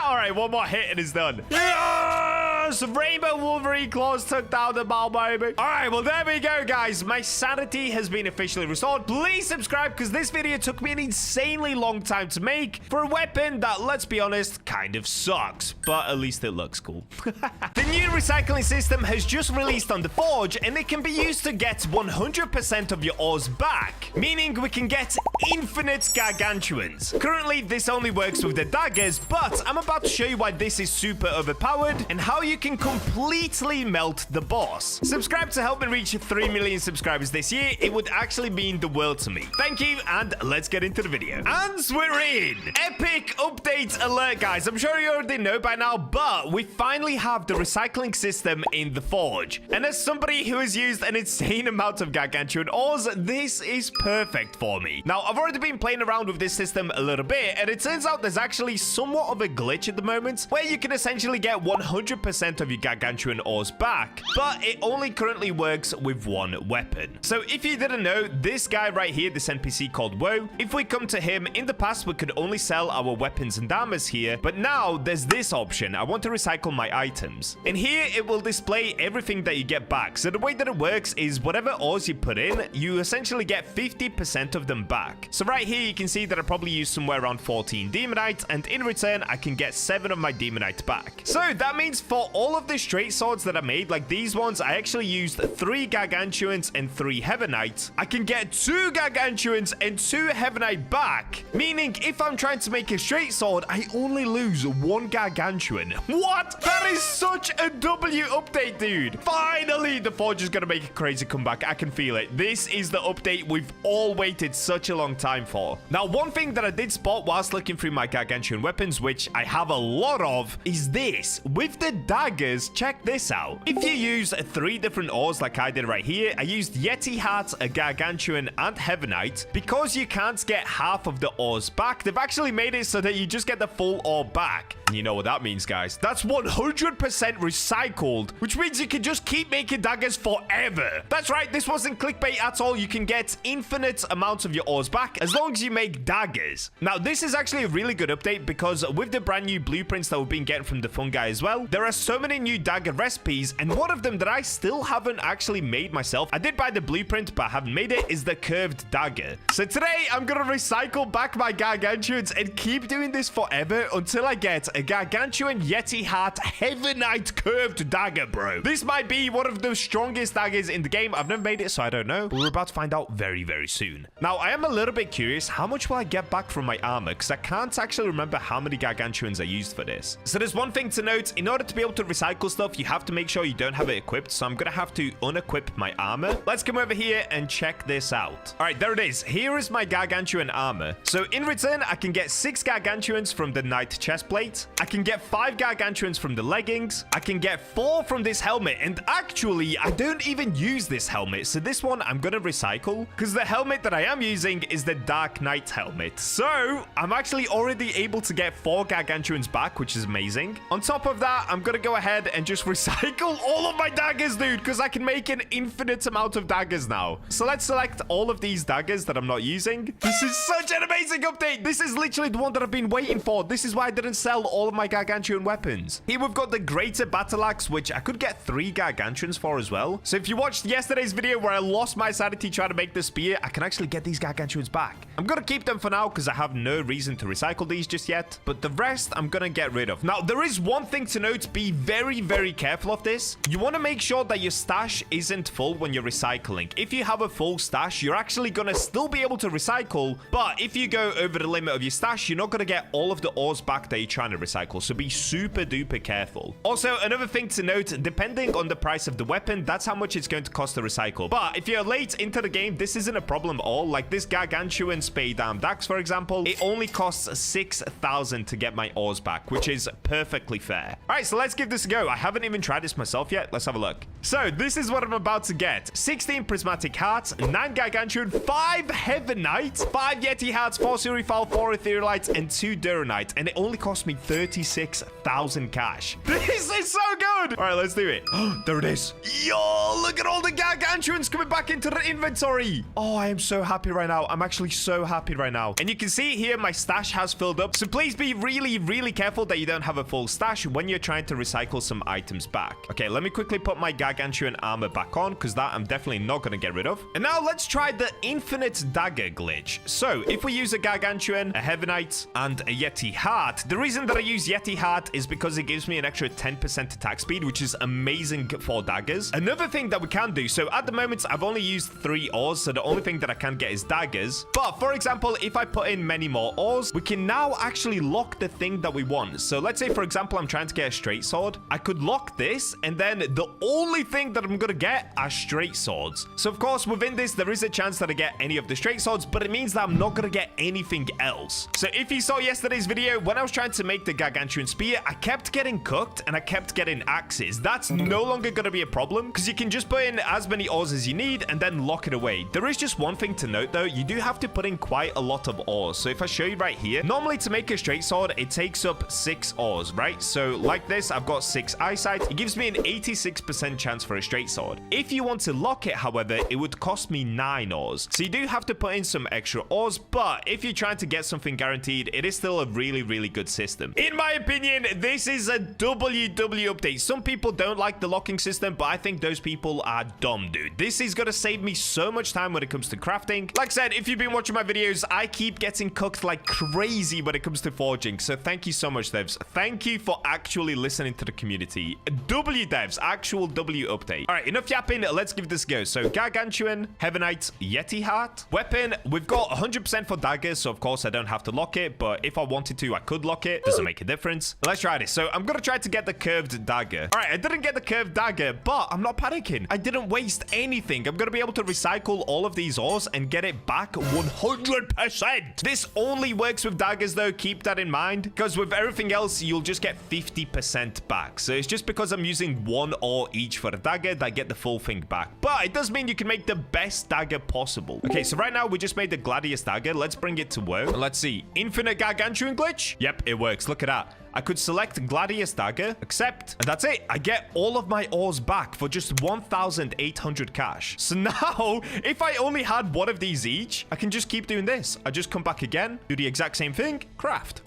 All right, one more hit and it's done. Yes! Rainbow Wolverine claws took down the ball, baby. All right, well, there we go, guys. My sanity has been officially restored. Please subscribe because this video took me an insanely long time to make for a weapon that, let's be honest, kind of sucks. But at least it looks cool. The new recycling system has just released on the Forge, and it can be used to get 100% of your ores back, meaning we can get infinite Gargantuans. Currently, this only works with the daggers, but I'm about to show you why this is super overpowered and how you can completely melt the boss. Subscribe to help me reach 3 million subscribers this year. It would actually mean the world to me. Thank you, and let's get into the video. And we're in. Epic update alert, guys. I'm sure you already know by now, but we finally have the recycling system in the Forge. And as somebody who has used an insane amount of Gargantuan ores, this is perfect for me. Now, I've already been playing around with this system a little bit, and it turns out there's actually somewhat of a glitch at the moment where you can essentially get 100% of your Gargantuan ores back, but it only currently works with one weapon. So if you didn't know, this guy right here, this NPC called Woe, if we come to him, in the past we could only sell our weapons and armors here, but now there's this option. I want to recycle my items, and here it will display everything that you get back. So the way that it works is whatever ores you put in, you essentially get 50% of them back. So right here you can see that I probably used somewhere around 14 demonite, and in return I can get 7 of my demonite back. So that means for all of the straight swords that I made, like these ones, I actually used 3 Gargantuans and 3 Heavenites. I can get 2 Gargantuans and 2 Heavenite back, meaning if I'm trying to make a straight sword, I only lose 1 Gargantuan. What? That is such a W update, dude. Finally, the Forge is gonna make a crazy comeback. I can feel it. This is the update we've all waited such a long time for. Now, one thing that I did spot whilst looking through my Gargantuan weapons, which I have a lot of, is this. With the daggers, check this out. If you use 3 different ores like I did right here, I used Yeti Heart, a Gargantuan, and Heavenite. Because you can't get half of the ores back, they've actually made it so that you just get the full ore back. And you know what that means, guys. That's 100% recycled, which means you can just keep making daggers forever. That's right, this wasn't clickbait at all. You can get infinite amounts of your ores back as long as you make daggers. Now, this is actually a really good update because with the brand new blueprints that we've been getting from the fungi as well, there are so many new dagger recipes, and one of them that I still haven't actually made myself, I did buy the blueprint but I haven't made it, is the curved dagger. So today I'm gonna recycle back my Gargantuans and keep doing this forever until I get a Gargantuan Yeti Heart Heavenite curved dagger, bro. This might be one of the strongest daggers in the game. I've never made it, so I don't know, but we're about to find out very, very soon. Now, I am a little bit curious, how much will I get back from my armor? Because I can't actually remember how many Gargantuans I used for this. So there's one thing to note. In order to be able to to recycle stuff, you have to make sure you don't have it equipped. So I'm going to have to unequip my armor. Let's come over here and check this out. All right, there it is. Here is my Gargantuan armor. So in return, I can get 6 Gargantuans from the knight chestplate. I can get 5 Gargantuans from the leggings. I can get 4 from this helmet. And actually, I don't even use this helmet. So this one I'm going to recycle because the helmet that I am using is the Dark Knight helmet. So I'm actually already able to get 4 Gargantuans back, which is amazing. On top of that, I'm going to go ahead and just recycle all of my daggers, dude, because I can make an infinite amount of daggers now. So let's select all of these daggers that I'm not using. This is such an amazing update. This is literally the one that I've been waiting for. This is why I didn't sell all of my Gargantuan weapons. Here we've got the greater battle axe, which I could get 3 Gargantuans for as well. So if you watched yesterday's video where I lost my sanity trying to make the spear, I can actually get these Gargantuans back. I'm going to keep them for now because I have no reason to recycle these just yet. But the rest I'm going to get rid of. Now, there is one thing to note. Be very, very careful of this. You want to make sure that your stash isn't full when you're recycling. If you have a full stash, you're actually going to still be able to recycle. But if you go over the limit of your stash, you're not going to get all of the ores back that you're trying to recycle. So be super duper careful. Also, another thing to note, depending on the price of the weapon, that's how much it's going to cost to recycle. But if you're late into the game, this isn't a problem at all. Like this Gargantuan spade armed axe, for example, it only costs 6,000 to get my ores back, which is perfectly fair. All right, so let's give this a go. I haven't even tried this myself yet. Let's have a look. So this is what I'm about to get. 16 prismatic hearts, 9 Gargantuan, 5 Heavenite, 5 Yeti hearts, 4 Surifal, 4 etherealites, and 2 Duranite. And it only cost me 36,000 cash. This is so good. All right, let's do it. There it is. Yo, look at all the Gargantuans coming back into the inventory. Oh, I am so happy right now. I'm actually so happy right now. And you can see here my stash has filled up. So please be really, really careful that you don't have a full stash when you're trying to recycle some items back. Okay, let me quickly put my Gargantuan armor back on because that I'm definitely not going to get rid of. And now let's try the infinite dagger glitch. So if we use a Gargantuan, a Heavenite, and a Yeti heart, the reason that I use Yeti heart is because it gives me an extra 10% attack speed, which is amazing for daggers. Another thing that we can do, so at the moment I've only used 3 ores, so the only thing that I can get is daggers. But for example, if I put in many more ores, we can now actually lock the thing that we want. So let's say, for example, I'm trying to get a straight sword. I could lock this, and then the only thing that I'm gonna get are straight swords. So of course, within this, there is a chance that I get any of the straight swords, but it means that I'm not gonna get anything else. So if you saw yesterday's video, when I was trying to make the Gargantuan spear, I kept getting cooked and I kept getting axes. That's no longer gonna be a problem because you can just put in as many ores as you need and then lock it away. There is just one thing to note though, you do have to put in quite a lot of ores. So if I show you right here, normally to make a straight sword, it takes up 6 ores, right? So like this, I've got 6 eyesight. It gives me an 86% chance for a straight sword. If you want to lock it, however, it would cost me 9 ores. So you do have to put in some extra ores, but if you're trying to get something guaranteed, it is still a really, really good system. In my opinion, this is a WW update. Some people don't like the locking system, but I think those people are dumb, dude. This is going to save me so much time when it comes to crafting. Like I said, if you've been watching my videos, I keep getting cooked like crazy when it comes to forging. So thank you so much, devs. Thank you for actually listening to the community. W devs, actual W update. All right, enough yapping. Let's give this a go. So Gargantuan, Heavenite, Yeti heart. Weapon, we've got 100% for daggers, so of course I don't have to lock it, but if I wanted to, I could lock it. Doesn't make a difference. Let's try this. So I'm gonna try to get the curved dagger. All right, I didn't get the curved dagger, but I'm not panicking. I didn't waste anything. I'm gonna be able to recycle all of these ores and get it back 100%. This only works with daggers though. Keep that in mind, because with everything else, you'll just get 50% back. So it's just because I'm using 1 ore each for a dagger that I get the full thing back. But it does mean you can make the best dagger possible. Okay, so right now we just made the Gladius dagger. Let's bring it to work. Let's see. Infinite Gargantuan glitch. Yep, it works. Look at that. I could select Gladius dagger, accept, and that's it. I get all of my ores back for just 1,800 cash. So now, if I only had one of these each, I can just keep doing this. I just come back again, do the exact same thing, craft.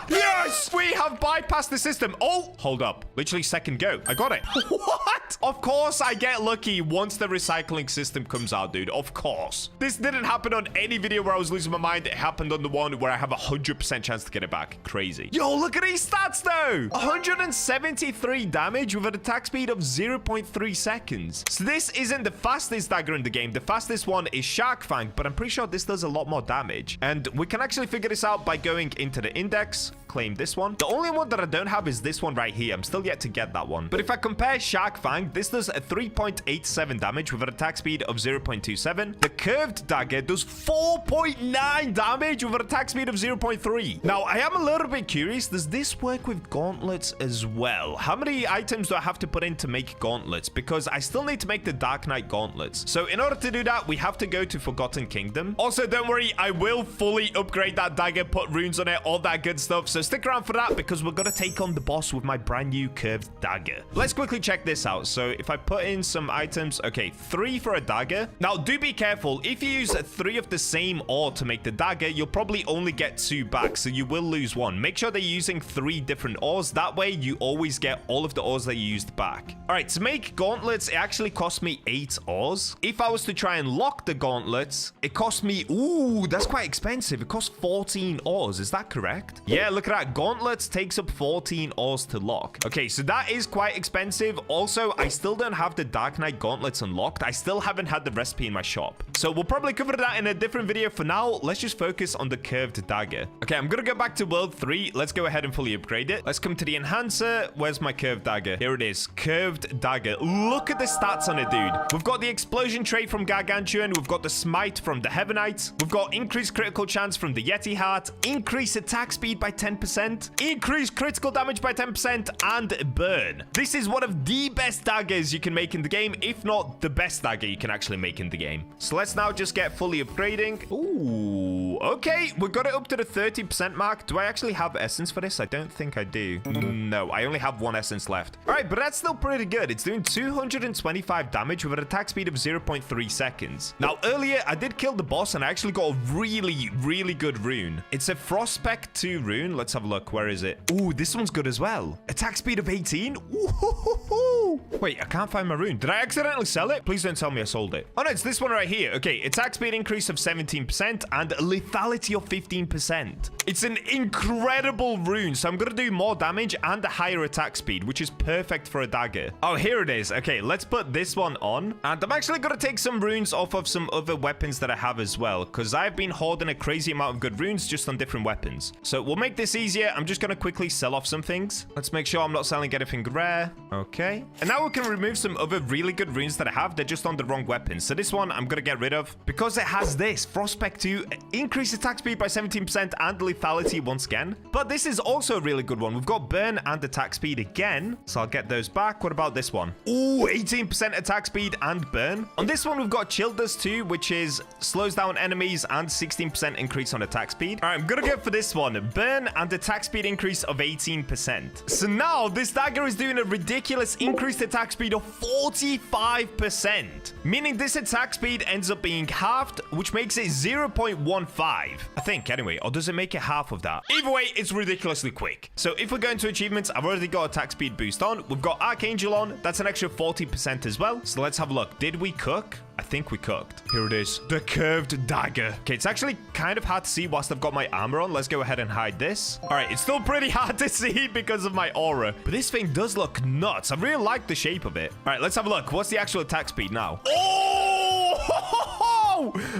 Yes! We have bypassed the system. Oh, hold up. Literally second go. I got it. What? What? Of course I get lucky once the recycling system comes out, dude. Of course. This didn't happen on any video where I was losing my mind. It happened on the one where I have a 100% chance to get it back. Crazy. Yo, look at these stats, though. 173 damage with an attack speed of 0.3 seconds. So this isn't the fastest dagger in the game. The fastest one is Fang, but I'm pretty sure this does a lot more damage. And we can actually figure this out by going into the index, claim this one. The only one that I don't have is this one right here. I'm still yet to get that one. But if I compare Fang, this does a 3.87 damage with an attack speed of 0.27. The curved dagger does 4.9 damage with an attack speed of 0.3. Now, I am a little bit curious. Does this work with gauntlets as well? How many items do I have to put in to make gauntlets? Because I still need to make the Dark Knight gauntlets. So in order to do that, we have to go to Forgotten Kingdom. Also, don't worry, I will fully upgrade that dagger, put runes on it, all that good stuff. So stick around for that because we're going to take on the boss with my brand new curved dagger. Let's quickly check this out. So if I put in some items, okay, 3 for a dagger. Now, do be careful. If you use 3 of the same ore to make the dagger, you'll probably only get 2 back. So you will lose 1. Make sure they're using 3 different ores. That way, you always get all of the ores that you used back. All right, to make gauntlets, it actually cost me 8 ores. If I was to try and lock the gauntlets, it cost me, ooh, that's quite expensive. It costs 14 ores. Is that correct? Yeah, look at that. Gauntlets takes up 14 ores to lock. Okay, so that is quite expensive. Also, I still don't have the Dark Knight gauntlets unlocked. I still haven't had the recipe in my shop. So we'll probably cover that in a different video. For now, let's just focus on the curved dagger. Okay, I'm gonna go back to world 3. Let's go ahead and fully upgrade it. Let's come to the enhancer. Where's my curved dagger? Here it is. Curved dagger. Look at the stats on it, dude. We've got the explosion trait from Gargantuan. We've got the smite from the Heavenite. We've got increased critical chance from the Yeti heart. Increased attack speed by 10%. Increased critical damage by 10%. And burn. This is one of the best daggers you can make in the game, if not the best dagger you can actually make in the game. So let's now just get fully upgrading. Ooh, okay. We got it up to the 30% mark. Do I actually have essence for this? I don't think I do. No, I only have 1 essence left. All right, but that's still pretty good. It's doing 225 damage with an attack speed of 0.3 seconds. Now, earlier, I did kill the boss, and I actually got a really, really good rune. It's a Frostspec 2 rune. Let's have a look. Where is it? Ooh, this one's good as well. Attack speed of 18. Ooh. Wait, I can't find my rune. Did I accidentally sell it? Please don't tell me I sold it. Oh, no, it's this one right here. Okay, attack speed increase of 17% and lethality of 15%. It's an incredible rune, so I'm going to do more damage and a higher attack speed, which is perfect for a dagger. Oh, here it is. Okay, let's put this one on. And I'm actually going to take some runes off of some other weapons that I have as well, because I've been hoarding a crazy amount of good runes just on different weapons. So we'll make this easier. I'm just going to quickly sell off some things. Let's make sure I'm not selling anything rare. Okay. And now we can remove some other really good runes that I have. They're just on the wrong weapons. So this one I'm going to get rid of because it has this Frostspec 2, increased attack speed by 17% and lethality once again. But this is also a really good one. We've got burn and attack speed again. So I'll get those back. What about this one? Ooh, 18% attack speed and burn. On this one, we've got chill dust 2, which is slows down enemies and 16% increase on attack speed. All right, I'm going to go for this one. Burn and attack speed increase of 18%. So now this dagger is doing a ridiculous increased attack speed of 45%, meaning this attack speed ends up being halved, which makes it 0.15. I think, anyway. Or does it make it half of that? Either way, it's ridiculously quick. So if we go into achievements, I've already got attack speed boost on. We've got Archangel on. That's an extra 40% as well. So let's have a look. Did we cook? I think we cooked. Here it is. The curved dagger. Okay, it's actually kind of hard to see whilst I've got my armor on. Let's go ahead and hide this. All right, it's still pretty hard to see because of my aura. But this thing does look nuts. I really like the shape of it. All right, let's have a look. What's the actual attack speed now? Oh!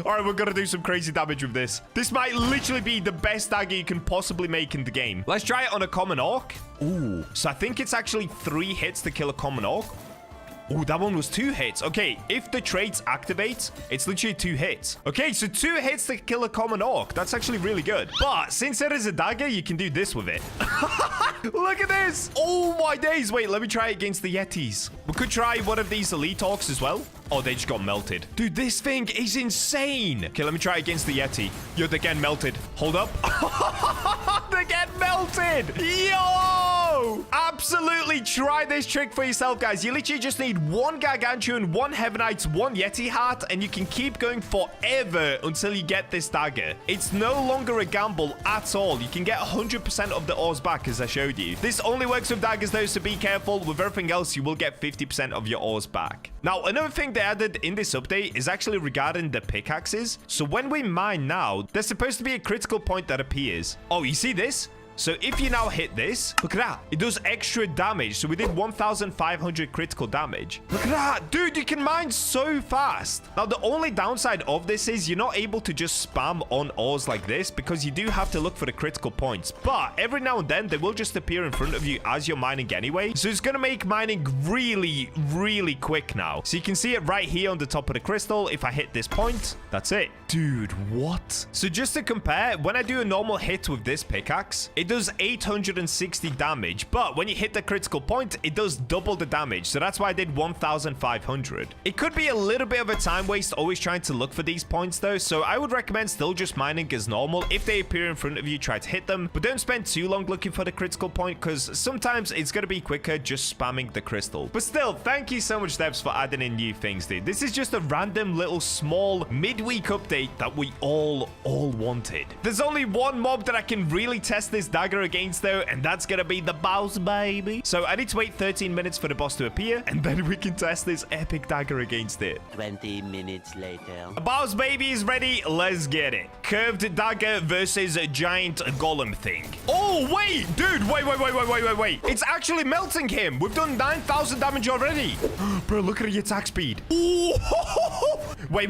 All right, we're going to do some crazy damage with this. This might literally be the best dagger you can possibly make in the game. Let's try it on a common orc. Ooh, so I think it's actually 3 hits to kill a common orc. Oh, that one was 2 hits. Okay, if the traits activate, it's literally 2 hits. Okay, so 2 hits to kill a common orc. That's actually really good. But since it is a dagger, you can do this with it. Look at this. Oh, my days. Wait, let me try it against the Yetis. We could try one of these elite orcs as well. Oh, they just got melted. Dude, this thing is insane. Okay, let me try it against the Yeti. Yo, they're getting melted. Hold up. They're getting melted. Yo! Absolutely try this trick for yourself, guys. You literally just need one Gargantuan, one Heavenite, one Yeti heart, and you can keep going forever until you get this dagger. It's no longer a gamble at all. You can get 100% of the ores back, as I showed you. This only works with daggers, though, so be careful. With everything else, you will get 50% of your ores back. Now, another thing they added in this update is actually regarding the pickaxes. So when we mine now, there's supposed to be a critical point that appears. Oh, you see this? So if you now hit this, look at that. It does extra damage. So we did 1,500 critical damage. Look at that. Dude, you can mine so fast. Now, the only downside of this is you're not able to just spam on ores like this because you do have to look for the critical points. But every now and then, they will just appear in front of you as you're mining anyway. So it's going to make mining really, really quick now. So you can see it right here on the top of the crystal. If I hit this point, that's it. Dude, what? So just to compare, when I do a normal hit with this pickaxe, it does 860 damage, but when you hit the critical point, it does double the damage. So that's why I did 1,500. It could be a little bit of a time waste always trying to look for these points though, so I would recommend still just mining as normal. If they appear in front of you, try to hit them, but don't spend too long looking for the critical point because sometimes it's going to be quicker just spamming the crystal. But still, thank you so much, devs, for adding in new things, dude. This is just a random little small midweek update that we all wanted. There's only one mob that I can really test this dagger against though, and that's gonna be the boss baby. So I need to wait 13 minutes for the boss to appear, and then we can test this epic dagger against it. 20 minutes later. The boss baby is ready. Let's get it. Curved dagger versus a giant golem thing. Oh wait, dude, wait. It's actually melting him. We've done 9,000 damage already. Bro, look at the attack speed. Ooh. Wait.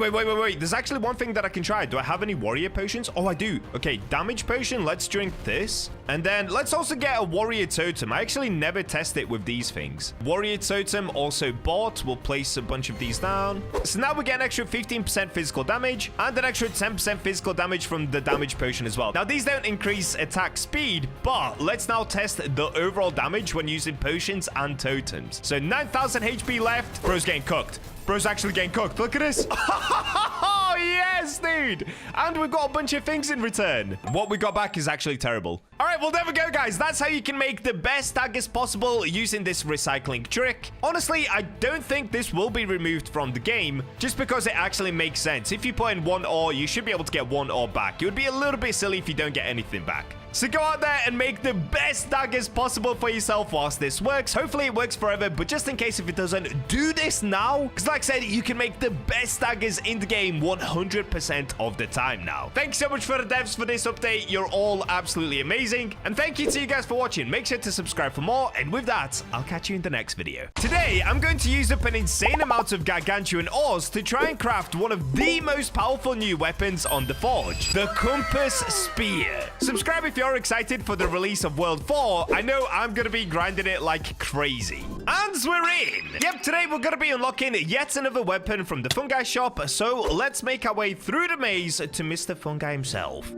There's actually one thing that I can try. Do I have any warrior potions? Oh, I do. Okay, damage potion. Let's drink this. And then let's also get a warrior totem. I actually never test it with these things. Warrior totem also bought. We'll place a bunch of these down. So now we get an extra 15% physical damage and an extra 10% physical damage from the damage potion as well. Now, these don't increase attack speed, but let's now test the overall damage when using potions and totems. So 9,000 HP left. Bro's getting cooked. Bro's actually getting cooked. Look at this. Oh, yes, dude. And we've got a bunch of things in return. What we got back is actually terrible. All right, well, there we go, guys. That's how you can make the best daggers possible using this recycling trick. Honestly, I don't think this will be removed from the game just because it actually makes sense. If you put in one ore, you should be able to get one ore back. It would be a little bit silly if you don't get anything back. So go out there and make the best daggers possible for yourself whilst this works. Hopefully it works forever, but just in case if it doesn't, do this now. Because like I said, you can make the best daggers in the game 100% of the time now. Thanks so much for the devs for this update. You're all absolutely amazing. And thank you to you guys for watching. Make sure to subscribe for more. And with that, I'll catch you in the next video. Today, I'm going to use up an insane amount of Gargantuan ores to try and craft one of the most powerful new weapons on the Forge, the Compass Spear. Subscribe if you're excited for the release of World 4. I know I'm going to be grinding it like crazy. And we're in. Yep, today we're going to be unlocking yet another weapon from the Fungi shop. So let's make our way through the maze to Mr. Fungi himself.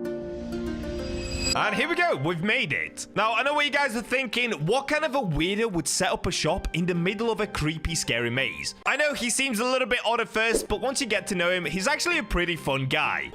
And here we go. We've made it. Now, I know what you guys are thinking. What kind of a weirdo would set up a shop in the middle of a creepy, scary maze? I know he seems a little bit odd at first, but once you get to know him, he's actually a pretty fun guy.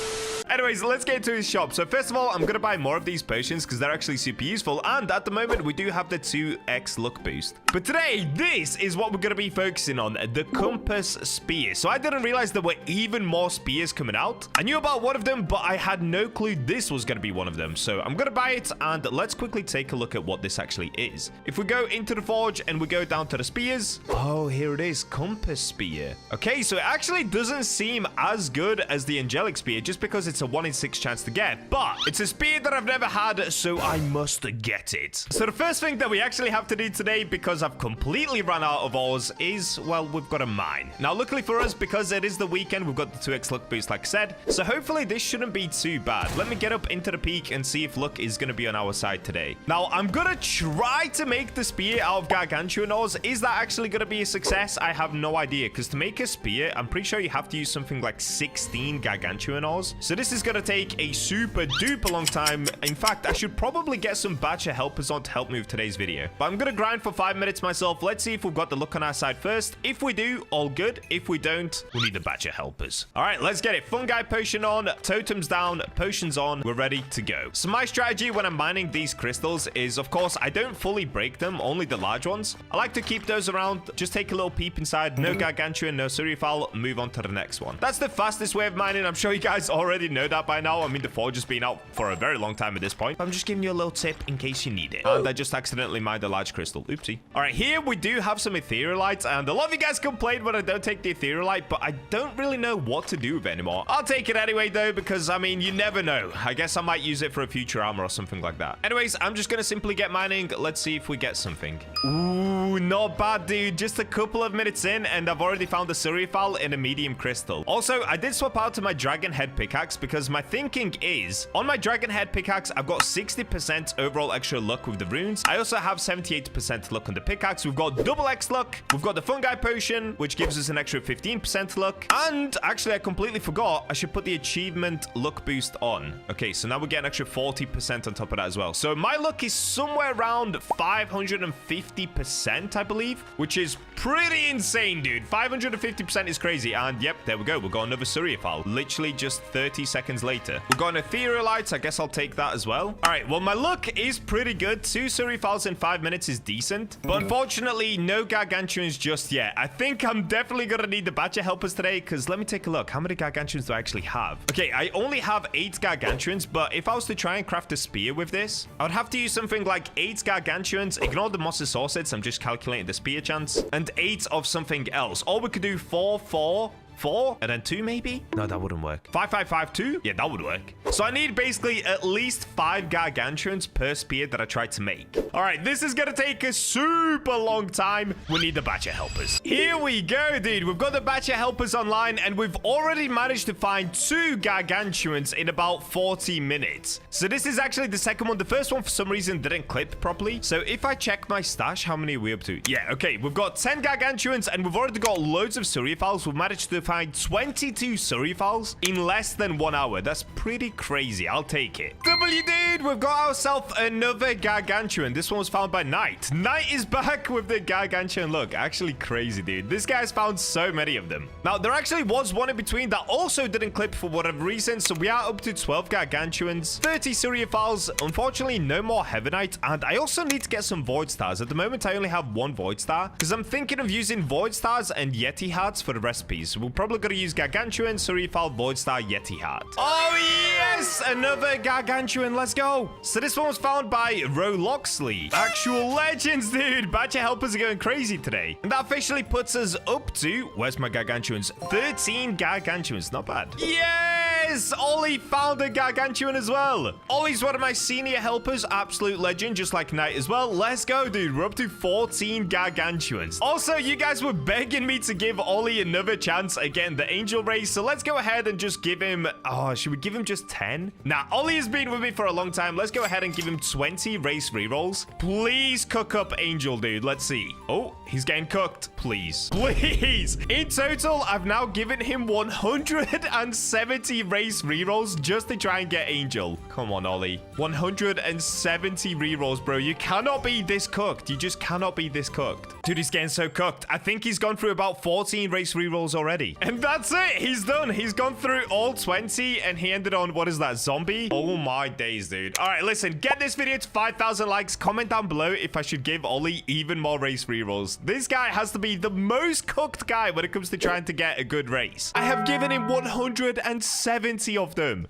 Anyways, let's get to his shop. So first of all, I'm going to buy more of these potions because they're actually super useful. And at the moment, we do have the 2x luck boost. But today, this is what we're going to be focusing on, the Compass Spear. So I didn't realize there were even more spears coming out. I knew about one of them, but I had no clue this was going to be one of them. So I'm going to buy it, and let's quickly take a look at what this actually is. If we go into the forge and we go down to the spears, oh, here it is, Compass Spear. Okay, so it actually doesn't seem as good as the Angelic Spear just because it's a 1 in 6 chance to get, but it's a spear that I've never had, so I must get it. So the first thing that we actually have to do today, because I've completely run out of ores, is, well, we've got a mine. Now, luckily for us, because it is the weekend, we've got the 2x luck boost, like I said, so hopefully this shouldn't be too bad. Let me get up into the peak and see if luck is going to be on our side today. Now, I'm going to try to make the spear out of Gargantuan ores. Is that actually going to be a success? I have no idea, because to make a spear, I'm pretty sure you have to use something like 16 Gargantuan ores. So this is going to take a super duper long time. In fact, I should probably get some Bacha helpers on to help me with today's video. But I'm going to grind for 5 minutes myself. Let's see if we've got the luck on our side first. If we do, all good. If we don't, we need the Bacha helpers. All right, let's get it. Fungi potion on, totems down, potions on. We're ready to go. So my my strategy when I'm mining these crystals is, of course, I don't fully break them, only the large ones. I like to keep those around, just take a little peep inside. No Gargantuan, no Surifal, move on to the next one. That's the fastest way of mining. I'm sure you guys already know that by now. I mean, the forge has been out for a very long time at this point. I'm just giving you a little tip in case you need it. And I just accidentally mined a large crystal. Oopsie. All right, here we do have some etherealites, and a lot of you guys complain when I don't take the etherealite, but I don't really know what to do with it anymore. I'll take it anyway, though, because, I mean, you never know. I guess I might use it for a future armor or something like that. Anyways, I'm just gonna simply get mining. Let's see if we get something. Ooh, not bad, dude. Just a couple of minutes in, and I've already found a Surifal in a medium crystal. Also, I did swap out to my dragon head pickaxe because my thinking is, on my dragon head pickaxe, I've got 60% overall extra luck with the runes. I also have 78% luck on the pickaxe. We've got double X luck. We've got the fungi potion, which gives us an extra 15% luck. And actually, I completely forgot I should put the achievement luck boost on. Okay, so now we get an extra 40% on top of that as well. So my luck is somewhere around 550%, I believe, which is pretty insane, dude. 550% is crazy. And yep, there we go. We've got another Surifal. Literally just 30 seconds later. We've got an etherealite. I guess I'll take that as well. All right, well, my luck is pretty good. 2 Surifals in 5 minutes is decent. But unfortunately, no Gargantuans just yet. I think I'm definitely going to need the Bacha helpers today, because let me take a look. How many Gargantuans do I actually have? Okay, I only have 8 Gargantuans, but if I was to try and craft a spear with this, I would have to use something like 8 Gargantuans. Ignore the moss's sources. I'm just calculating the spear chance. And 8 of something else. Or we could do 4, 4, 4, and then 2 maybe? No, that wouldn't work. 5, 5, 5, 2? Yeah, that would work. So I need basically at least 5 Gargantuans per spear that I tried to make. All right, this is gonna take a super long time. We need the Bacha helpers. Here we go, dude. We've got the Bacha helpers online, and we've already managed to find 2 Gargantuans in about 40 minutes. So this is actually the second one. The first one, for some reason, didn't clip properly. So if I check my stash, how many are we up to? Yeah, okay. We've got 10 Gargantuans, and we've already got loads of Surifals. We've managed to find 22 Surifals in less than 1 hour. That's pretty crazy. I'll take it. W, dude, we've got ourselves another Gargantuan. This one was found by Knight. Knight is back with the Gargantuan look. Actually crazy, dude. This guy's found so many of them. Now, there actually was one in between that also didn't clip for whatever reason, so we are up to 12 Gargantuans, 30 Surifals. Unfortunately, no more Heavenite, and I also need to get some Void Stars. At the moment, I only have 1 Void Star, because I'm thinking of using Void Stars and Yeti Hearts for the recipes. So we'll probably gonna use Gargantuan, Surifal, Void Star, Yeti Heart. Oh, yes! Another Gargantuan. Let's go. So this one was found by Roloxley. Actual legends, dude. Bacha helpers are going crazy today. And that officially puts us up to, where's my Gargantuans? 13 Gargantuans. Not bad. Yes! Ollie found a Gargantuan as well. Ollie's one of my senior helpers. Absolute legend, just like Knight as well. Let's go, dude. We're up to 14 Gargantuans. Also, you guys were begging me to give Ollie another chance again, the angel race. So let's go ahead and just give him, oh, should we give him just 10? Nah, Ollie has been with me for a long time. Let's go ahead and give him 20 race rerolls. Please cook up angel, dude. Let's see. Oh, he's getting cooked. Please. Please. In total, I've now given him 170 race rerolls just to try and get angel. Come on, Ollie. 170 rerolls, bro. You cannot be this cooked. You just cannot be this cooked. Dude, he's getting so cooked. I think he's gone through about 14 race rerolls already. And that's it. He's done. He's gone through all 20, and he ended on, what is that, zombie? Oh my days, dude. All right, listen, get this video to 5,000 likes. Comment down below if I should give Ollie even more race rerolls. This guy has to be the most cooked guy when it comes to trying to get a good race. I have given him 170 of them.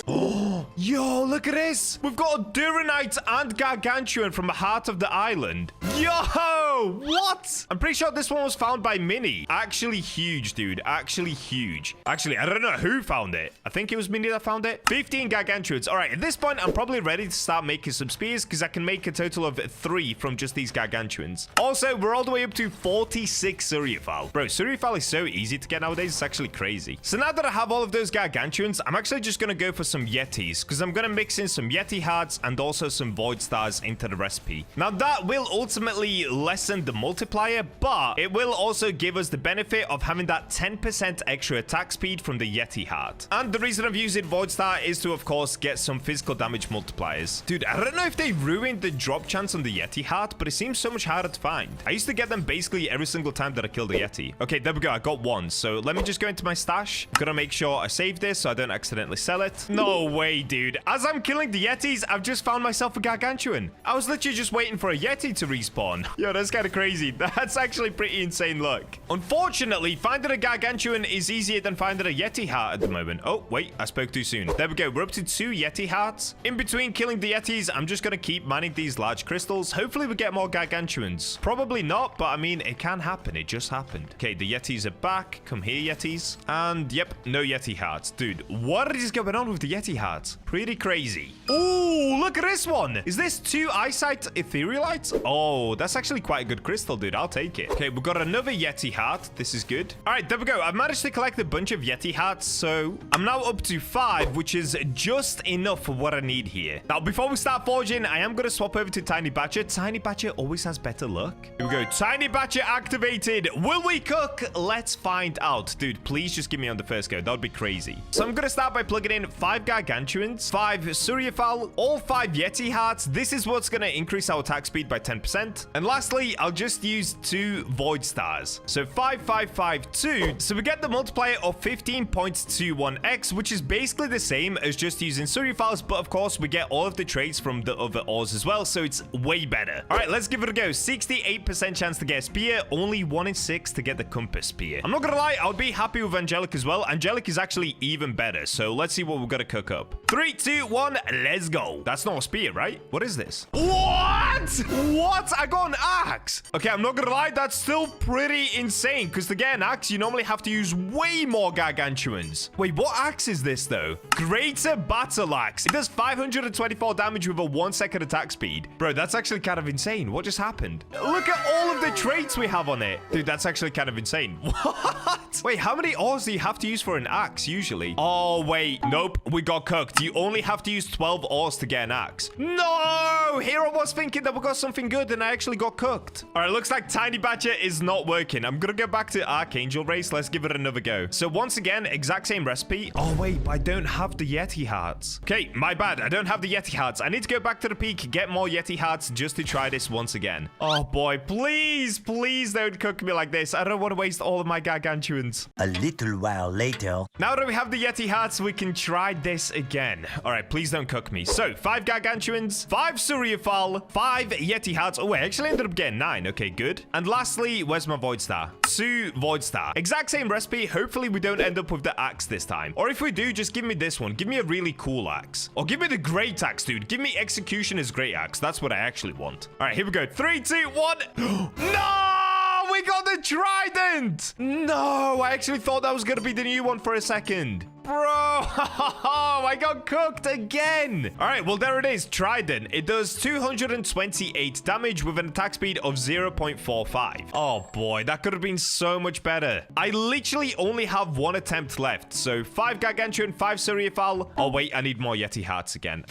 Oh, yo, look at this. We've got a Duranite and Gargantuan from the heart of the island. Yo, what? I'm pretty sure this one was found by Minnie. Actually huge, dude. Actually huge. Actually, I don't know who found it. I think it was Minnie that found it. 15 Gargantuans. All right, at this point, I'm probably ready to start making some spears because I can make a total of 3 from just these Gargantuans. Also, we're all the way up to 46 Surifal. Bro, Surifal is so easy to get nowadays. It's actually crazy. So now that I have all of those Gargantuans, I'm actually just going to go for some Yetis because I'm going to mix in some Yeti Hearts and also some Void Stars into the recipe. Now, that will ultimately lessen the multiplier, but it will also give us the benefit of having that 10% extra attack speed from the Yeti Heart. And the reason I'm using Void Star is to, of course, get some physical damage multipliers. Dude, I don't know if they ruined the drop chance on the Yeti Heart, but it seems so much harder to find. I used to get them basically every single time that I killed a Yeti. Okay, there we go. I got one. So let me just go into my stash. I'm gonna make sure I save this so I don't accidentally sell it. No, No way, dude. As I'm killing the Yetis, I've just found myself a Gargantuan. I was literally just waiting for a Yeti to respawn. Yo, that's kind of crazy. That's actually pretty insane luck. Unfortunately, finding a Gargantuan is easier than finding a Yeti heart at the moment. Oh, wait, I spoke too soon. There we go. We're up to 2 Yeti hearts. In between killing the Yetis, I'm just going to keep mining these large crystals. Hopefully, we get more Gargantuans. Probably not, but I mean, it can happen. It just happened. Okay, the Yetis are back. Come here, Yetis. And yep, no Yeti hearts. Dude, what is going on with the Yeti hearts? Pretty crazy. Ooh, look at this one. Is this 2 eyesight etherealites? Oh, that's actually quite a good crystal, dude. I'll take it. Okay, we've got another Yeti heart. This is good. All right, there we go. I've managed to collect a bunch of Yeti hearts, so I'm now up to 5, which is just enough for what I need here. Now, before we start forging, I am going to swap over to Tiny Bacha. Tiny Bacha always has better luck. Here we go. Tiny Bacha activated. Will we cook? Let's find out. Dude, please just give me on the first go. That would be crazy. So I'm going to start by plugging in 5 Gargantuans, 5 Suryafal, all 5 Yeti hearts. This is what's going to increase our attack speed by 10%. And lastly, I'll just use 2 Void Stars. So 5, 5, 5, 2. So we get the multiplier of 15.21x, which is basically the same as just using Suryafals, but of course, we get all of the traits from the other ores as well, so it's way better. All right, let's give it a go. 68% chance to get a spear, only 1 in 6 to get the compass spear. I'm not gonna lie, I would be happy with Angelic as well. Angelic is actually even better, so let's see what we're gonna cook up. 3, 2, 1, let's go. That's not a spear, right? What is this? What? What? I got an axe. Okay, I'm not gonna lie, that's still pretty insane, because to get an axe, you normally have to use way more Gargantuans. Wait, what axe is this, though? Greater Battle Axe. It does 524 damage with a 1-second attack speed. Bro, that's actually kind of insane. What just happened? Look at all of the traits we have on it. Dude, that's actually kind of insane. What? Wait, how many ores do you have to use for an axe, usually? Oh, wait. Nope, we got cooked. You only have to use 12 ores to get an axe. No! Here I was thinking that we got something good, and I actually got cooked. All right, looks like Tiny Bacha is not working. I'm gonna go back to Archangel race. Let's give it another go. So once again, exact same recipe. Oh, wait, but I don't have the Yeti hearts. Okay, my bad. I don't have the Yeti hearts. I need to go back to the peak, get more Yeti hearts just to try this once again. Oh, boy. Please, please don't cook me like this. I don't want to waste all of my Gargantuans. A little while later. Now that we have the Yeti hearts, we can try this again. All right, please don't cook me. So, 5 Gargantuans, 5 Suryafal, 5 Yeti hearts. Oh, I actually ended up getting 9. Okay, good. And lastly, where's my Void Star? 2 Void Star. Exact same recipe. Hopefully, we don't end up with the axe this time. Or if we do, just give me this one. Give me a really cool axe. Or give me the great axe, dude. Give me Executioner's great axe. That's what I actually want. All right, here we go. 3, 2, 1. No! We got the trident! No, I actually thought that was going to be the new one for a second. Bro, I got cooked again. All right, well, there it is. Trident. It does 228 damage with an attack speed of 0.45. Oh, boy, that could have been so much better. I literally only have 1 attempt left. So 5 Gargantuan, 5 Suryafal. Oh, wait, I need more Yeti hearts again.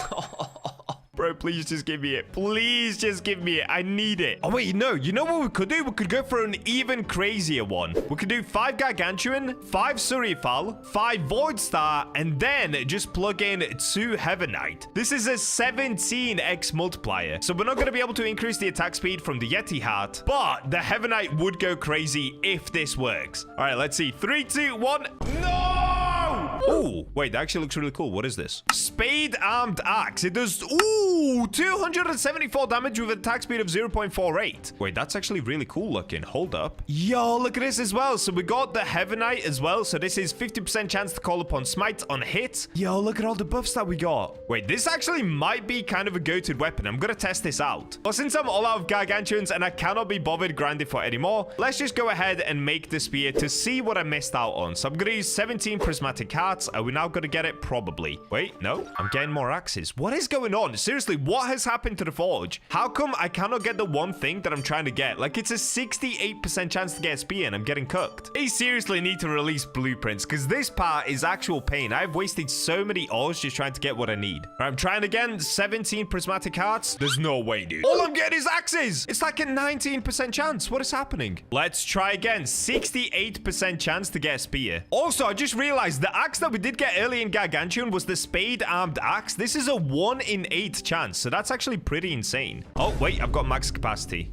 Bro, please just give me it. Please just give me it. I need it. Oh, wait, no. You know what we could do? We could go for an even crazier one. We could do 5 Gargantuan, 5 Suryafal, 5 Void Star, and then just plug in 2 Heavenite. This is a 17x multiplier. So we're not going to be able to increase the attack speed from the Yeti heart, but the Heavenite would go crazy if this works. All right, let's see. 3, 2, 1. No! Oh, wait, that actually looks really cool. What is this? Spade Armed Axe. It does, 274 damage with an attack speed of 0.48. Wait, that's actually really cool looking. Hold up. Yo, look at this as well. So we got the Heavenite as well. So this is 50% chance to call upon Smite on hit. Yo, look at all the buffs that we got. Wait, this actually might be kind of a go-to weapon. I'm gonna test this out. But since I'm all out of Gargantuans and I cannot be bothered grinding for anymore, let's just go ahead and make the spear to see what I missed out on. So I'm gonna use 17 prismatic hearts. Are we now gonna get it? Probably. Wait, no. I'm getting more axes. What is going on? Seriously, what has happened to the forge? How come I cannot get the one thing that I'm trying to get? Like, it's a 68% chance to get a spear and I'm getting cooked. They seriously need to release blueprints because this part is actual pain. I've wasted so many ores just trying to get what I need. All right, I'm trying again. 17 prismatic hearts. There's no way, dude. All I'm getting is axes. It's like a 19% chance. What is happening? Let's try again. 68% chance to get a spear. Also, I just realized the axe that we did get early in Gargantuan was the Spade Armed Axe. This is a 1 in 8 chance, so that's actually pretty insane. Oh, wait, I've got max capacity.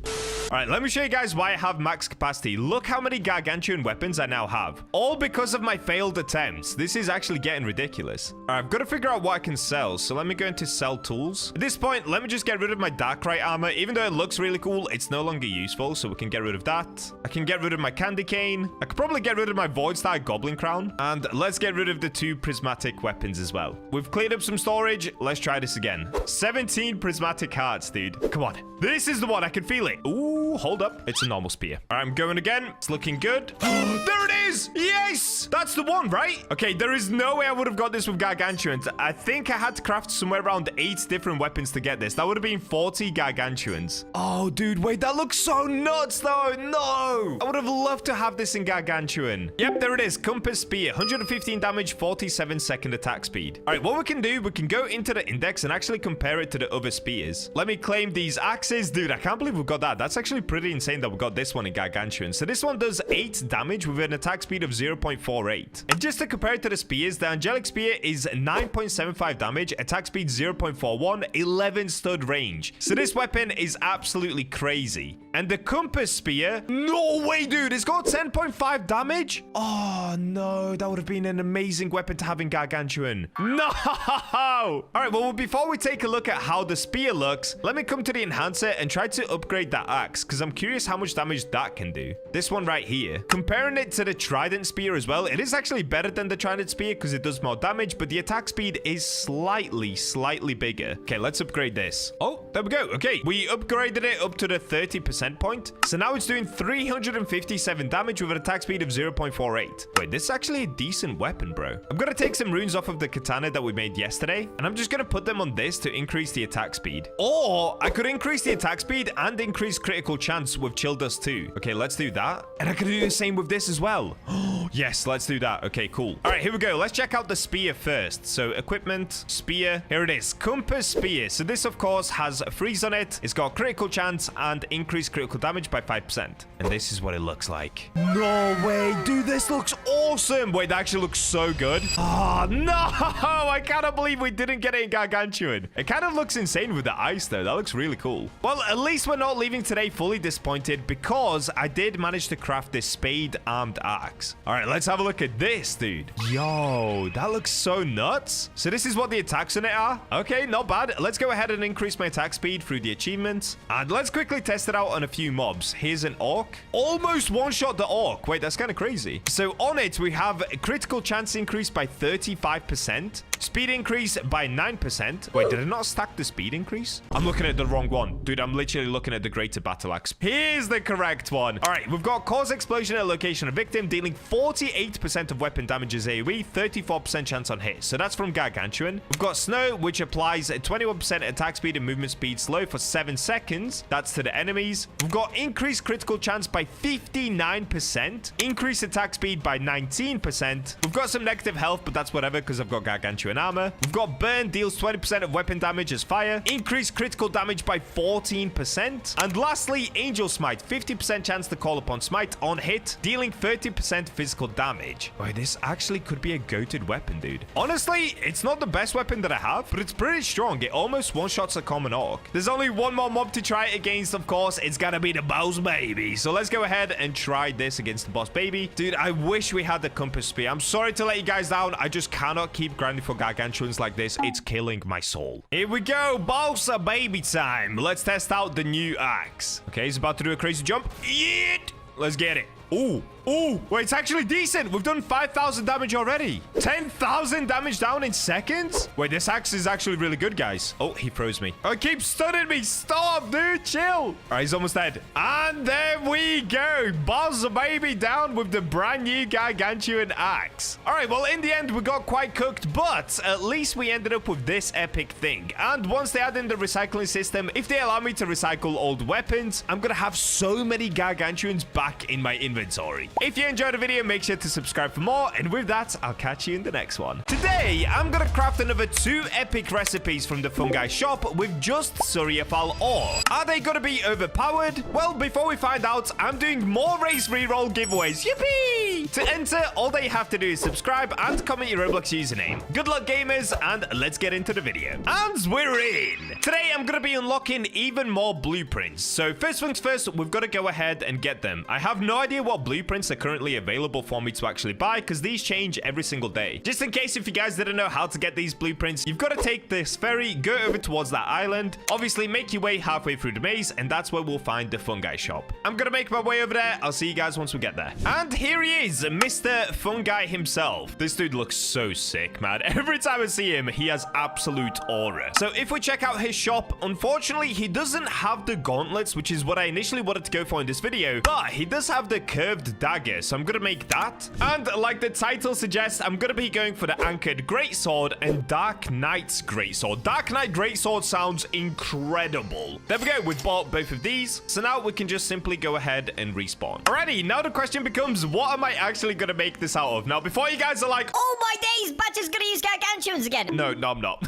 All right, let me show you guys why I have max capacity. Look how many gargantuan weapons I now have. All because of my failed attempts. This is actually getting ridiculous. All right, I've got to figure out what I can sell. So let me go into sell tools. At this point, let me just get rid of my Darkrai armor. Even though it looks really cool, it's no longer useful. So we can get rid of that. I can get rid of my candy cane. I could probably get rid of my Void Star Goblin Crown. And let's get rid of the 2 prismatic weapons as well. We've cleared up some storage. Let's try this again. 17 prismatic hearts, dude. Come on. This is the one. I can feel it. Ooh, hold up. It's a normal spear. All right, I'm going again. It's looking good. There it is. Yes. That's the one, right? Okay, there is no way I would have got this with gargantuans. I think I had to craft somewhere around 8 different weapons to get this. That would have been 40 gargantuans. Oh, dude, wait. That looks so nuts, though. No. I would have loved to have this in gargantuan. Yep, there it is. Compass spear. 115 damage, 47-second attack speed. All right, what we can do, we can go into the index and actually compare it to the other spears. Let me claim these axes. Dude, I can't believe we've got that. That's actually pretty insane that we got this one in gargantuan. So this one does 8 damage with an attack speed of 0.48. And just to compare it to the spears, the angelic spear is 9.75 damage, attack speed 0.41, 11 stud range. So this weapon is absolutely crazy. And the compass spear, no way, dude, it's got 10.5 damage. Oh no, that would have been an amazing weapon to have in gargantuan. No. All right, well, before we take a look at how the spear looks, let me come to the enhancer and try to upgrade that axe, because I'm curious how much damage that can do. This one right here, comparing it to the trident spear as well, it is actually better than the trident spear because it does more damage, but the attack speed is slightly bigger. Okay, let's upgrade this. Oh, there we go. Okay, we upgraded it up to the 30% point. So now it's doing 357 damage with an attack speed of 0.48. Wait, this is actually a decent weapon, bro. I'm gonna take some runes off of the katana that we made yesterday, and I'm just gonna put them on this to increase the attack speed. Or I could increase the attack speed and increase critical chance with chill dust too. Okay, let's do that. And I can do the same with this as well. Yes, let's do that. Okay, cool. All right, here we go. Let's check out the spear first. So equipment, spear. Here it is. Compass spear. So this, of course, has a freeze on it. It's got critical chance and increased critical damage by 5%. And this is what it looks like. No way. Dude, this looks awesome. Wait, that actually looks so good. Oh, no. I cannot believe we didn't get it in gargantuan. It kind of looks insane with the ice, though. That looks really cool. Well, at least we're not leaving today fully disappointed because I did manage to craft this spade armed axe. All right, let's have a look at this, dude. Yo, that looks so nuts. So this is what the attacks on it are. Okay, not bad. Let's go ahead and increase my attack speed through the achievements. And let's quickly test it out on a few mobs. Here's an orc. Almost one-shot the orc. Wait, that's kind of crazy. So on it, we have a critical chance increase by 35%. Speed increase by 9%. Wait, did I not stack the speed increase? I'm looking at the wrong one. Dude, I'm literally looking at the greater battle axe. Here's the correct one. All right, we've got cause explosion at location of victim, dealing 48% of weapon damage as AoE, 34% chance on hit. So that's from gargantuan. We've got snow, which applies a 21% attack speed and movement speed slow for 7 seconds. That's to the enemies. We've got increased critical chance by 59%, increased attack speed by 19%. We've got some negative health, but that's whatever because I've got gargantuan armor. We've got burn, deals 20% of weapon damage as fire, increased critical damage by 14%. And lastly, angel smite, 50% chance to call upon smite on hit, dealing 30% physical damage. Wait, this actually could be a goated weapon, dude. Honestly, it's not the best weapon that I have, but it's pretty strong. It almost one-shots a common orc. There's only one more mob to try it against, of course. It's gotta be the boss baby. So let's go ahead and try this against the boss baby. Dude, I wish we had the compass spear. I'm sorry to let you guys down. I just cannot keep grinding for gargantuans like this. It's killing my soul. Here we go. Boss baby time. Let's test out the new axe. Okay, he's about to do a crazy jump. Yeet! Let's get it. Ooh. Ooh, wait, it's actually decent. We've done 5,000 damage already. 10,000 damage down in seconds? Wait, this axe is actually really good, guys. Oh, he froze me. Oh, keep stunning me. Stop, dude. Chill. All right, he's almost dead. And there we go. Boss baby down with the brand new gargantuan axe. All right, well, in the end, we got quite cooked, but at least we ended up with this epic thing. And once they add in the recycling system, if they allow me to recycle old weapons, I'm gonna have so many gargantuans back in my inventory. If you enjoyed the video, make sure to subscribe for more. And with that, I'll catch you in the next one. Today, I'm going to craft another 2 epic recipes from the fungi shop with just Suriafal ore. Are they going to be overpowered? Well, before we find out, I'm doing more race reroll giveaways. Yippee! easy. To enter, all that you have to do is subscribe and comment your Roblox username. Good luck, gamers, and let's get into the video. And we're in. Today, I'm going to be unlocking even more blueprints. So first things first, we've got to go ahead and get them. I have no idea what blueprints are currently available for me to actually buy because these change every single day. Just in case if you guys didn't know how to get these blueprints, you've got to take this ferry, go over towards that island, obviously make your way halfway through the maze, and that's where we'll find the fungi shop. I'm going to make my way over there. I'll see you guys once we get there. And here he is, Mr. Fungi himself. This dude looks so sick, man. Every time I see him, he has absolute aura. So if we check out his shop, unfortunately, he doesn't have the gauntlets, which is what I initially wanted to go for in this video, but he does have the curved dagger, so I'm gonna make that. And like the title suggests, I'm gonna be going for the anchored greatsword and Dark Knight's greatsword. Dark Knight greatsword sounds incredible. There we go, we've bought both of these, so now we can just simply go ahead and respawn. Alrighty, now the question becomes, what am I actually gonna make this out of? Now, before you guys are like, oh my days, Bacha's gonna use Gargantuans again. No, I'm not.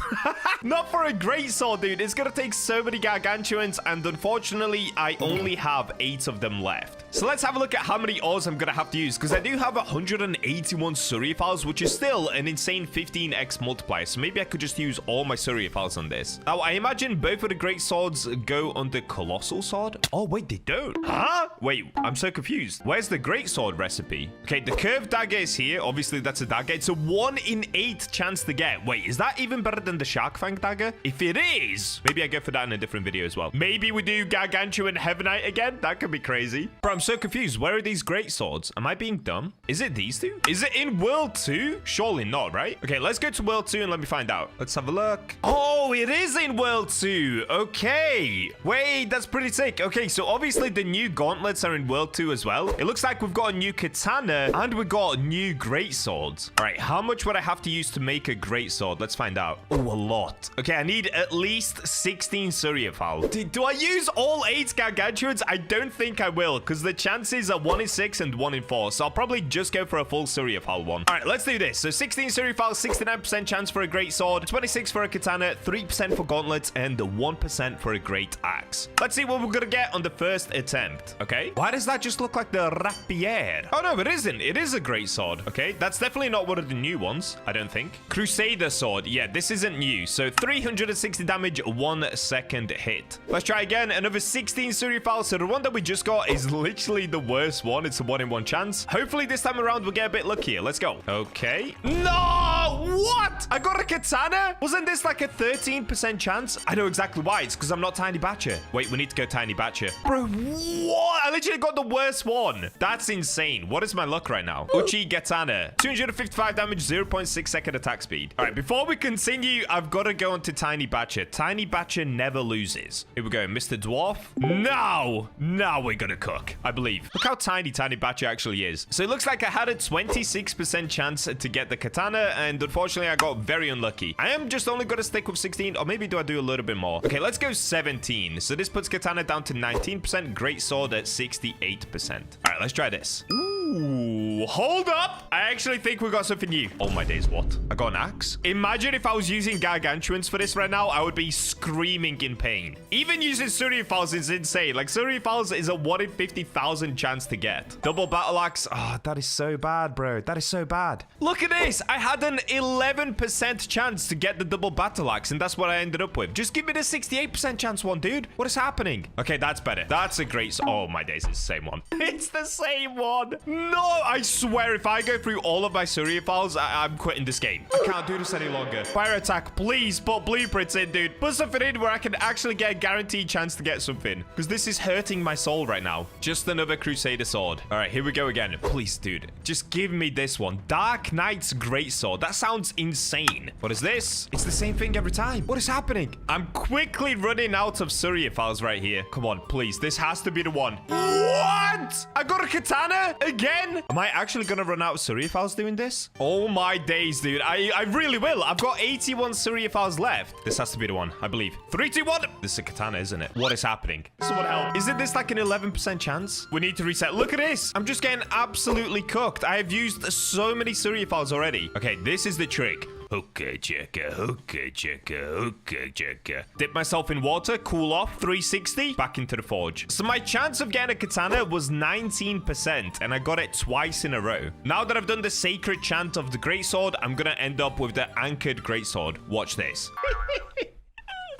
Not for a greatsword, dude. It's gonna take so many Gargantuans, and unfortunately, I only have 8 of them left. So let's have a look at how many ores I'm gonna have to use, because I do have 181 Surya-files, which is still an insane 15x multiplier. So maybe I could just use all my Surya-files on this. Now, I imagine both of the great swords go on the Colossal sword. Oh, wait, they don't. Huh? Wait, I'm so confused. Where's the great sword recipe? Okay, the curved dagger is here. Obviously, that's a dagger. It's a 1 in 8 chance to get. Wait, is that even better than the shark fang dagger? If it is, maybe I go for that in a different video as well. Maybe we do Gargantuan Heavenite again. That could be crazy. Bro, I'm so confused. Where are these great swords? Am I being dumb? Is it these two? Is it in World 2? Surely not, right? Okay, let's go to World 2 and let me find out. Let's have a look. Oh, it is in World 2. Okay. Wait, that's pretty sick. Okay, so obviously the new gauntlets are in World 2 as well. It looks like we've got a new katana and we've got new great swords. All right, how much would I have to use to make a great sword? Let's find out. Oh, a lot. Okay, I need at least 16 Surya-file. Do I use all 8 Gargantuans? I don't think I will, because the chances are 1 in 6 and 1 in 4. So I'll probably just go for a full Surya-file one. All right, let's do this. So 16 Surya-file, 69% chance for a great sword, 26 for a katana, 3% for gauntlets, and 1% for a great axe. Let's see what we're gonna get on the first attempt. Okay, why does that just look like the rapier? Oh no, it isn't. It is a great sword. Okay, that's definitely not one of the new ones, I don't think. Crusader sword. Yeah, this isn't new. So 360 damage, 1 second hit. Let's try again. Another 16 Surya-file. So the one that we just got is literally the worst one. It's a 1 in 1 chance. Hopefully this time around we'll get a bit luckier. Let's go. Okay. No! What? I got a katana? Wasn't this like a 13% chance? I know exactly why. It's because I'm not Tiny Bacha. Wait, we need to go Tiny Bacha. Bro, what? I literally got the worst one. That's insane. What is my luck right now? Uchi Katana. 255 damage, 0.6 second attack speed. All right, before we continue, I've got to go on to Tiny Bacha. Tiny Bacha never loses. Here we go. Mr. Dwarf. Now we're going to cook, I believe. Look how tiny Tiny Bacha actually is. So it looks like I had a 26% chance to get the katana, and unfortunately, I got very unlucky. I am just only going to stick with 16, or maybe do I do a little bit more? Okay, let's go 17. So this puts katana down to 19%, great sword at 68%. All right, let's try this. Ooh, hold up. I actually think we got something new. Oh my days, what? I got an axe? Imagine if I was using Gargantuans for this right now, I would be screaming in pain. Even using Surya-files is insane. Like, Surya-files is a 1 in 50,000 chance to get. Double battle axe. Oh, that is so bad, bro. That is so bad. Look at this. I had an 11% chance to get the double battle axe, and that's what I ended up with. Just give me the 68% chance one, dude. What is happening? Okay, that's better. That's a great... Oh my days, it's the same one. It's the same one. No, I swear, if I go through all of my Surya-files, I'm quitting this game. I can't do this any longer. Fire attack, please put blueprints in, dude. Put something in where I can actually get a guaranteed chance to get something, because this is hurting my soul right now. Just another Crusader sword. All right, here we go again. Please, dude, just give me this one. Dark Knight's greatsword. That sounds insane. What is this? It's the same thing every time. What is happening? I'm quickly running out of Surya-files right here. Come on, please. This has to be the one. What? I got a katana again? Am I actually gonna run out of Surya-files doing this? Oh my days, dude. I really will. I've got 81 Surya-files left. This has to be the one, I believe. 3, 2, 1. This is a katana, isn't it? What is happening? Someone help. Isn't this like an 11% chance? We need to reset. Look at this. I'm just getting absolutely cooked. I have used so many Surya-files already. Okay, this is the trick. Hookah chicka, hookah chicka, hookah chicka. Dip myself in water, cool off, 360, back into the forge. So my chance of getting a katana was 19%, and I got it twice in a row. Now that I've done the sacred chant of the greatsword, I'm gonna end up with the anchored greatsword. Watch this.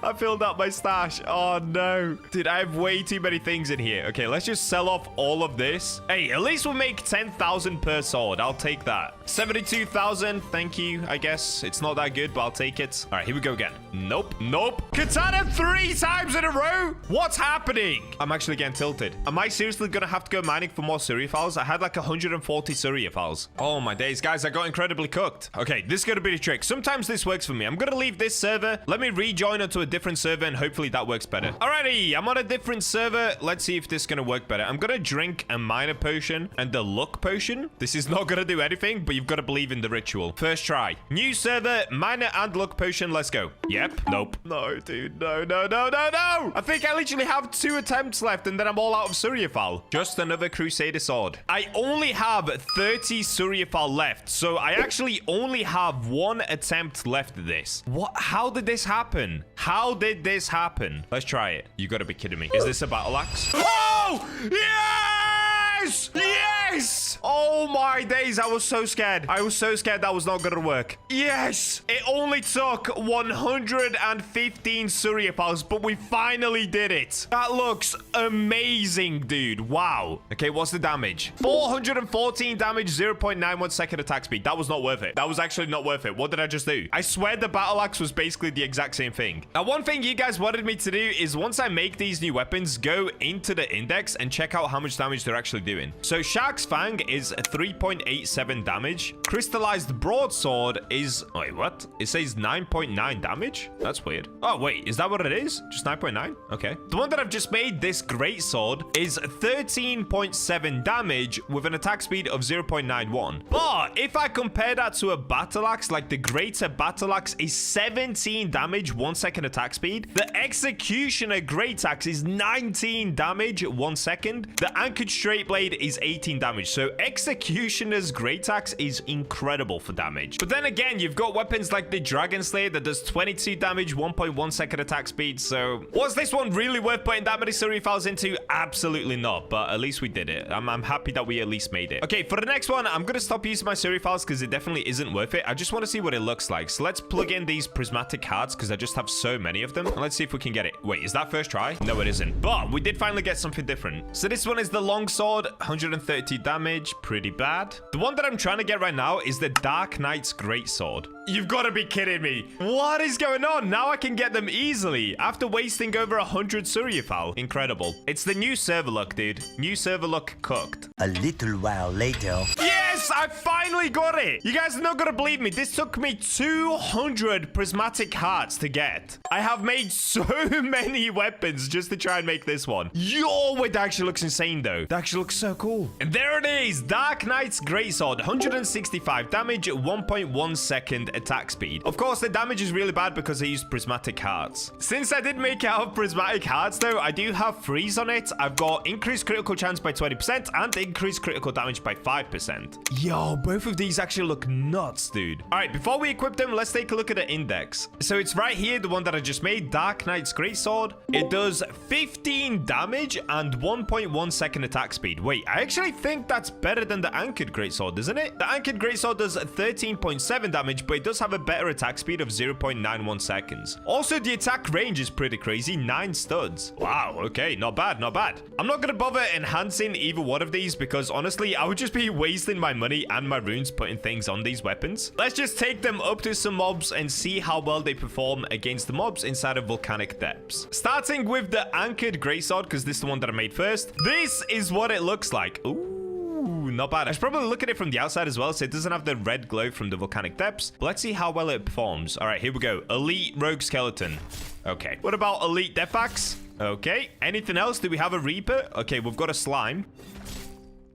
I filled up my stash. Oh, no. Dude, I have way too many things in here. Okay, let's just sell off all of this. Hey, at least we'll make 10,000 per sword. I'll take that. 72,000. Thank you, I guess. It's not that good, but I'll take it. All right, here we go again. Nope. Nope. Katana 3 times in a row? What's happening? I'm actually getting tilted. Am I seriously going to have to go mining for more Surya files? I had like 140 Surya files. Oh, my days. Guys, I got incredibly cooked. Okay, this is going to be the trick. Sometimes this works for me. I'm going to leave this server. Let me rejoin onto a different server, and hopefully that works better. Alrighty, I'm on a different server. Let's see if this is gonna work better. I'm gonna drink a minor potion and a luck potion. This is not gonna do anything, but you've got to believe in the ritual. First try. New server, minor and luck potion. Let's go. Yep. Nope. No, dude. No, no, no, no, no. I think I literally have 2 attempts left, and then I'm all out of Suryafal. Just another Crusader sword. I only have 30 Suryafal left, so I actually only have 1 attempt left of this. What? How did this happen? How did this happen? Let's try it. You gotta be kidding me. Is this a battle axe? Oh! Yes! Yes! Oh my days, I was so scared. I was so scared that was not gonna work. Yes! It only took 115 Suryafals, but we finally did it. That looks amazing, dude. Wow. Okay, what's the damage? 414 damage, 0.91 second attack speed. That was not worth it. That was actually not worth it. What did I just do? I swear the battle axe was basically the exact same thing. Now, one thing you guys wanted me to do is once I make these new weapons, go into the index and check out how much damage they're actually doing. So Shark's Fang is 3.87 damage. Crystallized Broadsword is... Wait, what? It says 9.9 damage? That's weird. Oh, wait. Is that what it is? Just 9.9? Okay. The one that I've just made, this Great Sword, is 13.7 damage with an attack speed of 0.91. But if I compare that to a Battle Axe, like the Greater Battle Axe is 17 damage, 1 second attack speed. The Executioner Great Axe is 19 damage, 1 second. The Anchored Straight Blade is 18 damage. So Executioner's Great Axe is incredible for damage. But then again, you've got weapons like the Dragon Slayer that does 22 damage, 1.1 second attack speed. So was this one really worth putting that many Surya files into? Absolutely not. But at least we did it. I'm happy that we at least made it. Okay, for the next one, I'm going to stop using my Surya files because it definitely isn't worth it. I just want to see what it looks like. So let's plug in these prismatic hearts because I just have so many of them. And let's see if we can get it. Wait, is that first try? No, it isn't. But we did finally get something different. So this one is the long sword, 130 damage, pretty bad. The one that I'm trying to get right now is the Dark Knight's Great Sword. You've got to be kidding me. What is going on? Now I can get them easily after wasting over 100 Suryafal. Incredible. It's the new server look, dude. New server look cooked. A little while later. Yes, I finally got it. You guys are not going to believe me. This took me 200 prismatic hearts to get. I have made so many weapons just to try and make this one. Yo, wait, that actually looks insane though. That actually looks so cool. And there it is. Dark Knight's Greatsword, 165 damage, 1.1 second attack speed. Of course, the damage is really bad because I used prismatic hearts. Since I did make it out of prismatic hearts though, I do have freeze on it. I've got increased critical chance by 20% and increased critical damage by 5%. Yo, both of these actually look nuts, dude. All right, before we equip them, let's take a look at the index. So it's right here, the one that I just made, Dark Knight's Greatsword. It does 15 damage and 1.1 second attack speed. Wait, I actually think that's better than the Anchored Greatsword, isn't it? The Anchored Greatsword does 13.7 damage, but it does have a better attack speed of 0.91 seconds. Also, the attack range is pretty crazy, 9 studs. Wow, okay, not bad, not bad. I'm not gonna bother enhancing either one of these because honestly, I would just be wasting my money and my runes putting things on these weapons. Let's just take them up to some mobs and see how well they perform against the mobs inside of volcanic depths. Starting with the Anchored Greatsword, because this is the one that I made first. This is what it looks like. Ooh, not bad. I should probably look at it from the outside as well, so it doesn't have the red glow from the volcanic depths. But let's see how well it performs. All right, here we go. Elite Rogue Skeleton. Okay. What about Elite Death Axe? Okay. Anything else? Do we have a Reaper? Okay, we've got a Slime.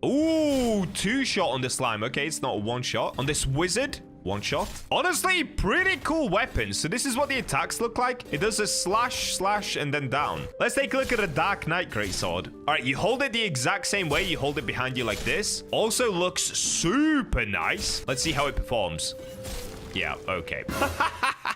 Ooh, 2 shot on the Slime. Okay, it's not 1 shot. On this Wizard, 1 shot. Honestly, pretty cool weapon. So this is what the attacks look like. It does a slash, slash, and then down. Let's take a look at a Dark Knight Greatsword. All right, you hold it the exact same way. You hold it behind you like this. Also looks super nice. Let's see how it performs. Yeah, okay.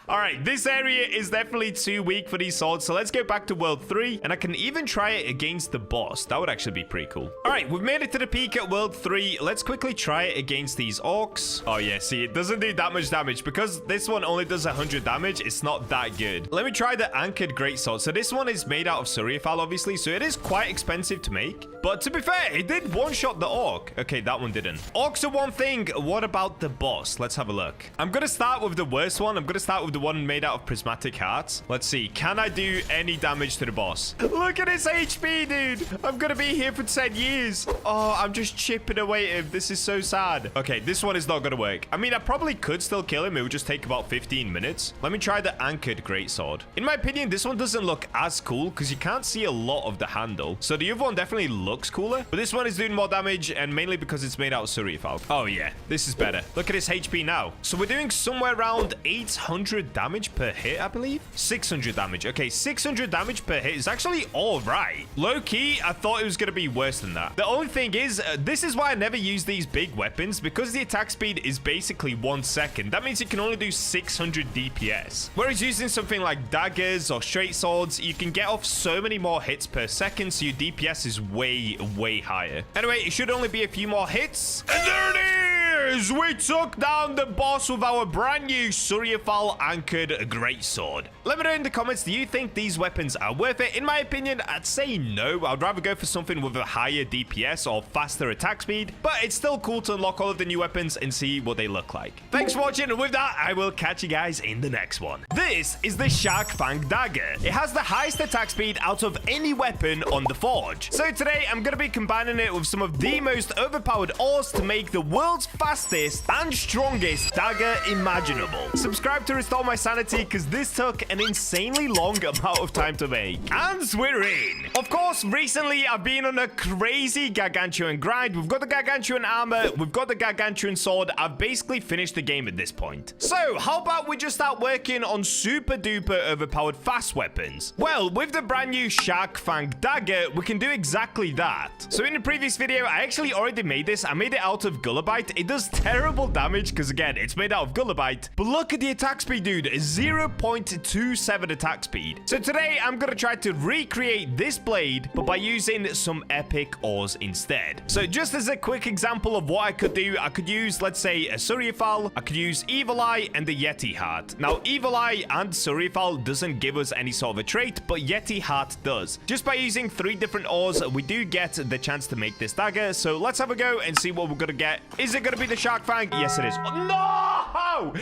All right, this area is definitely too weak for these swords, so let's go back to World 3, and I can even try it against the boss. That would actually be pretty cool. All right, we've made it to the peak at World 3. Let's quickly try it against these orcs. Oh, yeah, see, it doesn't do that much damage. Because this one only does 100 damage, it's not that good. Let me try the Anchored Greatsword. So this one is made out of Suriafal, obviously, so it is quite expensive to make. But to be fair, it did one-shot the orc. Okay, that one didn't. Orcs are one thing. What about the boss? Let's have a look. I'm going to start with the worst one. I'm going to start with the one made out of prismatic hearts. Let's see. Can I do any damage to the boss? Look at his HP, dude. I'm going to be here for 10 years. Oh, I'm just chipping away at him. This is so sad. Okay, this one is not going to work. I mean, I probably could still kill him. It would just take about 15 minutes. Let me try the Anchored Greatsword. In my opinion, this one doesn't look as cool because you can't see a lot of the handle. So the other one definitely looks cooler. But this one is doing more damage, and mainly because it's made out of Suriafal. Oh, yeah. This is better. Look at his HP now. So we're doing somewhere around 800 damage per hit, I believe. 600 damage. Okay, 600 damage per hit is actually all right. Low-key, I thought it was going to be worse than that. The only thing is, this is why I never use these big weapons, because the attack speed is basically 1 second. That means you can only do 600 DPS. Whereas using something like daggers or straight swords, you can get off so many more hits per second, so your DPS is way, way higher. Anyway, it should only be a few more hits. And there it is! We took down the boss with our brand new Suriafal Anchored Greatsword. Let me know in the comments, do you think these weapons are worth it? In my opinion, I'd say no. I'd rather go for something with a higher DPS or faster attack speed, but it's still cool to unlock all of the new weapons and see what they look like. Thanks for watching, and with that, I will catch you guys in the next one. This is the Shark Fang dagger. It has the highest attack speed out of any weapon on the forge. So today, I'm going to be combining it with some of the most overpowered ores to make the world's fastest and strongest dagger imaginable. Subscribe to restore my sanity, because this took an insanely long amount of time to make. And we're in. Of course, recently I've been on a crazy Gargantuan grind. We've got the Gargantuan armor, we've got the Gargantuan sword. I've basically finished the game at this point. So how about we just start working on super duper overpowered fast weapons? Well, with the brand new Shark Fang dagger, we can do exactly that. So in the previous video, I actually already made this. I made it out of Gullabite. It does terrible damage because, again, it's made out of Gullabite. But look at the attack speed, dude. 0.27 attack speed. So today, I'm going to try to recreate this blade, but by using some epic ores instead. So just as a quick example of what I could do, I could use, let's say, a Suriafal. I could use Evil Eye and the Yeti Heart. Now, Evil Eye and Suriafal doesn't give us any sort of a trait, but Yeti Heart does. Just by using 3 different ores, we do get the chance to make this dagger. So let's have a go and see what we're going to get. Is it going to be the Shark Fang? Yes, it is. Oh, no!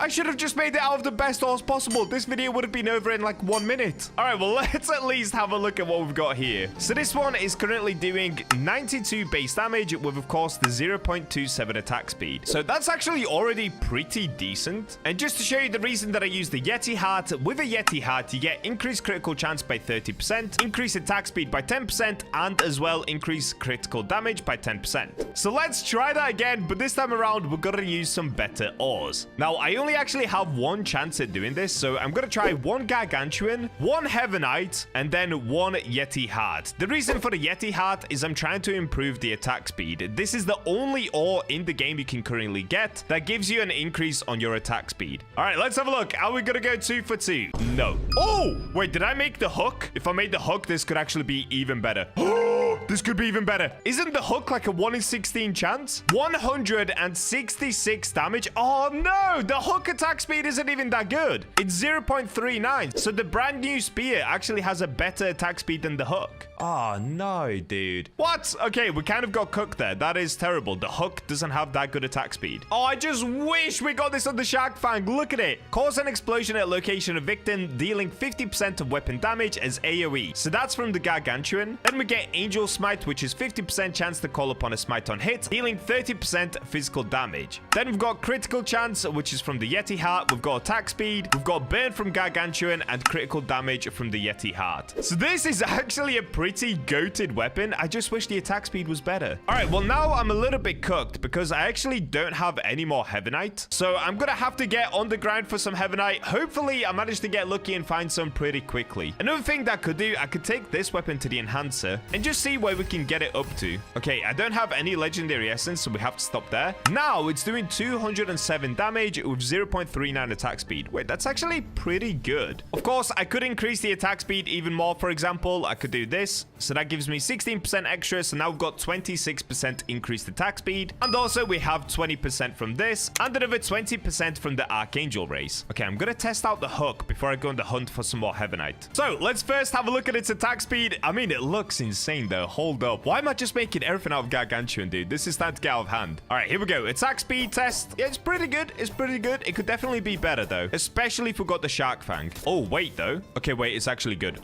I should have just made it out of the best ores possible. This video would have been over in like 1 minute. All right, well, let's at least have a look at what we've got here. So this one is currently doing 92 base damage with, of course, the 0.27 attack speed. So that's actually already pretty decent. And just to show you the reason that I use the Yeti Heart, with a Yeti Heart, you get increased critical chance by 30%, increased attack speed by 10%, and as well increased critical damage by 10%. So let's try that again, but this time around, we're gonna use some better ores. Now, I only actually have 1 chance at doing this, so I'm gonna try 1 Gargantuan, 1 Heavenite, and then 1 Yeti Heart. The reason for the Yeti Heart is I'm trying to improve the attack speed. This is the only ore in the game you can currently get that gives you an increase on your attack speed. All right, let's have a look. Are we gonna go 2 for 2? No. Oh, wait, did I make the hook? If I made the hook, this could actually be even better. This could be even better. Isn't the hook like a 1 in 16 chance? 166 damage. Oh, no. The hook attack speed isn't even that good. It's 0.39. So the brand new spear actually has a better attack speed than the hook. Oh, no, dude. What? Okay, we kind of got cooked there. That is terrible. The hook doesn't have that good attack speed. Oh, I just wish we got this on the Shark Fang. Look at it. Cause an explosion at location of victim, dealing 50% of weapon damage as AoE. So that's from the Gargantuan. Then we get Angel Smite, which is 50% chance to call upon a smite on hit, dealing 30% physical damage. Then we've got critical chance, which is from the Yeti Heart. We've got attack speed. We've got burn from Gargantuan and critical damage from the Yeti Heart. So this is actually a pretty pretty goated weapon. I just wish the attack speed was better. All right, well, now I'm a little bit cooked because I actually don't have any more Heavenite. So I'm going to have to get on the grind for some Heavenite. Hopefully, I managed to get lucky and find some pretty quickly. Another thing that I could do, I could take this weapon to the enhancer and just see where we can get it up to. Okay, I don't have any legendary essence, so we have to stop there. Now, it's doing 207 damage with 0.39 attack speed. Wait, that's actually pretty good. Of course, I could increase the attack speed even more. For example, I could do this. So that gives me 16% extra. So now we've got 26% increased attack speed. And also we have 20% from this and another 20% from the Archangel race. Okay, I'm going to test out the hook before I go on the hunt for some more Heavenite. So let's first have a look at its attack speed. I mean, it looks insane though. Hold up. Why am I just making everything out of Gargantuan, dude? This is starting to get out of hand. All right, here we go. Attack speed test. Yeah, it's pretty good. It's pretty good. It could definitely be better though, especially if we got the Shark Fang. Oh, wait though. Okay, wait, it's actually good.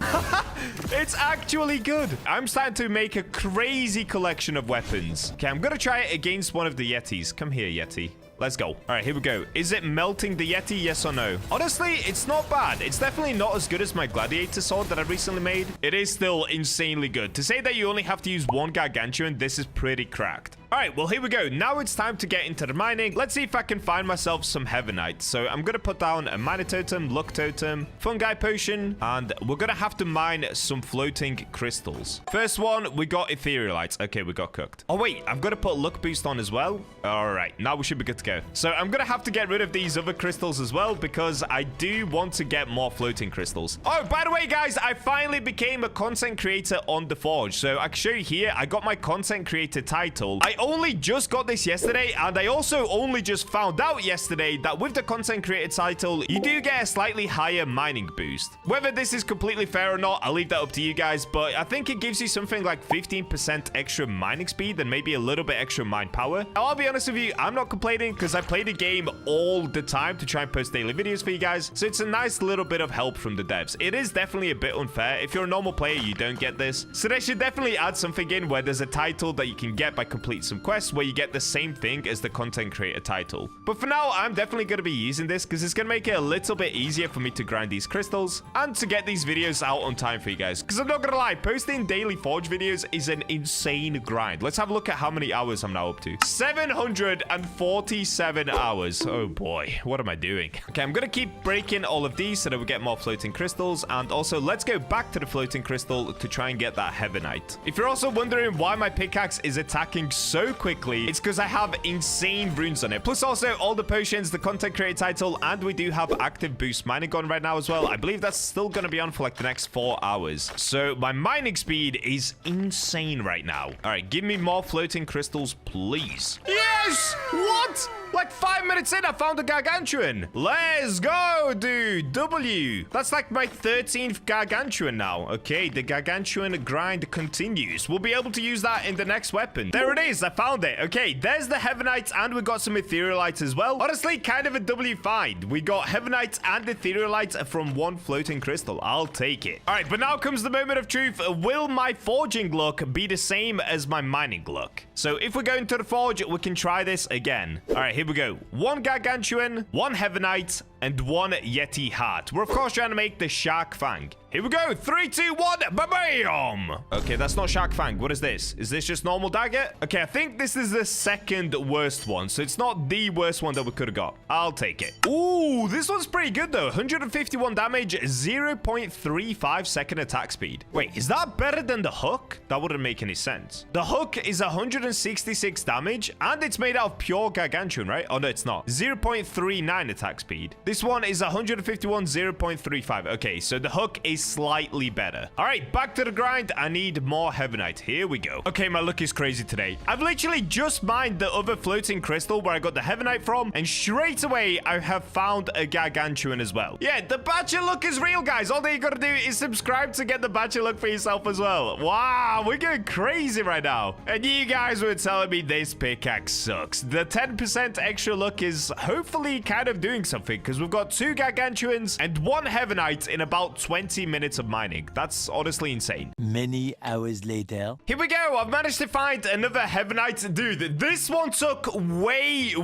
It's actually good. I'm starting to make a crazy collection of weapons. Okay, I'm gonna try it against one of the Yetis. Come here, Yeti. Let's go. All right, here we go. Is it melting the Yeti? Yes or no? Honestly, it's not bad. It's definitely not as good as my gladiator sword that I recently made. It is still insanely good. To say that you only have to use one Gargantuan, this is pretty cracked. All right, well, here we go. Now it's time to get into the mining. Let's see if I can find myself some Heavenite. So I'm going to put down a miner totem, luck totem, fungi potion, and we're going to have to mine some floating crystals. First one, we got etherealites. Okay, we got cooked. Oh, wait, I've got to put luck boost on as well. All right, now we should be good to go. So I'm going to have to get rid of these other crystals as well because I do want to get more floating crystals. Oh, by the way, guys, I finally became a content creator on the Forge. So I can show you here, I got my content creator title. I only just got this yesterday, and I also only just found out yesterday that with the content creator title, you do get a slightly higher mining boost. Whether this is completely fair or not, I'll leave that up to you guys, but I think it gives you something like 15% extra mining speed and maybe a little bit extra mine power. Now, I'll be honest with you, I'm not complaining because I play the game all the time to try and post daily videos for you guys, so it's a nice little bit of help from the devs. It is definitely a bit unfair. If you're a normal player, you don't get this, so they should definitely add something in where there's a title that you can get by completing some quests where you get the same thing as the content creator title. But for now, I'm definitely going to be using this because it's going to make it a little bit easier for me to grind these crystals and to get these videos out on time for you guys. Because I'm not going to lie, posting daily Forge videos is an insane grind. Let's have a look at how many hours I'm now up to. 747 hours. Oh boy, what am I doing? Okay, I'm going to keep breaking all of these so that we get more floating crystals. And also, let's go back to the floating crystal to try and get that Heavenite. If you're also wondering why my pickaxe is attacking so quickly, it's because I have insane runes on it. Plus also all the potions, the content creator title, and we do have active boost mining on right now as well. I believe that's still going to be on for like the next 4 hours. So my mining speed is insane right now. All right, give me more floating crystals, please. Yes! What? Like 5 minutes in, I found a Gargantuan. Let's go, dude. W. That's like my 13th Gargantuan now. Okay, the Gargantuan grind continues. We'll be able to use that in the next weapon. There it is. I found it. Okay, there's the Heavenites, and we got some etherealites as well. Honestly, kind of a W find. We got Heavenites and etherealites from one floating crystal. I'll take it. All right, but now comes the moment of truth. Will my forging luck be the same as my mining luck? So if we go into the forge, we can try this again. All right, here we go. 1 Gargantuan, 1 Heavenite, and 1 Yeti heart. We're of course trying to make the Shark Fang. Here we go. 3, 2, 1. Ba-bam! Okay, that's not Shark Fang. What is this? Is this just normal dagger? Okay, I think this is the second worst one. So it's not the worst one that we could have got. I'll take it. Ooh, this one's pretty good though. 151 damage, 0.35 second attack speed. Wait, is that better than the hook? That wouldn't make any sense. The hook is 166 damage and it's made out of pure Gargantuan, right? Oh no, it's not. 0.39 attack speed. This one is 151, 0.35. Okay, so the hook is slightly better. All right, back to the grind. I need more Heavenite. Here we go. Okay, my luck is crazy today. I've literally just mined the other floating crystal where I got the Heavenite from, and straight away I have found a Gargantuan as well. Yeah, the Bacha luck is real, guys. All that you gotta do is subscribe to get the Bacha luck for yourself as well. Wow, we're going crazy right now. And you guys were telling me this pickaxe sucks. The 10% extra luck is hopefully kind of doing something because because we've got 2 Gargantuans and 1 Heavenite in about 20 minutes of mining. That's honestly insane. Many hours later. Here we go. I've managed to find another Heavenite. Dude, this one took way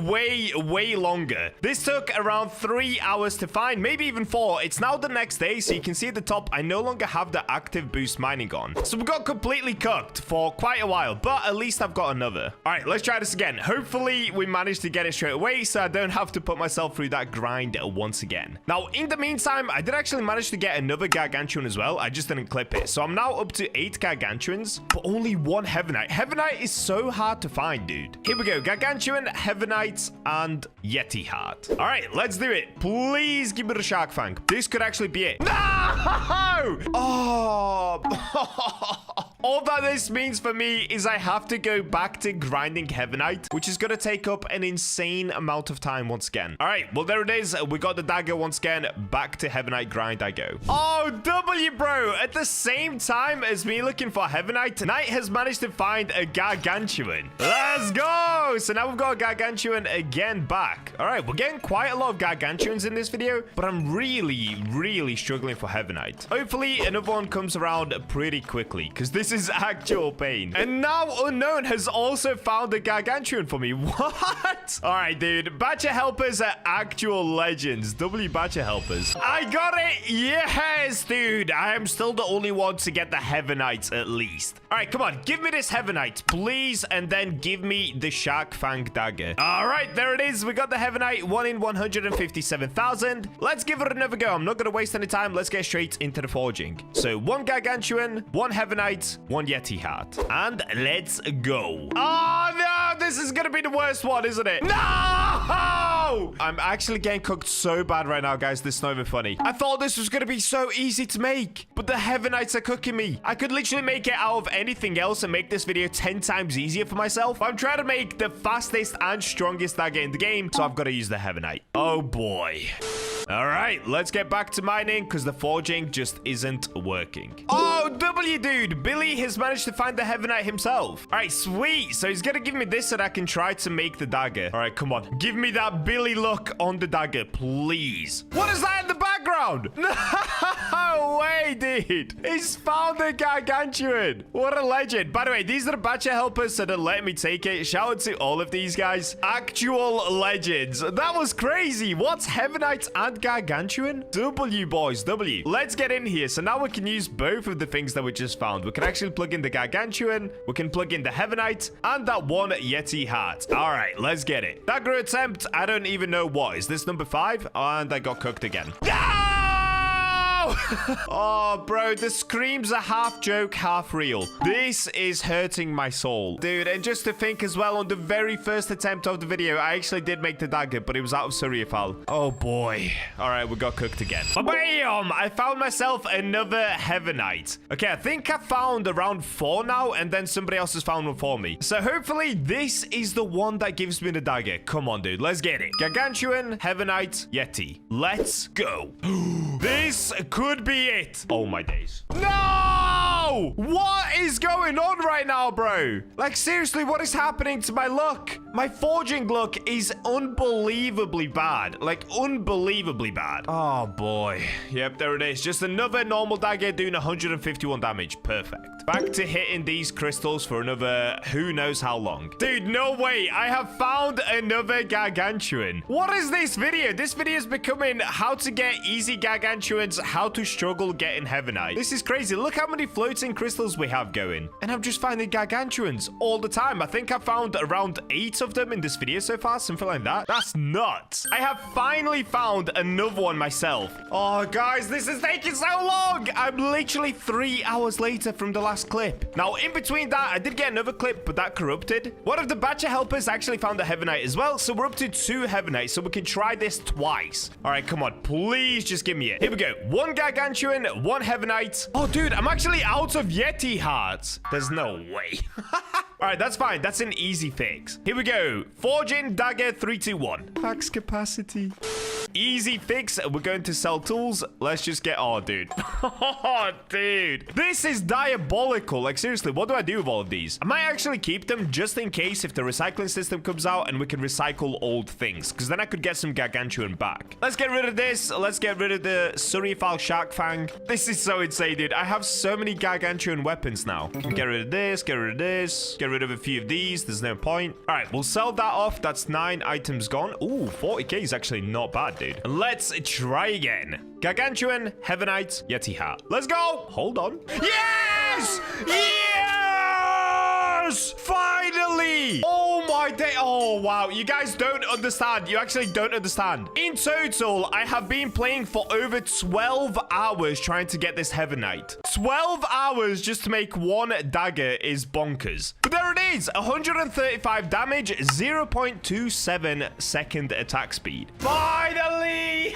longer. This took around 3 hours to find, maybe even 4. It's now the next day, so you can see at the top, I no longer have the active boost mining on. So we got completely cooked for quite a while, but at least I've got another. All right, let's try this again. Hopefully, we managed to get it straight away, so I don't have to put myself through that grind once again. Now, in the meantime, I did actually manage to get another Gargantuan as well. I just didn't clip it. So I'm now up to 8 Gargantuans, but only 1 Heavenite. Heavenite is so hard to find, dude. Here we go. Gargantuan, Heavenite, and Yeti heart. All right, let's do it. Please give me the shark fang. This could actually be it. No! Oh. All that this means for me is I have to go back to grinding Heavenite, which is going to take up an insane amount of time once again. All right, well, there it is. We got the dagger once again. Back to Heavenite grind I go. Oh, W, bro. At the same time as me looking for Heavenite, Knight has managed to find a Gargantuan. Let's go. So now we've got a Gargantuan again back. All right, we're getting quite a lot of Gargantuans in this video, but I'm really struggling for Heavenite. Hopefully, another one comes around pretty quickly, because this is actual pain. And now Unknown has also found a Gargantuan for me. What? All right, dude. Bacha helpers are actual legends. W Bacha helpers. I got it. Yes, dude. I am still the only one to get the Heavenite at least. All right, come on. Give me this Heavenite, please. And then give me the Shark Fang dagger. All right, there it is. We got the Heavenite. 1 in 157,000. Let's give it another go. I'm not going to waste any time. Let's get straight into the forging. So 1 Gargantuan, 1 Heavenite, 1 Yeti heart. And let's go. Oh, no. This is going to be the worst one, isn't it? No! I'm actually getting cooked so bad right now, guys. This is not even funny. I thought this was going to be so easy to make, but the Heavenites are cooking me. I could literally make it out of anything else and make this video 10 times easier for myself. I'm trying to make the fastest and strongest dagger in the game, so I've got to use the Heavenite. Oh, boy. All right, let's get back to mining because the forging just isn't working. Oh, W, dude. Billy has managed to find the Heavenite himself. All right, sweet. So he's going to give me this so that I can try to make the dagger. All right, come on. Give me that Billy look on the dagger, please. What is that in the background? No way, dude. He's found the Gargantuan. What a legend. By the way, these are the Bacha helpers, so they're letting me take it. Shout out to all of these guys. Actual legends. That was crazy. What's Heavenite and Gargantuan? W, boys, W. Let's get in here. So now we can use both of the things that we just found. We can actually plug in the Gargantuan. We can plug in the Heavenite and that 1 Yeti heart. All right, let's get it. Dagger attempt. I don't even know what. Is this number 5? And I got cooked again. Oh, bro, the screams are half joke, half real. This is hurting my soul. Dude, and just to think as well, on the very first attempt of the video, I actually did make the dagger, but it was out of Surreal. Oh, boy. All right, we got cooked again. Bam! I found myself another Heavenite. Okay, I think I found around 4 now, and then somebody else has found one for me. So hopefully this is the one that gives me the dagger. Come on, dude. Let's get it. Gargantuan, Heavenite, Yeti. Let's go. This could be it. Oh, my days. No! What is going on right now, bro? Like, seriously, what is happening to my luck? My forging luck is unbelievably bad. Like, unbelievably bad. Oh, boy. Yep, there it is. Just another normal dagger doing 151 damage. Perfect. Back to hitting these crystals for another who knows how long. Dude, no way. I have found another Gargantuan. What is this video? This video is becoming how to get easy Gargantuans, how to struggle getting Heavenite. This is crazy. Look how many floating crystals we have going. And I'm just finding Gargantuans all the time. I think I found around 8 of them in this video so far, something like that. That's nuts. I have finally found another one myself. Oh, guys, this is taking so long. I'm literally 3 hours later from the last clip. Now, in between that, I did get another clip, but that corrupted. One of the Bacha helpers actually found a Heavenite as well, so we're up to 2 Heavenites, so we can try this twice. All right, come on. Please just give me it. Here we go. 1 Gargantuan, 1 Heavenite. Oh, dude, I'm actually out of Yeti hearts. There's no way. All right, that's fine. That's an easy fix. Here we go. Forging dagger 3, 2, 1. Max capacity. easy fix. We're going to sell tools. Let's just get... Oh, dude. Oh, dude. This is diabolical. Like, seriously, what do I do with all of these? I might actually keep them just in case if the recycling system comes out and we can recycle old things, because then I could get some Gargantuan back. Let's get rid of this. Let's get rid of the Surifal Shark Fang. This is so insane, dude. I have so many Gargantuan weapons now. Get rid of this, get rid of this, get rid of a few of these. There's no point. All right, we'll sell that off. That's 9 items gone. Ooh, 40k is actually not bad, dude. Let's try again. Gargantuan, Heavenite, Yeti hat. Let's go. Hold on. Yes! Yes! Finally! Oh my day. Oh, wow. You guys don't understand. You actually don't understand. In total, I have been playing for over 12 hours trying to get this Heavenite. 12 hours just to make one dagger is bonkers. But there it is. 135 damage, 0.27 second attack speed. Finally!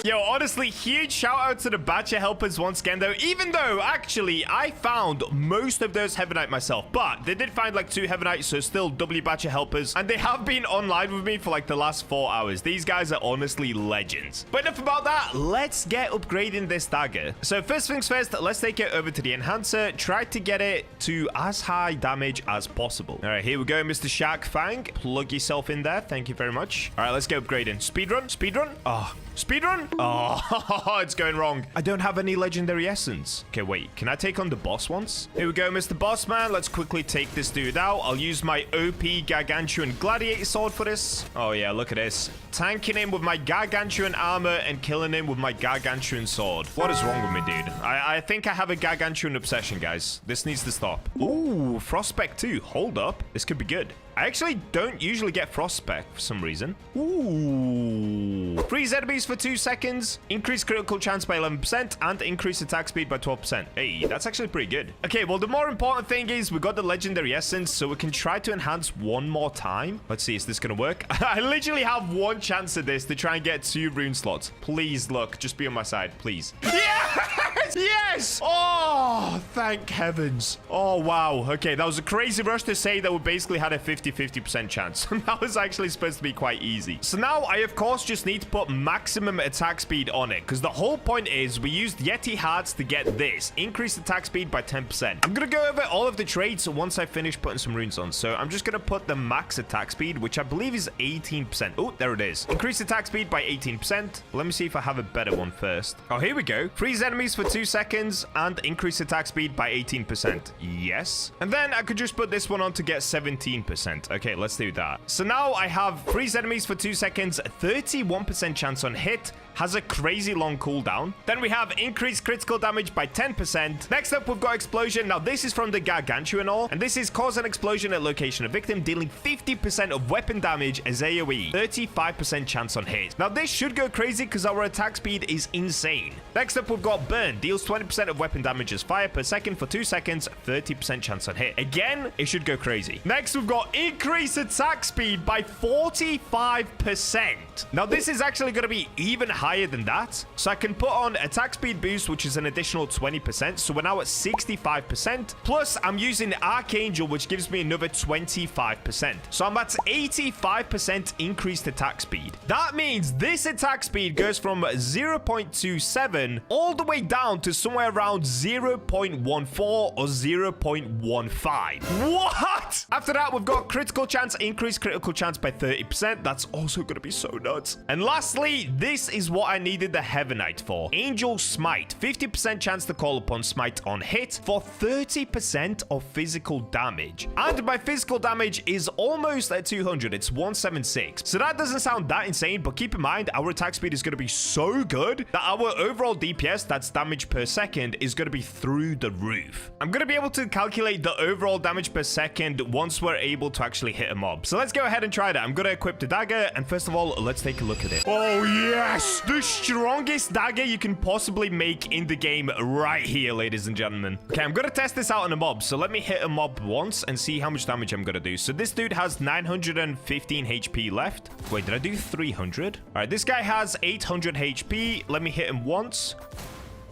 Yo, honestly, huge shout out to the Bacha helpers once again, though. Even though, actually, I found most of those Heavenite myself. But they did find like 2 Heavenites, so still W Bacha helpers. And they have been online with me for like the last 4 hours. These guys are honestly legends. But enough about that. Let's get upgrading this dagger. So first things first, let's take it over to the enhancer. Try to get it to as high damage as possible. All right, here we go, Mr. Shark Fang. Plug yourself in there. Thank you very much. All right, let's get upgrading. Speedrun. Speedrun. Oh, speedrun. Oh, it's going wrong. I don't have any legendary essence. Okay, wait. Can I take on the boss once? Here we go, Mr. Boss Man. Let's quickly take this dude out. I'll use my OP Gargantuan Gladiator Sword for this. Oh, yeah, look at this. Tanking him with my Gargantuan armor and killing him with my Gargantuan sword. What is wrong with me, dude? I think I have a Gargantuan obsession, guys. This needs to stop. Ooh, Frostspec too. Hold up. This could be good. I actually don't usually get Frostspec for some reason. Ooh. Freeze enemies for 2 seconds. Increase critical chance by 11% and increase attack speed by 12%. Hey, that's actually pretty good. Okay, well, the more important thing is we got the legendary essence, so we can try to enhance one more time. Let's see, is this gonna work? I literally have 1 chance at this to try and get 2 rune slots. Please, look, just be on my side, please. Yes! Yes! Oh, thank heavens. Oh, wow. Okay, that was a crazy rush to say that we basically had a 50% chance. That was actually supposed to be quite easy. So now I, of course, just need to put maximum attack speed on it, because the whole point is we used Yeti hearts to get this. Increase attack speed by 10%. I'm going to go over all of the traits once I finish putting some runes on. So I'm just going to put the max attack speed, which I believe is 18%. Oh, there it is. Increase attack speed by 18%. Let me see if I have a better one first. Oh, here we go. Freeze enemies for 2 seconds and increase attack speed by 18%. Yes. And then I could just put this one on to get 17%. Okay, let's do that. So now I have freeze enemies for 2 seconds, 31% chance on hit, has a crazy long cooldown. Then we have increased critical damage by 10%. Next up, we've got explosion. Now, this is from the Gargantuan ore, and this is cause an explosion at location of victim, dealing 50% of weapon damage as AoE, 35% chance on hit. Now, this should go crazy because our attack speed is insane. Next up, we've got burn, deals 20% of weapon damage as fire per second for 2 seconds, 30% chance on hit. Again, it should go crazy. Next, we've got increase attack speed by 45%. Now, this is actually going to be even higher than that. So I can put on attack speed boost, which is an additional 20%. So we're now at 65%. Plus, I'm using Archangel, which gives me another 25%. So I'm at 85% increased attack speed. That means this attack speed goes from 0.27 all the way down to somewhere around 0.14 or 0.15. What? After that, we've got critical chance, increased critical chance by 30%. That's also going to be so nuts. And lastly, this is what I needed the Heavenite for. Angel Smite. 50% chance to call upon Smite on hit for 30% of physical damage. And my physical damage is almost at 200. It's 176. So that doesn't sound that insane, but keep in mind, our attack speed is going to be so good that our overall DPS, that's damage per second, is going to be through the roof. I'm going to be able to calculate the overall damage per second once we're able to actually hit a mob. So let's go ahead and try that. I'm going to equip the dagger, and first of all, let's take a look at it. Oh, yes! The strongest dagger you can possibly make in the game right here, ladies and gentlemen. Okay, I'm going to test this out on a mob. So let me hit a mob once and see how much damage I'm going to do. So this dude has 915 HP left. Wait, did I do 300? All right, this guy has 800 HP. Let me hit him once.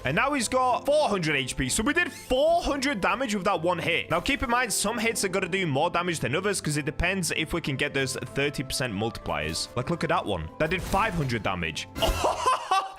And now he's got 400 HP. So we did 400 damage with that one hit. Now, keep in mind, some hits are going to do more damage than others because it depends if we can get those 30% multipliers. Like, look at that one. That did 500 damage.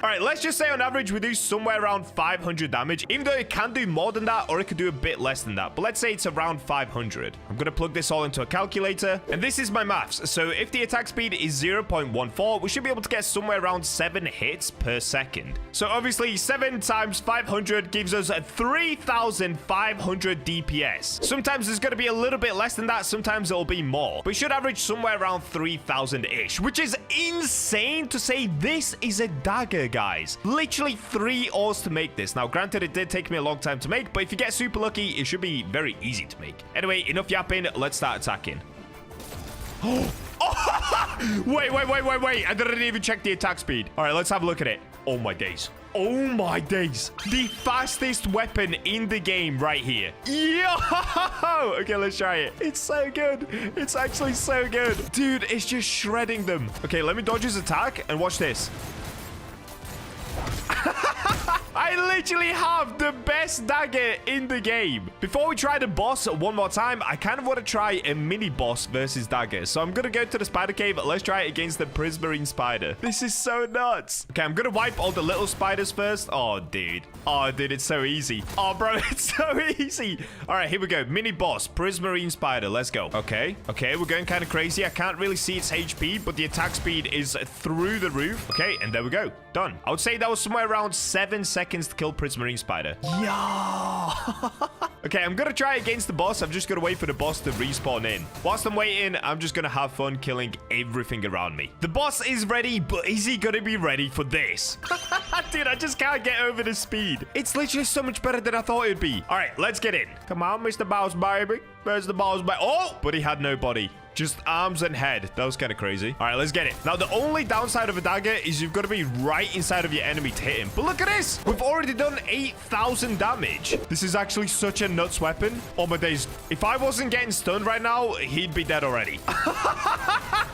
All right, let's just say on average, we do somewhere around 500 damage, even though it can do more than that, or it could do a bit less than that. But let's say it's around 500. I'm going to plug this all into a calculator, and this is my maths. So if the attack speed is 0.14, we should be able to get somewhere around 7 hits per second. So obviously, 7 times 500 gives us 3,500 DPS. Sometimes it's going to be a little bit less than that. Sometimes it'll be more. We should average somewhere around 3,000-ish, which is insane to say this is a dagger, guys. Literally 3 ores to make this. Now, granted, it did take me a long time to make, but if you get super lucky, it should be very easy to make. Anyway, enough yapping. Let's start attacking. Oh, wait. I didn't even check the attack speed. All right, let's have a look at it. Oh, my days. Oh, my days. The fastest weapon in the game right here. Yo! Okay, let's try it. It's so good. It's actually so good. Dude, it's just shredding them. Okay, let me dodge his attack and watch this. I literally have the best dagger in the game. Before we try the boss one more time, I kind of want to try a mini boss versus dagger. So I'm going to go to the spider cave. Let's try it against the prismarine spider. This is so nuts. Okay, I'm going to wipe all the little spiders first. Oh, dude. Oh, dude, it's so easy. Oh, bro, it's so easy. All right, here we go. Mini boss, prismarine spider. Let's go. Okay, we're going kind of crazy. I can't really see its HP, but the attack speed is through the roof. Okay, and there we go. Done. I would say that was somewhere around 7 seconds to kill prismarine spider. Yeah. Okay, I'm gonna try against the boss. I'm just gonna wait for the boss to respawn in. Whilst I'm waiting, I'm just gonna have fun killing everything around me. The boss is ready, but is he gonna be ready for this? Dude, I just can't get over the speed. It's literally so much better than I thought it'd be. All right, let's get in. Come on, Mr. Boss Baby. Where's the boss baby? Oh, but he had no body. Just arms and head. That was kind of crazy. All right, let's get it. Now, the only downside of a dagger is you've got to be right inside of your enemy to hit him. But look at this. We've already done 8,000 damage. This is actually such a nuts weapon. Oh, my days. If I wasn't getting stunned right now, he'd be dead already.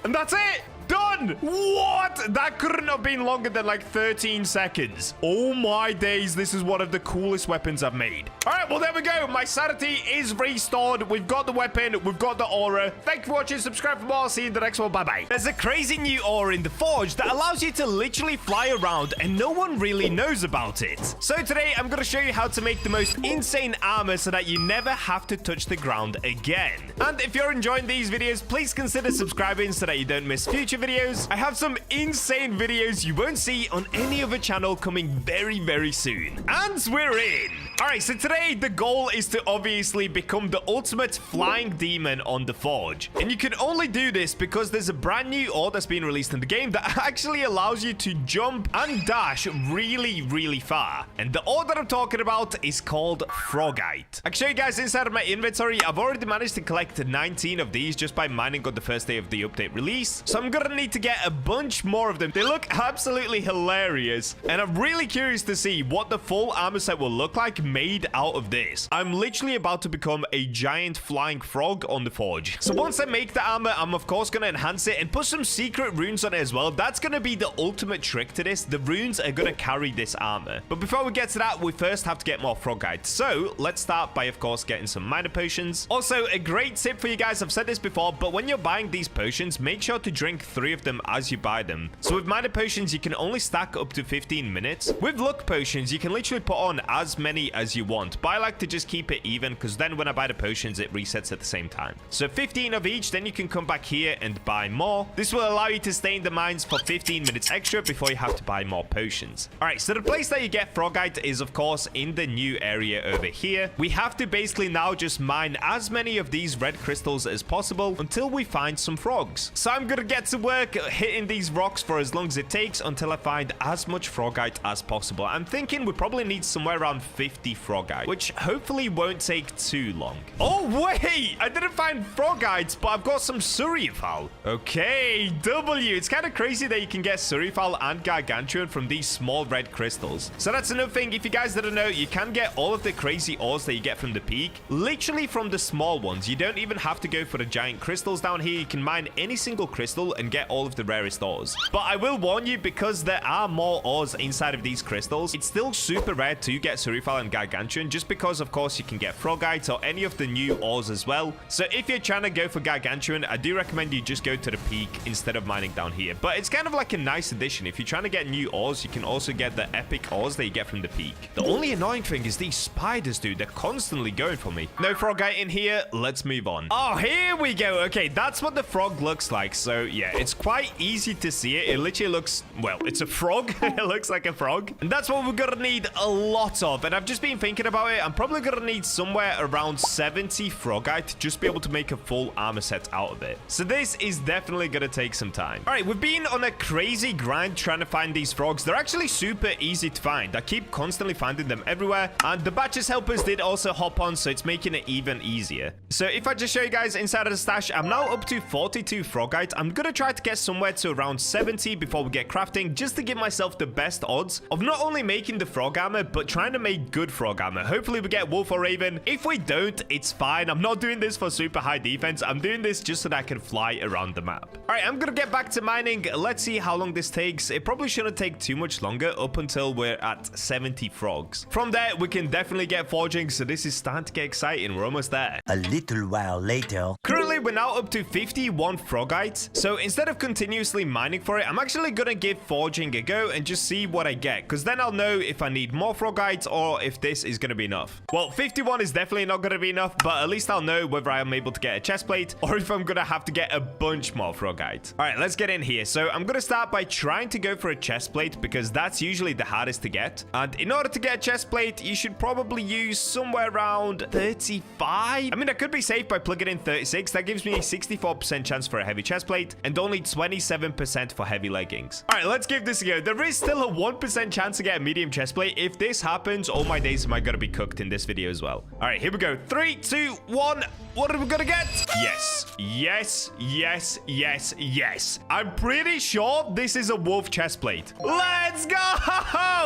And that's it. Done. What? That couldn't have been longer than like 13 seconds. Oh my days. This is one of the coolest weapons I've made. All right, well, there we go. My sanity is restored. We've got the weapon. We've got the aura. Thank you for watching. Subscribe for more. I'll see you in the next one. Bye-bye. There's a crazy new aura in the Forge that allows you to literally fly around and no one really knows about it. So today, I'm going to show you how to make the most insane armor so that you never have to touch the ground again. And if you're enjoying these videos, please consider subscribing so that you don't miss future videos. I have some insane videos you won't see on any other channel coming very, very soon. And we're in. All right, so today the goal is to obviously become the ultimate flying demon on the Forge. And you can only do this because there's a brand new ore that's been released in the game that actually allows you to jump and dash really, really far. And the ore that I'm talking about is called Frogite. I can show you guys inside of my inventory. I've already managed to collect 19 of these just by mining on the first day of the update release. So I'm gonna need to get a bunch more of them. They look absolutely hilarious. And I'm really curious to see what the full armor set will look like made out of this. I'm literally about to become a giant flying frog on the Forge. So once I make the armor, I'm of course going to enhance it and put some secret runes on it as well. That's going to be the ultimate trick to this. The runes are going to carry this armor. But before we get to that, we first have to get more frogite. So let's start by, of course, getting some minor potions. Also, a great tip for you guys. I've said this before, but when you're buying these potions, make sure to drink 3 of them as you buy them. So with minor potions, you can only stack up to 15 minutes. With luck potions, you can literally put on as many as you want, but I like to just keep it even because then when I buy the potions, it resets at the same time. So 15 of each, then you can come back here and buy more. This will allow you to stay in the mines for 15 minutes extra before you have to buy more potions. All right, so the place that you get frogite is, of course, in the new area over here. We have to basically now just mine as many of these red crystals as possible until we find some frogs. So I'm gonna get to work hitting these rocks for as long as it takes until I find as much frogite as possible. I'm thinking we probably need somewhere around 50 50 frogite, which hopefully won't take too long. Oh, wait! I didn't find frogites, but I've got some surifal. Okay, W. It's kind of crazy that you can get surifal and gargantuan from these small red crystals. So that's another thing. If you guys didn't know, you can get all of the crazy ores that you get from the peak, literally from the small ones. You don't even have to go for the giant crystals down here. You can mine any single crystal and get all of the rarest ores. But I will warn you, because there are more ores inside of these crystals, it's still super rare to get surifal and gargantuan, just because of course you can get frogites or any of the new ores as well. So if you're trying to go for gargantuan, I do recommend you just go to the peak instead of mining down here. But it's kind of like a nice addition. If you're trying to get new ores, you can also get the epic ores that you get from the peak. The only annoying thing is these spiders, dude. They're constantly going for me. No frogite in here. Let's move on. Oh, here we go. Okay, that's what the frog looks like. So yeah, it's quite easy to see it. It literally looks, well, it's a frog. It looks like a frog. And that's what we're gonna need a lot of. And I've just been thinking about it. I'm probably gonna need somewhere around 70 frogite to just be able to make a full armor set out of it. So this is definitely gonna take some time. All right, we've been on a crazy grind trying to find these frogs. They're actually super easy to find. I keep constantly finding them everywhere. And the Bacha's helpers did also hop on, so it's making it even easier. So if I just show you guys inside of the stash, I'm now up to 42 frogite. I'm gonna try to get somewhere to around 70 before we get crafting, just to give myself the best odds of not only making the frog armor, but trying to make good frog armor. Hopefully we get wolf or raven. If we don't, it's fine. I'm not doing this for super high defense. I'm doing this just so that I can fly around the map. All right, I'm gonna get back to mining. Let's see how long this takes. It probably shouldn't take too much longer, up until we're at 70 frogs. From there, we can definitely get forging, so this is starting to get exciting. We're almost there. A little while later. Currently, we're now up to 51 frogite. So instead of continuously mining for it, I'm actually gonna give forging a go and just see what I get, because then I'll know if I need more frogite or if this is gonna be enough. Well, 51 is definitely not gonna be enough, but at least I'll know whether I'm able to get a chest plate or if I'm gonna have to get a bunch more frogite. All right, let's get in here. So I'm gonna start by trying to go for a chest plate, because that's usually the hardest to get. And in order to get a chest plate, you should probably use somewhere around 35. I mean, I could be safe by plugging in 36. That gives me a 64% chance for a heavy chest plate and only 27% for heavy leggings. All right, let's give this a go. There is still a 1% chance to get a medium chest plate. If this happens, all my days am I gonna be cooked in this video as well. All right, here we go. 3, 2, 1. What are we gonna get? Yes, yes, yes, yes, yes. I'm pretty sure this is a wolf chest plate. Let's go!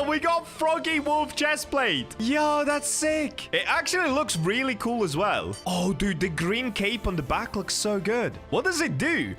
We got froggy wolf chest plate. Yo, that's sick. It actually looks really cool as well. Oh, dude, the green cape on the back looks so good. What does it do?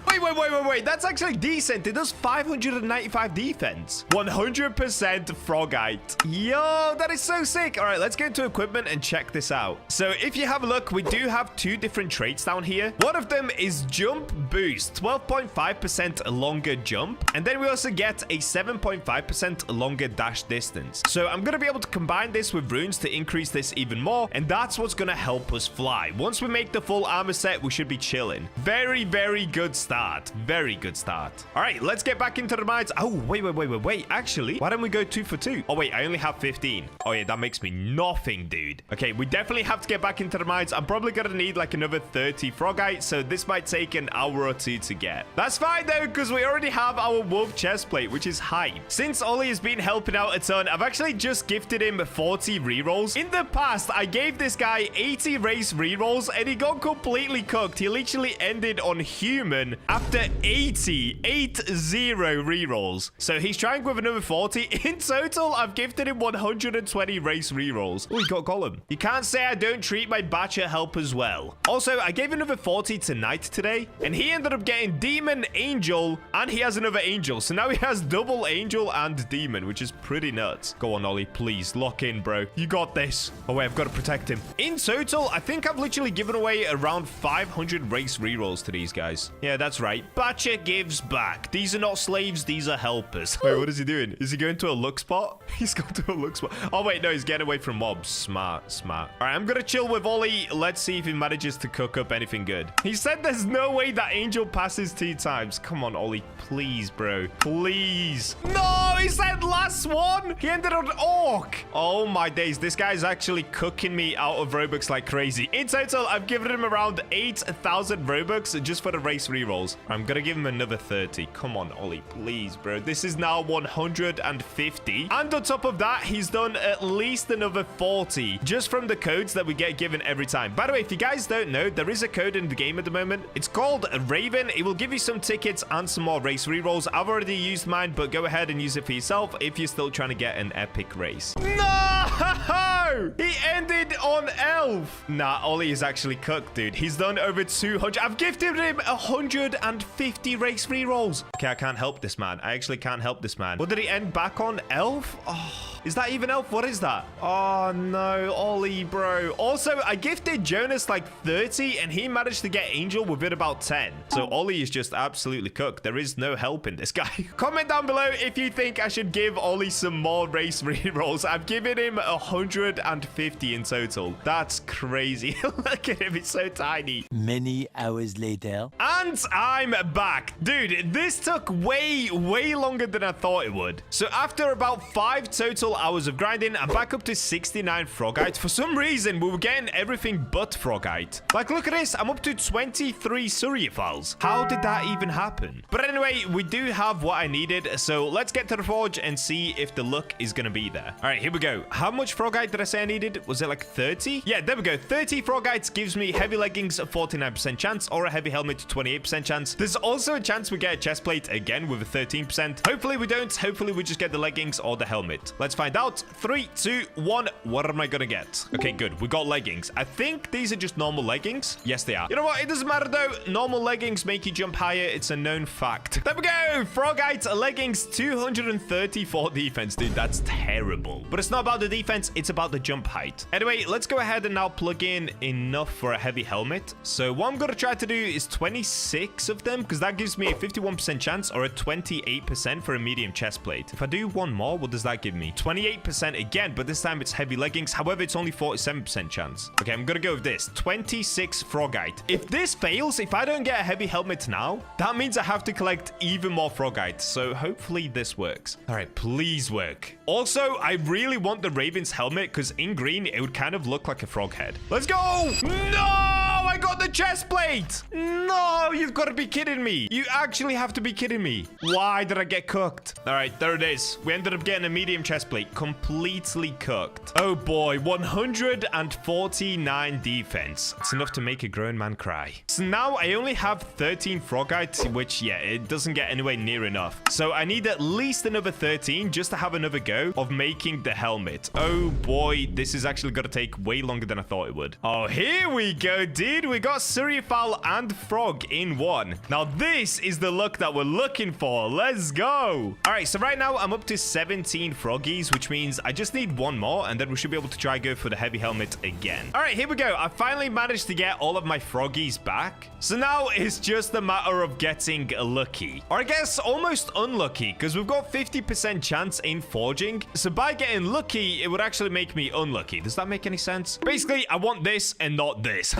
Wait. That's actually decent. It does 595 defense. 100% frogite. Yo, that is so sick. All right, let's go to equipment and check this out. So if you have a look, we do have 2 different traits down here. One of them is jump boost, 12.5% longer jump. And then we also get a 7.5% longer dash distance. So I'm going to be able to combine this with runes to increase this even more. And that's what's going to help us fly. Once we make the full armor set, we should be chilling. Very, very good start. Very good start. All right, let's get back into the mines. Oh, wait. Actually, why don't we go 2 for 2? Oh, wait, I only have 15. Oh, yeah, that makes me nothing, dude. Okay, we definitely have to get back into the mines. I'm probably going to need like another 30 frogite, so this might take an hour or 2 to get. That's fine, though, because we already have our wolf chest plate, which is hype. Since Ollie has been helping out a ton, I've actually just gifted him 40 rerolls. In the past, I gave this guy 80 race rerolls, and he got completely cooked. He literally ended on human after 80 rerolls. So he's trying with another 40. In total, I've gifted him 120 race rerolls. Oh, he got Golem. You can't say I don't treat my Bacha helpers well. Also, I gave another 40 to Knight today, and he ended up getting Demon, Angel, and he has another Angel. So now he has double Angel and Demon, which is pretty nuts. Go on, Ollie, please. Lock in, bro. You got this. Oh, wait, I've got to protect him. In total, I think I've literally given away around 500 race rerolls to these guys. Yeah, that's right. Bacha gives back. These are not slaves. These are helpers. Wait, what is he doing? Is he going to a look spot? He's going to a look spot. Oh, wait, no, he's getting away from mobs. Smart. All right, I'm going to chill with Ollie. Let's see if he manages to cook up anything good. He said there's no way that Angel passes 2 times. Come on, Ollie. Please, bro. Please. No! he said last one. He ended on orc. Oh my days. This guy's actually cooking me out of Robux like crazy. In total, I've given him around 8,000 Robux just for the race rerolls. I'm going to give him another 30. Come on, Ollie, please, bro. This is now 150. And on top of that, he's done at least another 40 just from the codes that we get given every time. By the way, if you guys don't know, there is a code in the game at the moment. It's called Raven. It will give you some tickets and some more race rerolls. I've already used mine, but go ahead and use it for yourself if you're still trying to get an epic race. No! He ended on elf. Nah, Ollie is actually cooked, dude. He's done over 200. I've gifted him 150 race rerolls. Okay, I can't help this man. I actually can't help this man. What did he end back on? Elf? Oh, is that even elf? What is that? Oh, no. Ollie, bro. Also, I gifted Jonas like 30, and he managed to get angel within about 10. So Ollie is just absolutely cooked. There is no help in this guy. Comment down below if you think I should give Ollie some more race rerolls. I've given him 150 in total. That's crazy. Look at him. It's so tiny. Many hours later. And I'm back. Dude, this took way longer than I thought it would. So after about 5 total hours of grinding, I'm back up to 69 frogite. For some reason, we were getting everything but frogite. Like, look at this. I'm up to 23 Suryafiles. How did that even happen? But anyway, we do have what I needed. So let's get to the forge and see if the luck is going to be there. All right, here we go. How much frogite did I say I needed? Was it like 30? Yeah, there we go. 30 frogites gives me heavy leggings, a 49% chance, or a heavy helmet, 28% chance. There's also a chance we get a chest plate again with a 13%. Hopefully we don't. Hopefully we just get the leggings or the helmet. Let's find out. 3, 2, 1. What am I going to get? Okay, good. We got leggings. I think these are just normal leggings. Yes, they are. You know what? It doesn't matter though. Normal leggings make you jump higher. It's a known fact. There we go. Frogite leggings, 234 defense. Dude, that's terrible. But it's not about the defense. It's about the jump height. Anyway, let's go ahead and now plug in enough for a heavy helmet. So what I'm going to try to do is 26 of them because that gives me a 51% chance or a 28% for a medium chest plate. If I do one more, what does that give me? 28% again, but this time it's heavy leggings. However, it's only 47% chance. Okay, I'm going to go with this. 26 frogite. If this fails, if I don't get a heavy helmet now, that means I have to collect even more frogite. So hopefully this works. All right, please work. Also, I really want the Raven's helmet because in green, it would kind of look like a frog head. Let's go! No! I got the chest plate! No, you've got to be kidding me. You actually have to be kidding me. Why did I get cooked? All right, there it is. We ended up getting a medium chest plate. Completely cooked. Oh boy, 149 defense. It's enough to make a grown man cry. So now I only have 13 frogite, which, yeah, it doesn't get anywhere near enough. So I need at least another 13 just to have another go of making the helmet. Oh boy, this is actually going to take way longer than I thought it would. Oh, here we go, dude. We got Suryaphal and frog in one. Now, this is the look that we're looking for. Let's go. All right, so right now I'm up to 17 froggies, which means I just need one more, and then we should be able to try go for the heavy helmet again. All right, here we go. I finally managed to get all of my froggies back. So now it's just a matter of getting lucky. Or I guess almost unlucky, because we've got 50% chance in forging. So by getting lucky, it would actually make me unlucky. Does that make any sense? Basically, I want this and not this.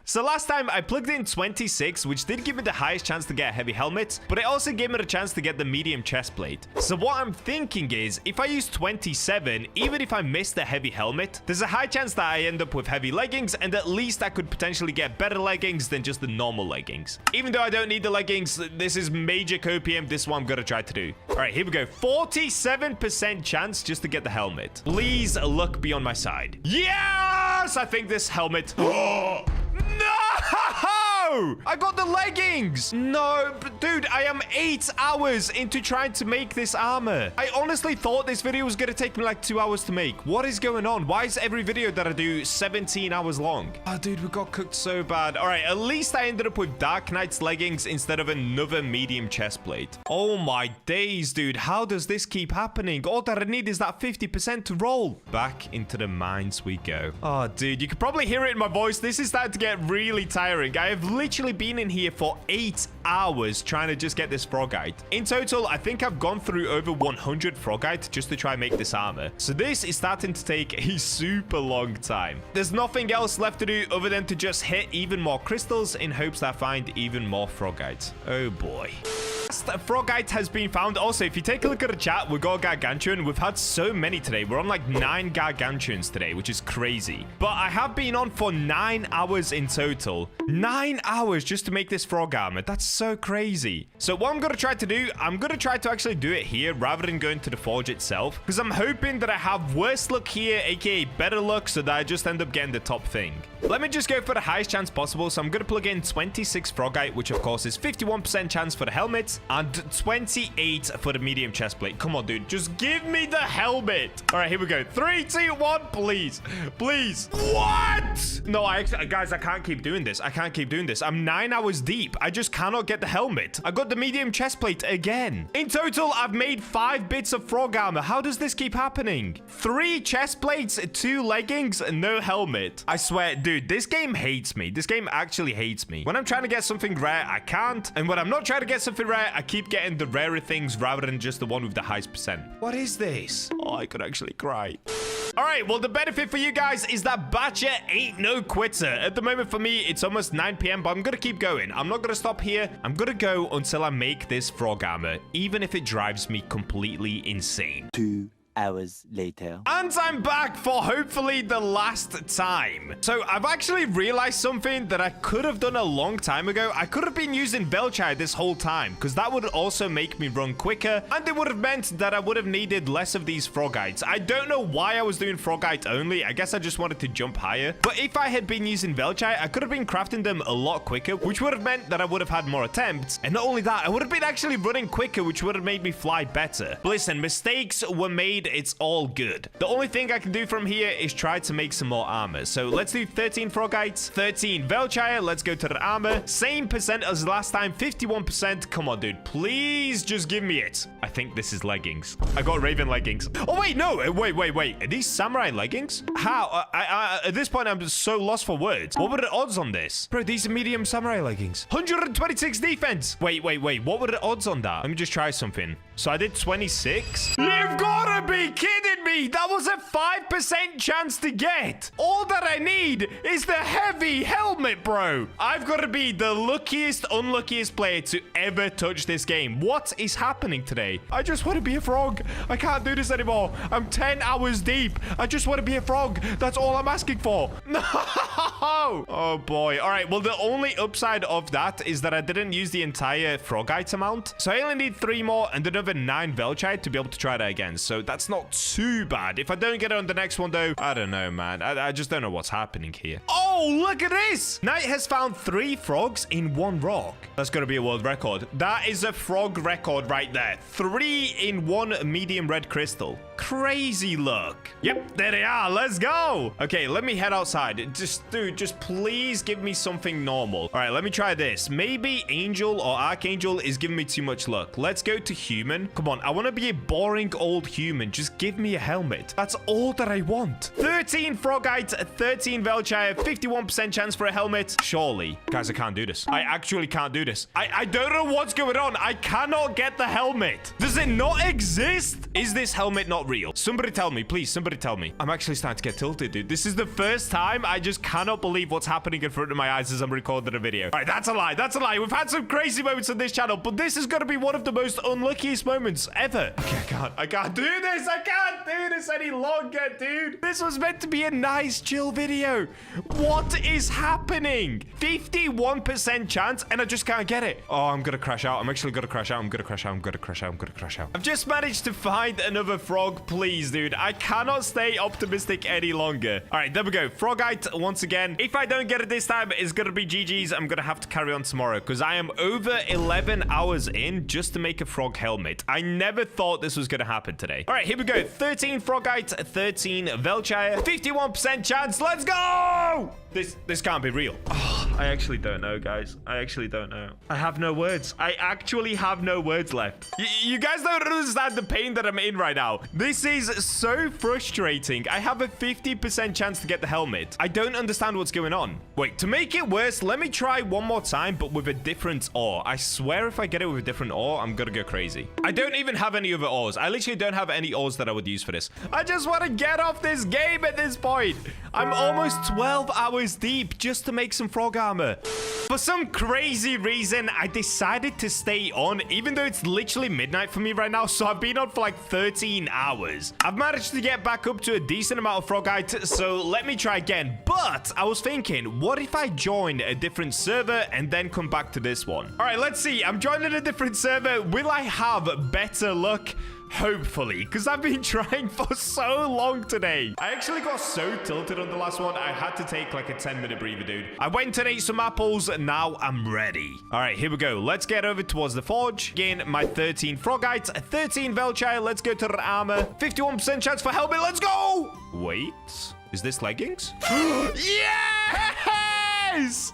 So last time I plugged in 26, which did give me the highest chance to get a heavy helmet, but it also gave me the chance to get the medium chest plate. So what I'm thinking is, if I use 27, even if I miss the heavy helmet, there's a high chance that I end up with heavy leggings, and at least I could potentially get better leggings than just the normal leggings. Even though I don't need the leggings, this is major copium. This is what I'm gonna try to do. All right, here we go. 47% chance just to get the helmet. Please luck be on my side. Yes! I think this helmet... No! I got the leggings. No, but dude, I am 8 hours into trying to make this armor. I honestly thought this video was going to take me like 2 hours to make. What is going on? Why is every video that I do 17 hours long? Oh, dude, we got cooked so bad. All right, at least I ended up with Dark Knight's leggings instead of another medium chest plate. Oh my days, dude. How does this keep happening? All that I need is that 50% to roll. Back into the mines we go. Oh, dude, you can probably hear it in my voice. This is starting to get really tiring. I have literally been in here for 8 hours trying to just get this frogite. In total, I think I've gone through over 100 frogite just to try and make this armor. So this is starting to take a super long time. There's nothing else left to do other than to just hit even more crystals in hopes that I find even more frogite. Oh boy. frogite has been found. Also, if you take a look at the chat, we got Gargantuan. We've had so many today. We're on like 9 Gargantuans today, which is crazy. But I have been on for 9 hours in total. 9 hours just to make this frog armor. That's so crazy. So what I'm going to try to do, I'm going to try to actually do it here rather than going to the forge itself, because I'm hoping that I have worse luck here, aka better luck, so that I just end up getting the top thing. Let me just go for the highest chance possible. So I'm going to plug in 26 frogite, which of course is 51% chance for the helmet and 28 for the medium chest plate. Come on, dude. Just give me the helmet. All right, here we go. 3, 2, 1, please. Please. What? No, guys, I can't keep doing this. I can't keep doing this. I'm 9 hours deep. I just cannot get the helmet. I got the medium chest plate again. In total, I've made 5 bits of frog armor. How does this keep happening? 3 chest plates, 2 leggings, no helmet. I swear, dude, this game hates me. This game actually hates me. When I'm trying to get something rare, I can't. And when I'm not trying to get something rare, I keep getting the rarer things rather than just the one with the highest percent. What is this? Oh, I could actually cry. All right, well, the benefit for you guys is that Bacha ain't no quitter. At the moment, for me, it's almost 9 p.m., but I'm going to keep going. I'm not going to stop here. I'm going to go until I make this frog armor, even if it drives me completely insane. 2 hours later. And I'm back for hopefully the last time. So I've actually realized something that I could have done a long time ago. I could have been using Bacha this whole time, because that would also make me run quicker, and it would have meant that I would have needed less of these frogites. I don't know why I was doing frogite only. I guess I just wanted to jump higher. But if I had been using Bacha, I could have been crafting them a lot quicker, which would have meant that I would have had more attempts. And not only that, I would have been actually running quicker, which would have made me fly better. But listen, mistakes were made. It's all good. The only thing I can do from here is try to make some more armor. So let's do 13 frogites, 13 Bacha. Let's go to the armor. Same percent as last time, 51%. Come on, dude. Please just give me it. I think this is leggings. I got raven leggings. Oh, wait, no. Wait. Are these samurai leggings? How? At this point, I'm so lost for words. What were the odds on this? Bro, these are medium samurai leggings. 126 defense. Wait. What were the odds on that? Let me just try something. So I did 26. You've gotta be kidding me. That was a 5% chance to get. All that I need is the heavy helmet, bro. I've got to be the luckiest, unluckiest player to ever touch this game. What is happening today? I just want to be a frog. I can't do this anymore. I'm 10 hours deep. I just want to be a frog. That's all I'm asking for. No. Oh, boy. All right. Well, the only upside of that is that I didn't use the entire frogite amount. So I only need 3 more and another 9 Bacha to be able to try that again. So that's not too bad. If I don't get it on the next one, though, I don't know, man. I just don't know what's happening here. Oh, look at this. Knight has found 3 frogs in 1 rock. That's going to be a world record. That is a frog record right there. 3 in 1 medium red crystal. Crazy luck. Yep, there they are. Let's go. Okay, let me head outside. Dude, just please give me something normal. All right, let me try this. Maybe Angel or Archangel is giving me too much luck. Let's go to human. Come on, I want to be a boring old human. Just give me a helmet. That's all that I want. 13 frogite, 13 Bacha, 51% chance for a helmet. Surely. Guys, I can't do this. I actually can't do this. I don't know what's going on. I cannot get the helmet. Does it not exist? Is this helmet not real? Somebody tell me, please. Somebody tell me. I'm actually starting to get tilted, dude. This is the first time. I just cannot believe what's happening in front of my eyes as I'm recording a video. All right, that's a lie. That's a lie. We've had some crazy moments on this channel, but this is going to be one of the most unluckiest moments ever. Okay, I can't do this. I can't do this any longer, dude. This was meant to be a nice, chill video. What is happening? 51% chance, and I just can't get it. Oh, I'm going to crash out. I'm actually going to crash out. I'm going to crash out. I'm going to crash out. I'm going to crash out. I've just managed to find another frog. Please, dude. I cannot stay optimistic any longer. All right, there we go. Frogite once again. If I don't get it this time, it's going to be GG's. I'm going to have to carry on tomorrow because I am over 11 hours in just to make a frog helmet. I never thought this was going to happen today. All right, here we go. 13 frogite, 13 Bacha, 51% chance. Let's go! This can't be real. Oh, I actually don't know, guys. I actually don't know. I have no words. I actually have no words left. You guys don't understand the pain that I'm in right now. This is so frustrating. I have a 50% chance to get the helmet. I don't understand what's going on. Wait, to make it worse, let me try one more time, but with a different ore. I swear if I get it with a different ore, I'm gonna go crazy. I don't even have any other ores. I literally don't have any ores that I would use for this. I just want to get off this game at this point. I'm almost 12 hours deep just to make some frog armor. armor. For some crazy reason, I decided to stay on, even though it's literally midnight for me right now. So I've been on for like 13 hours. I've managed to get back up to a decent amount of frogite, so let me try again. But I was thinking, what if I join a different server and then come back to this one? All right, let's see. I'm joining a different server. Will I have better luck? Hopefully, because I've been trying for so long today. I actually got so tilted on the last one, I had to take like a 10-minute breather, dude. I went and ate some apples, and now I'm ready. All right, here we go. Let's get over towards the forge. Gain my 13 frogite, 13 velchai. Let's go to the armor. 51% chance for helmet. Let's go. Wait, is this leggings? Yes!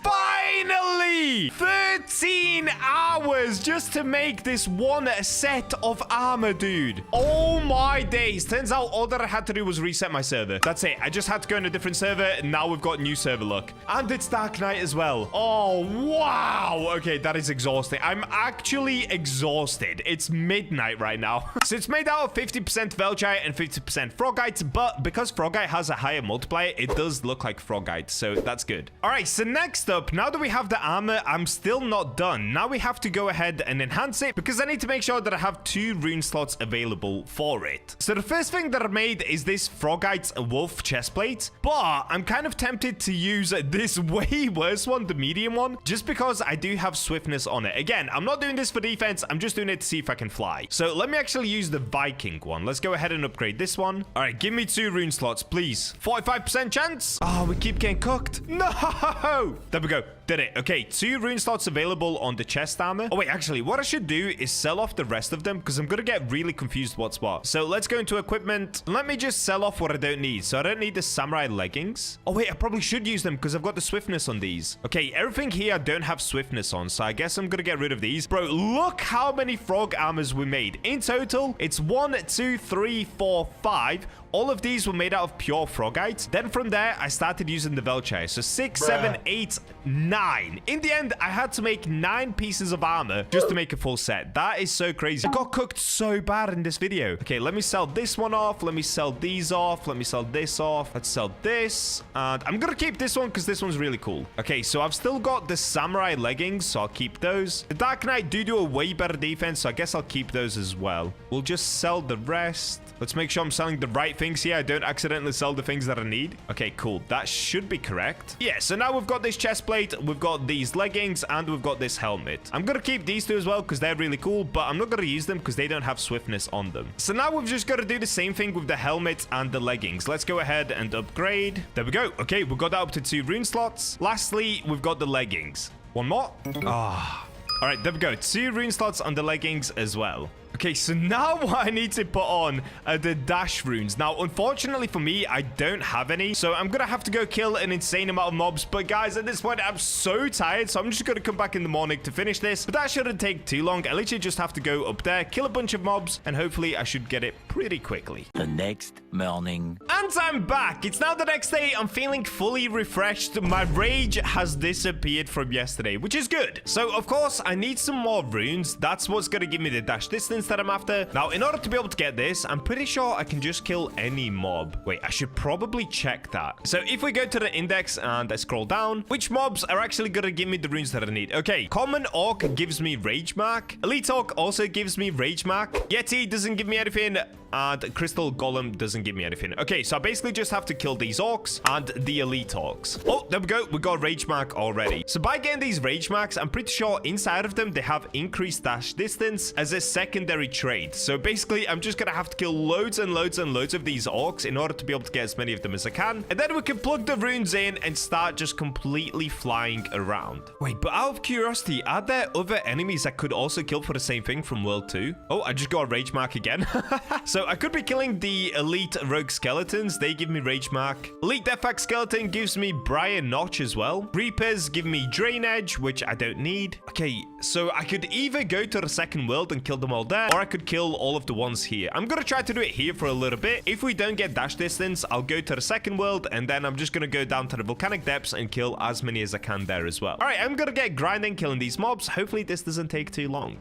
Finally! 13 hours just to make this one set of armor, dude. Oh my days. Turns out all that I had to do was reset my server. That's it. I just had to go in a different server. Now we've got new server luck. And it's dark night as well. Oh, wow. Okay, that is exhausting. I'm actually exhausted. It's midnight right now. So it's made out of 50% velchai and 50% frogite. But because frogite has a higher multiplier, it does look like frogite. So that's good. All right, so next up, now that we have the armor, I'm still not done. Now we have to go ahead and enhance it because I need to make sure that I have 2 rune slots available for it. So the first thing that I made is this frogite wolf chestplate, but I'm kind of tempted to use this way worse one, the medium one, just because I do have swiftness on it. Again, I'm not doing this for defense. I'm just doing it to see if I can fly. So let me actually use the Viking one. Let's go ahead and upgrade this one. All right, give me 2 rune slots, please. 45% chance. Oh, we keep getting cooked. No! There we go. Did it. Okay, 2 rune slots available on the chest armor. Oh, wait, actually, what I should do is sell off the rest of them because I'm going to get really confused what's what. So let's go into equipment. Let me just sell off what I don't need. So I don't need the samurai leggings. Oh, wait, I probably should use them because I've got the swiftness on these. Okay, everything here I don't have swiftness on. So I guess I'm going to get rid of these. Bro, look how many frog armors we made. In total, it's 1, 2, 3, 4, 5. All of these were made out of pure frogite. Then from there, I started using the velchai. So 6, 7, 8, 9. In the end, I had to make 9 pieces of armor just to make a full set. That is so crazy. I got cooked so bad in this video. Okay, let me sell this one off. Let me sell these off. Let me sell this off. Let's sell this. And I'm going to keep this one because this one's really cool. Okay, so I've still got the samurai leggings, so I'll keep those. The Dark Knight do a way better defense, so I guess I'll keep those as well. We'll just sell the rest. Let's make sure I'm selling the right things here. I don't accidentally sell the things that I need. Okay, cool. That should be correct. Yeah, so now we've got this chest plate, we've got these leggings, and we've got this helmet. I'm going to keep these 2 as well because they're really cool, but I'm not going to use them because they don't have swiftness on them. So now we've just got to do the same thing with the helmet and the leggings. Let's go ahead and upgrade. There we go. Okay, we've got that up to 2 rune slots. Lastly, we've got the leggings. One more. Ah. All right, there we go. 2 rune slots on the leggings as well. Okay, so now what I need to put on are the dash runes. Now, unfortunately for me, I don't have any. So I'm going to have to go kill an insane amount of mobs. But guys, at this point, I'm so tired. So I'm just going to come back in the morning to finish this. But that shouldn't take too long. I literally just have to go up there, kill a bunch of mobs. And hopefully I should get it pretty quickly. The next morning. And I'm back. It's now the next day. I'm feeling fully refreshed. My rage has disappeared from yesterday, which is good. So, of course, I need some more runes. That's what's going to give me the dash distance that I'm after. Now, in order to be able to get this, I'm pretty sure I can just kill any mob. Wait, I should probably check that. So if we go to the index and I scroll down, which mobs are actually going to give me the runes that I need? Okay, Common Orc gives me Rage Mark. Elite Orc also gives me Rage Mark. Yeti doesn't give me anything. And Crystal Golem doesn't give me anything. Okay, so I basically just have to kill these orcs and the elite orcs. Oh, there we go. We got Rage Mark already. So by getting these Rage Marks, I'm pretty sure inside of them, they have increased dash distance as a secondary trait. So basically, I'm just going to have to kill loads and loads and loads of these orcs in order to be able to get as many of them as I can. And then we can plug the runes in and start just completely flying around. Wait, but out of curiosity, are there other enemies I could also kill for the same thing from World 2? Oh, I just got a Rage Mark again. So I could be killing the elite rogue skeletons. They give me Rage Mark. Elite Deathhack skeleton gives me Briar Notch as well. Reapers give me Drain Edge, which I don't need. Okay, so I could either go to the second world and kill them all there, or I could kill all of the ones here. I'm gonna try to do it here for a little bit. If we don't get dash distance, I'll go to the second world, and then I'm just gonna go down to the volcanic depths and kill as many as I can there as well. All right, I'm gonna get grinding, killing these mobs. Hopefully this doesn't take too long.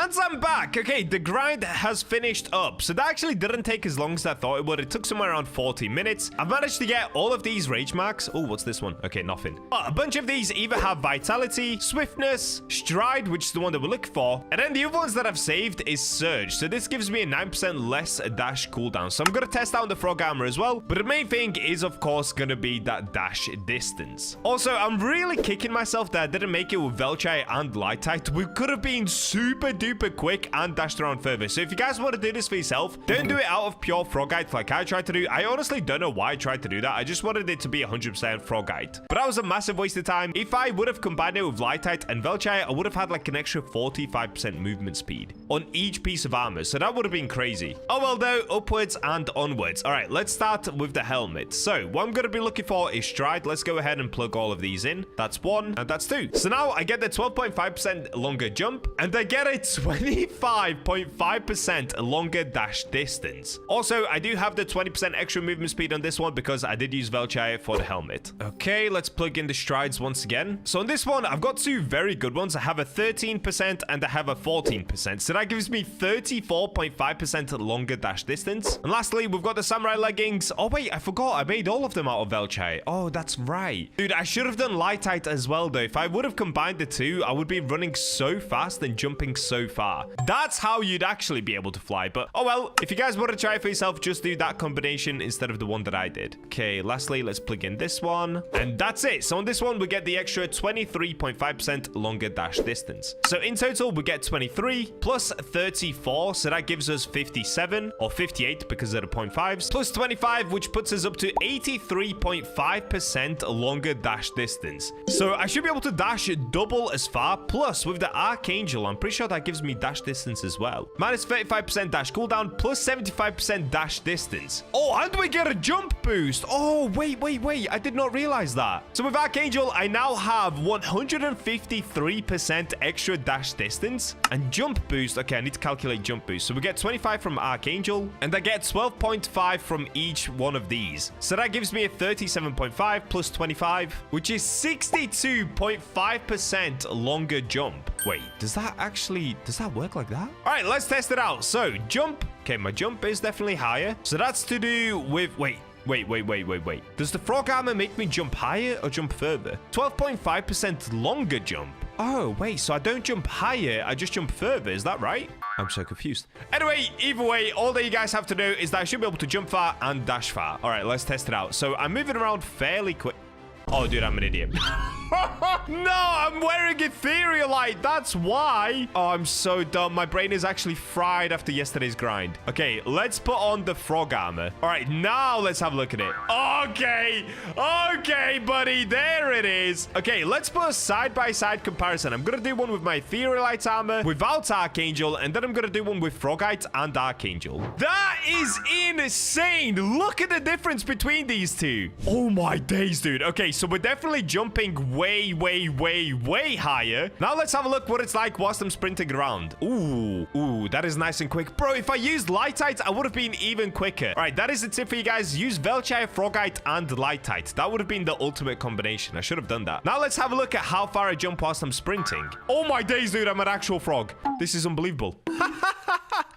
And I'm back. Okay, the grind has finished up. So that actually didn't take as long as I thought it would. It took somewhere around 40 minutes. I've managed to get all of these rage marks. Oh, what's this one? Okay, nothing. A bunch of these either have vitality, swiftness, stride, which is the one that we're looking for. And then the other ones that I've saved is surge. So this gives me a 9% less dash cooldown. So I'm going to test out the frog armor as well. But the main thing is, of course, going to be that dash distance. Also, I'm really kicking myself that I didn't make it with Velchai and Lightite. We could have been super duper quick and dashed around further. So if you guys want to do this for yourself, don't do it out of pure frogite like I tried to do. I honestly don't know why I tried to do that. I just wanted it to be 100% frogite. But that was a massive waste of time. If I would have combined it with Lightite and Velchai, I would have had like an extra 45% movement speed on each piece of armor. So that would have been crazy. Oh well though, upwards and onwards. All right, let's start with the helmet. So what I'm going to be looking for is stride. Let's go ahead and plug all of these in. That's 1 and that's 2. So now I get the 12.5% longer jump and I get a 25.5% longer dash distance. Also, I do have the 20% extra movement speed on this one because I did use Velchai for the helmet. Okay, let's plug in the strides once again. So on this one, I've got two very good ones. I have a 13% and I have a 14%. So that gives me 34.5% longer dash distance. And lastly, we've got the samurai leggings. Oh wait, I forgot. I made all of them out of Velchai. Oh, that's right. Dude, I should have done Lightite as well though. If I would have combined the two, I would be running so fast and jumping so far. That's how you'd actually be able to fly. But oh well, if you guys want to try it for yourself, just do that combination instead of the one that I did. Okay, lastly, let's plug in this one. And that's it. So on this one, we get the extra 23.5% longer dash distance. So in total, we get 23 plus 34. So that gives us 57 or 58 because of the 0.5s plus 25, which puts us up to 83.5% longer dash distance. So I should be able to dash double as far. Plus with the Archangel, I'm pretty sure that gives me dash distance as well. Minus 35% dash cooldown plus 75% dash distance. Oh, and we get a jump boost. Oh, wait. I did not realize that. So with Archangel, I now have 153% extra dash distance and jump boost. Okay, I need to calculate jump boost. So we get 25 from Archangel and I get 12.5 from each one of these. So that gives me a 37.5 plus 25, which is 62.5% longer jump. Wait, does that work like that? All right, let's test it out. So jump. Okay, my jump is definitely higher. So that's to do with, wait. Does the frog armor make me jump higher or jump further? 12.5% longer jump. Oh, wait, so I don't jump higher, I just jump further. Is that right? I'm so confused. Anyway, either way, all that you guys have to know is that I should be able to jump far and dash far. All right, let's test it out. So I'm moving around fairly quick. Oh, dude, I'm an idiot. No, I'm wearing etherealite. That's why. Oh, I'm so dumb. My brain is actually fried after yesterday's grind. Okay, let's put on the frog armor. All right, now let's have a look at it. Okay, buddy. There it is. Okay, let's put a side-by-side comparison. I'm going to do one with my etherealite armor without Archangel, and then I'm going to do one with frogite and Archangel. That is insane. Look at the difference between these two. Oh, my days, dude. Okay, so we're definitely jumping way higher. Now let's have a look what it's like whilst I'm sprinting around. Ooh, that is nice and quick. Bro, if I used Lightite, I would have been even quicker. All right, that is the tip for you guys. Use Velchai, Frogite, and Lightite. That would have been the ultimate combination. I should have done that. Now let's have a look at how far I jump whilst I'm sprinting. Oh my days, dude, I'm an actual frog. This is unbelievable.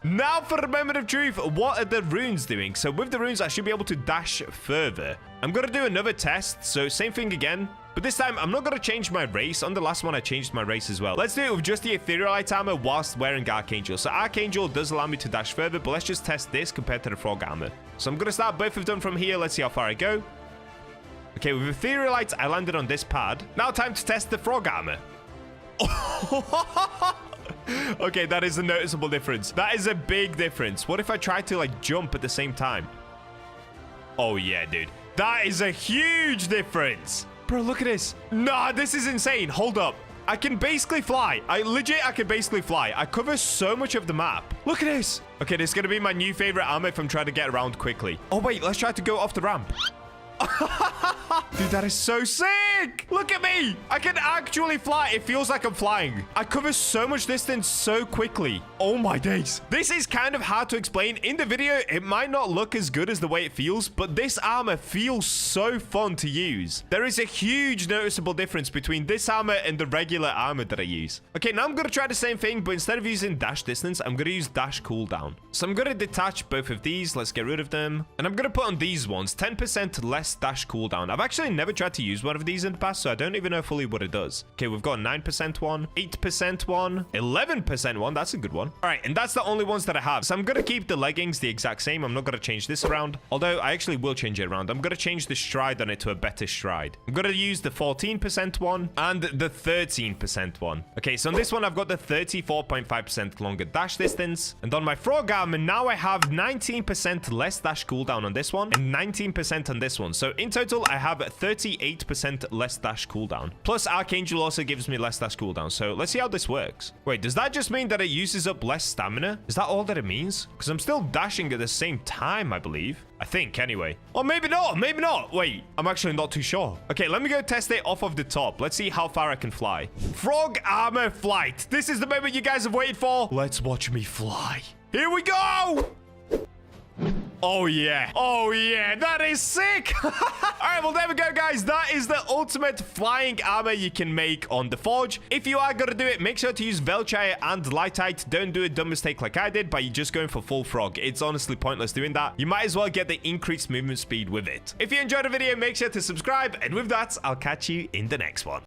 Now for the moment of truth, what are the runes doing? So with the runes, I should be able to dash further. I'm going to do another test. So same thing again. But this time, I'm not going to change my race. On the last one, I changed my race as well. Let's do it with just the etherealite armor whilst wearing Archangel. So Archangel does allow me to dash further, but let's just test this compared to the frog armor. So I'm going to start both of them from here. Let's see how far I go. Okay, with etherealite, I landed on this pad. Now time to test the frog armor. Okay, that is a noticeable difference. That is a big difference. What if I try to, like, jump at the same time? Oh, yeah, dude. That is a huge difference. Bro, look at this. Nah, this is insane. Hold up. I can basically fly. I can basically fly. I cover so much of the map. Look at this. Okay, this is going to be my new favorite armor if I'm trying to get around quickly. Oh, wait. Let's try to go off the ramp. Dude, that is so sick. Look at me. I can actually fly. It feels like I'm flying. I cover so much distance so quickly. Oh my days. This is kind of hard to explain. In the video, it might not look as good as the way it feels, but this armor feels so fun to use. There is a huge noticeable difference between this armor and the regular armor that I use. Okay, now I'm going to try the same thing, but instead of using dash distance, I'm going to use dash cooldown. So I'm going to detach both of these. Let's get rid of them. And I'm going to put on these ones 10% less dash cooldown. I've actually never tried to use one of these in the past, so I don't even know fully what it does. Okay, we've got 9% one, 8% one, 11% one. That's a good one. All right, and that's the only ones that I have. So I'm going to keep the leggings the exact same. I'm not going to change this around, although I actually will change it around. I'm going to change the stride on it to a better stride. I'm going to use the 14% one and the 13% one. Okay, so on this one, I've got the 34.5% longer dash distance. And on my frog armor, now I have 19% less dash cooldown on this one and 19% on this one. So in total, I have 38% less dash cooldown. Plus, Archangel also gives me less dash cooldown. So let's see how this works. Wait, does that just mean that it uses up less stamina? Is that all that it means? Because I'm still dashing at the same time, I believe. I think, anyway. Or maybe not. Maybe not. Wait, I'm actually not too sure. Okay, let me go test it off of the top. Let's see how far I can fly. Frog armor flight. This is the moment you guys have waited for. Let's watch me fly. Here we go. Oh, yeah. Oh, yeah. That is sick. All right, well, there we go, guys. That is the ultimate flying armor you can make on the Forge. If you are going to do it, make sure to use Velchire and Lightite. Don't do a dumb mistake like I did by just going for full frog. It's honestly pointless doing that. You might as well get the increased movement speed with it. If you enjoyed the video, make sure to subscribe. And with that, I'll catch you in the next one.